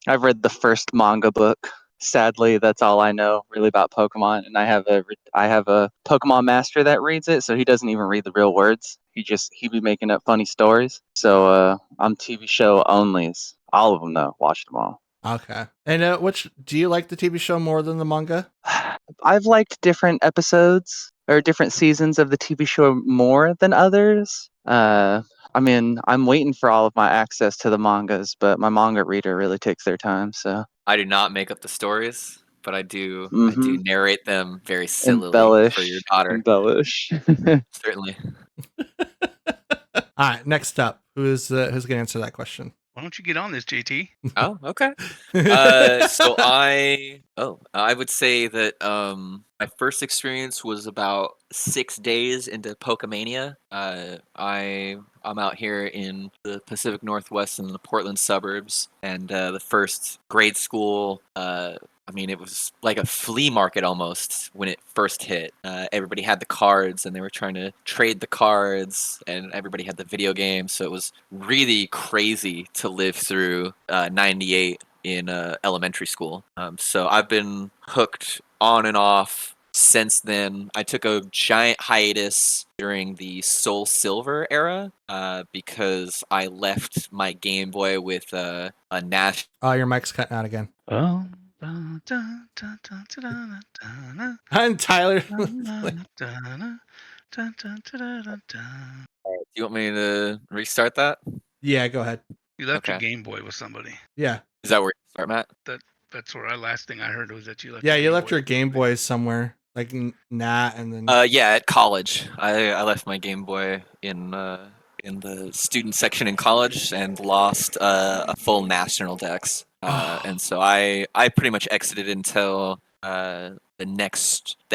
I've read the first manga book. Sadly, that's all I know really about Pokemon, and I have a Pokemon master that reads it, so he doesn't even read the real words. He be making up funny stories. So I'm TV show onlys. All of them though. Watched them all. Okay. And which do you like the TV show more than the manga? I've liked different episodes or different seasons of the TV show more than others. I mean, I'm waiting for all of my access to the mangas, but my manga reader really takes their time. So I do not make up the stories, but I do Mhm. narrate them very sillily for your daughter. embellish. Certainly. All right. Next up, who's gonna answer that question? Why don't you get on this, JT? Oh, okay. So I would say that my first experience was about 6 days into Pokemania. I'm out here in the Pacific Northwest in the Portland suburbs, and the first grade school. I mean, it was like a flea market almost when it first hit. Everybody had the cards, and they were trying to trade the cards, and everybody had the video games. So it was really crazy to live through '98 in elementary school. So I've been hooked on and off since then. I took a giant hiatus during the Soul Silver era because I left my Game Boy with a Nash. Oh, your mic's cutting out again. Oh. And Tyler. Dun, dun, dun, dun, dun, dun. Do you want me to restart that? Yeah, go ahead. You left your Okay. Game Boy with somebody. Yeah. Is that where you start, Matt? That's where last thing I heard was that you left. Yeah, your you Game left Boy your with Game somebody. Boy somewhere, like Nat, and then. Yeah, at college, I left my Game Boy in the student section in college and lost a full national dex. And so I pretty much exited until the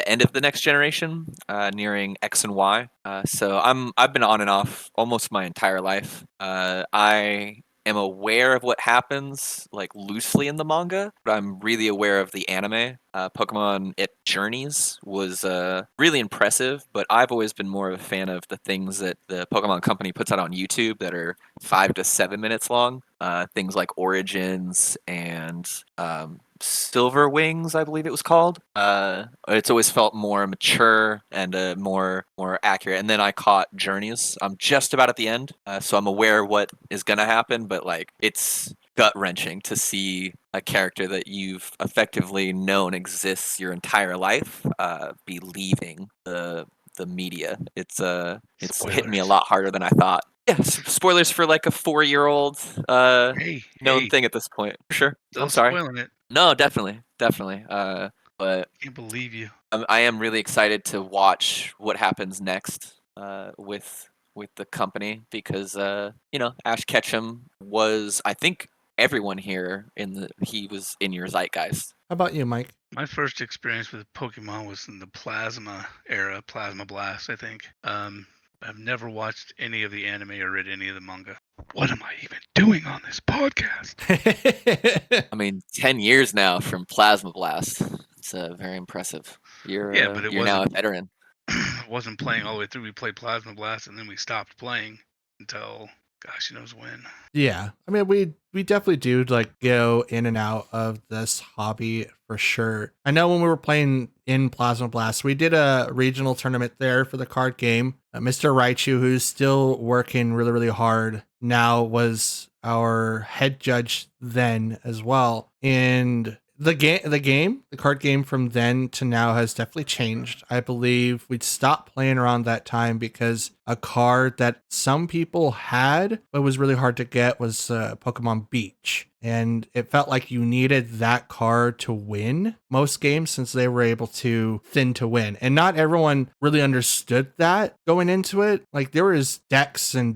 end of the next generation, nearing X and Y. So I've been on and off almost my entire life. I am aware of what happens like loosely in the manga, but I'm really aware of the anime. Pokemon It Journeys was really impressive, but I've always been more of a fan of the things that the Pokemon Company puts out on YouTube that are 5 to 7 minutes long. Things like Origins and Silver Wings, I believe it was called. It's always felt more mature and more accurate. And then I caught Journeys. I'm just about at the end, so I'm aware what is gonna happen. But like, it's gut wrenching to see a character that you've effectively known exists your entire life be leaving the media. It's hitting me a Spoilers. lot harder than I thought. Yeah, spoilers for like a 4-year-old known thing at this point. Sure. Still I'm sorry. spoiling it. No, definitely. But Can't believe you. I am really excited to watch what happens next with the company because Ash Ketchum was, I think, everyone here he was in your zeitgeist. How about you, Mike? My first experience with Pokemon was in the Plasma era, Plasma Blast, I think. I've never watched any of the anime or read any of the manga. What am I even doing on this podcast? I mean, 10 years now from Plasma Blast. It's very impressive. You're but it you're now a wasn't. veteran. Wasn't playing all the way through. We played Plasma Blast and then we stopped playing until gosh knows when. Yeah, I mean, we definitely do like go in and out of this hobby for sure. I know when we were playing in Plasma Blast, we did a regional tournament there for the card game. Mr. Raichu, who's still working really, really hard now, was our head judge then as well. And the card game from then to now has definitely changed. I believe we'd stopped playing around that time because a card that some people had but was really hard to get was Pokemon Beach. And it felt like you needed that card to win most games since they were able to thin to win. And not everyone really understood that going into it. Like there was decks and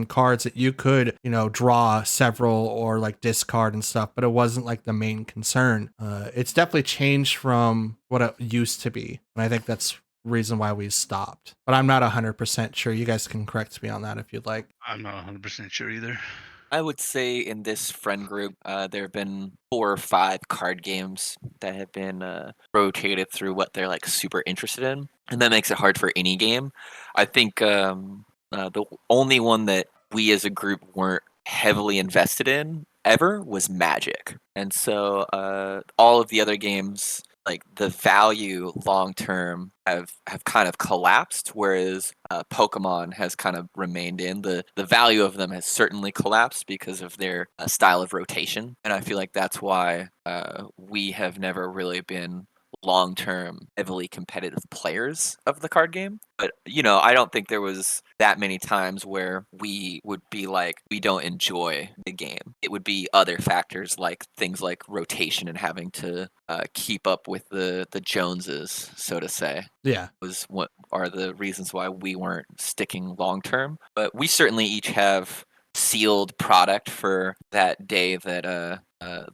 cards that you could, draw several or like discard and stuff, but it wasn't like the main concern. It's definitely changed from what it used to be. And I think that's reason why we stopped. But I'm not 100% sure. You guys can correct me on that if you'd like. I'm not 100% sure either. I would say in this friend group, there have been 4 or 5 card games that have been rotated through what they're like super interested in, and that makes it hard for any game. I think the only one that we as a group weren't heavily invested in ever was Magic, and so all of the other games, like the value long term have kind of collapsed, whereas Pokemon has kind of remained in. The value of them has certainly collapsed because of their style of rotation, and I feel like that's why we have never really been long-term heavily competitive players of the card game. But I don't think there was that many times where we would be like, we don't enjoy the game. It would be other factors like things like rotation and having to keep up with the Joneses, so to say. Yeah. Was what are the reasons why we weren't sticking long term. But we certainly each have sealed product for that day that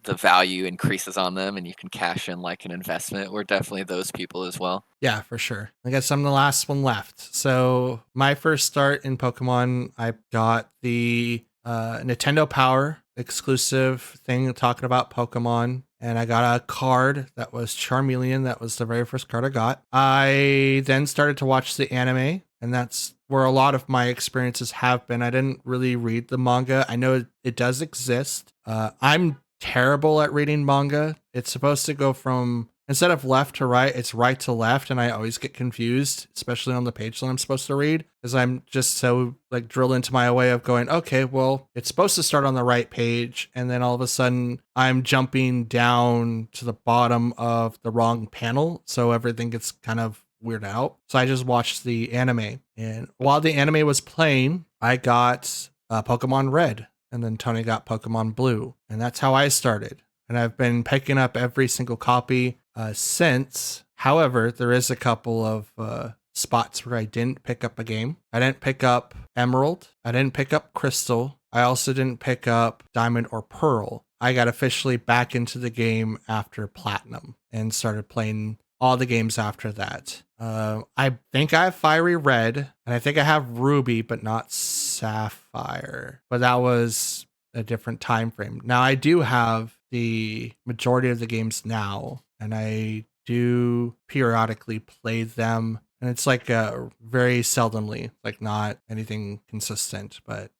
the value increases on them and you can cash in like an investment. We're definitely those people as well. Yeah, for sure. I guess I'm the last one left. So my first start in Pokemon, I got the Nintendo Power exclusive thing talking about Pokemon. And I got a card that was Charmeleon. That was the very first card I got. I then started to watch the anime, and that's where a lot of my experiences have been. I didn't really read the manga. I know it does exist. I'm terrible at reading manga. It's supposed to go from, instead of left to right, it's right to left, and I always get confused, especially on the page that I'm supposed to read, because I'm just so like drilled into my way of going, okay, well, it's supposed to start on the right page, and then all of a sudden I'm jumping down to the bottom of the wrong panel, so everything gets kind of weirded out. So I just watched the anime. And while the anime was playing, I got Pokemon Red. And then Tony got Pokemon Blue. And that's how I started. And I've been picking up every single copy since. However, there is a couple of spots where I didn't pick up a game. I didn't pick up Emerald. I didn't pick up Crystal. I also didn't pick up Diamond or Pearl. I got officially back into the game after Platinum and started playing all the games after that. I think I have Fiery Red, and I think I have Ruby, but not Sapphire. But that was a different time frame. Now I do have the majority of the games now, and I do periodically play them. And it's like very seldomly, like not anything consistent, but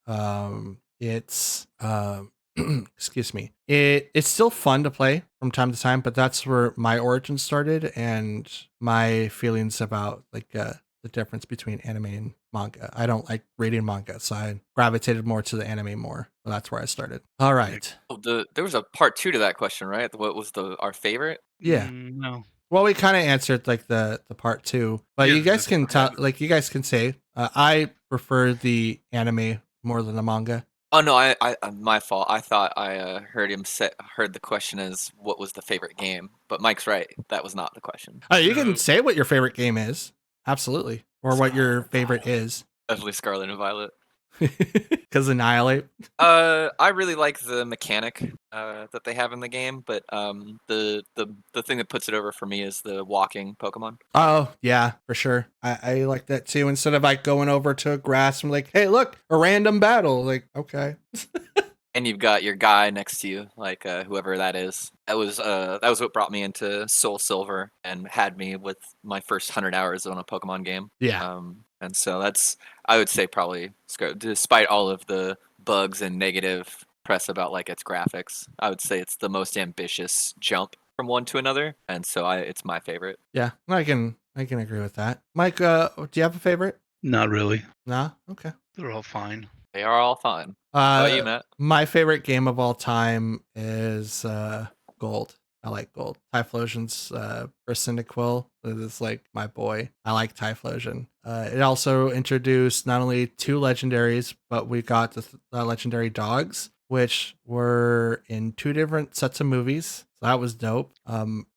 it's excuse me. It's still fun to play from time to time, but that's where my origin started and my feelings about like the difference between anime and manga. I don't like reading manga, so I gravitated more to the anime more. So that's where I started. All right. Oh, there was a part 2 to that question, right? What was our favorite? Yeah. No. Well, we kind of answered like the part 2, but Yeah, you guys that's can what tell, happened. like you guys can say, I prefer the anime more than the manga. Oh no, I my fault. I thought I heard the question as what was the favorite game, but Mike's right. That was not the question. You No. can say what your favorite game is, absolutely, or what your favorite is. Definitely Scarlet and Violet. Because Annihilate. I really like the mechanic that they have in the game, but the thing that puts it over for me is the walking Pokemon. Oh yeah, for sure. I like that too. Instead of like going over to a grass and like, hey, look, a random battle. Like, okay. And you've got your guy next to you, like whoever that is. That was what brought me into Soul Silver and had me with my first 100 hours on a Pokemon game. Yeah. And so that's, I would say, probably despite all of the bugs and negative press about like its graphics, I would say it's the most ambitious jump from one to another, and so it's my favorite. Yeah, I can agree with that. Mike, do you have a favorite? Not really. Nah. Okay. They're all fine. They are all fine. How about you, Matt? My favorite game of all time is Gold. I like Gold. Typhlosion's Cyndaquil is like my boy. I like Typhlosion. It also introduced not only 2 legendaries, but we got the legendary dogs, which were in 2 different sets of movies. So that was dope.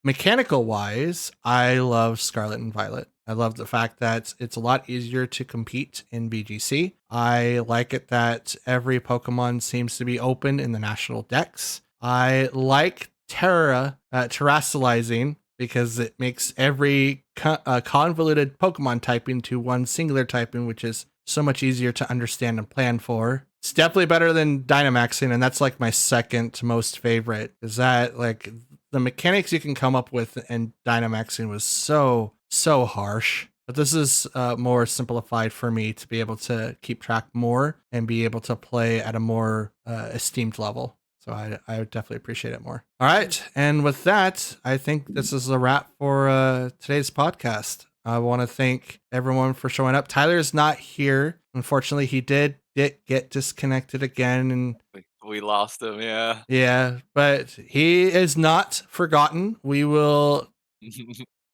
Mechanical wise, I love Scarlet and Violet. I love the fact that it's a lot easier to compete in BGC. I like it that every Pokemon seems to be open in the national decks. I like terrestrializing because it makes every convoluted Pokemon typing to one singular typing, which is so much easier to understand and plan for. It's definitely better than Dynamaxing, and that's like my second most favorite. Is that like the mechanics you can come up with in Dynamaxing was so harsh. But this is more simplified for me to be able to keep track more and be able to play at a more esteemed level. So I would definitely appreciate it more. All right. And with that, I think this is a wrap for today's podcast. I want to thank everyone for showing up. Tyler's not here. Unfortunately, he did get disconnected again. And We lost him, yeah. yeah, but he is not forgotten. We will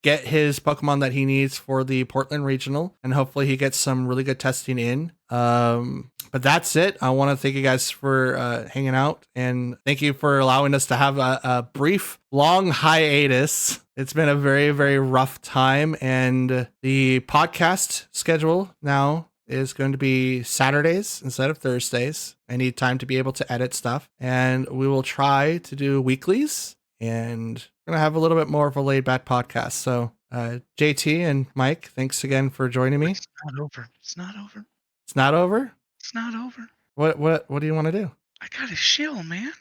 get his Pokemon that he needs for the Portland Regional, and hopefully he gets some really good testing in. But that's it. I want to thank you guys for hanging out, and thank you for allowing us to have a brief, long hiatus. It's been a very, very rough time, and the podcast schedule now is going to be Saturdays instead of Thursdays. I need time to be able to edit stuff, and we will try to do weeklies, and we're going to have a little bit more of a laid back podcast. So JT and Mike, thanks again for joining me. It's not over. It's not over. It's not over. It's not over. What do you want to do? I got to shill, man.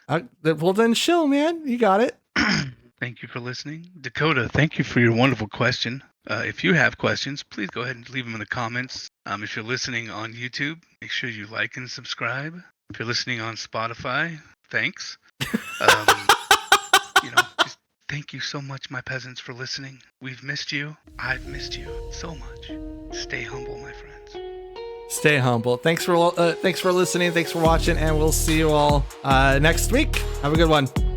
Well then chill, man. You got it. Thank you for listening. Dakota, thank you for your wonderful question. If you have questions, please go ahead and leave them in the comments. If you're listening on YouTube, make sure you like and subscribe. If you're listening on Spotify, thanks. Just thank you so much, my peasants, for listening. We've missed you. I've missed you so much. Stay humble, my friends. Stay humble. Thanks for listening. Thanks for watching, and we'll see you all next week. Have a good one.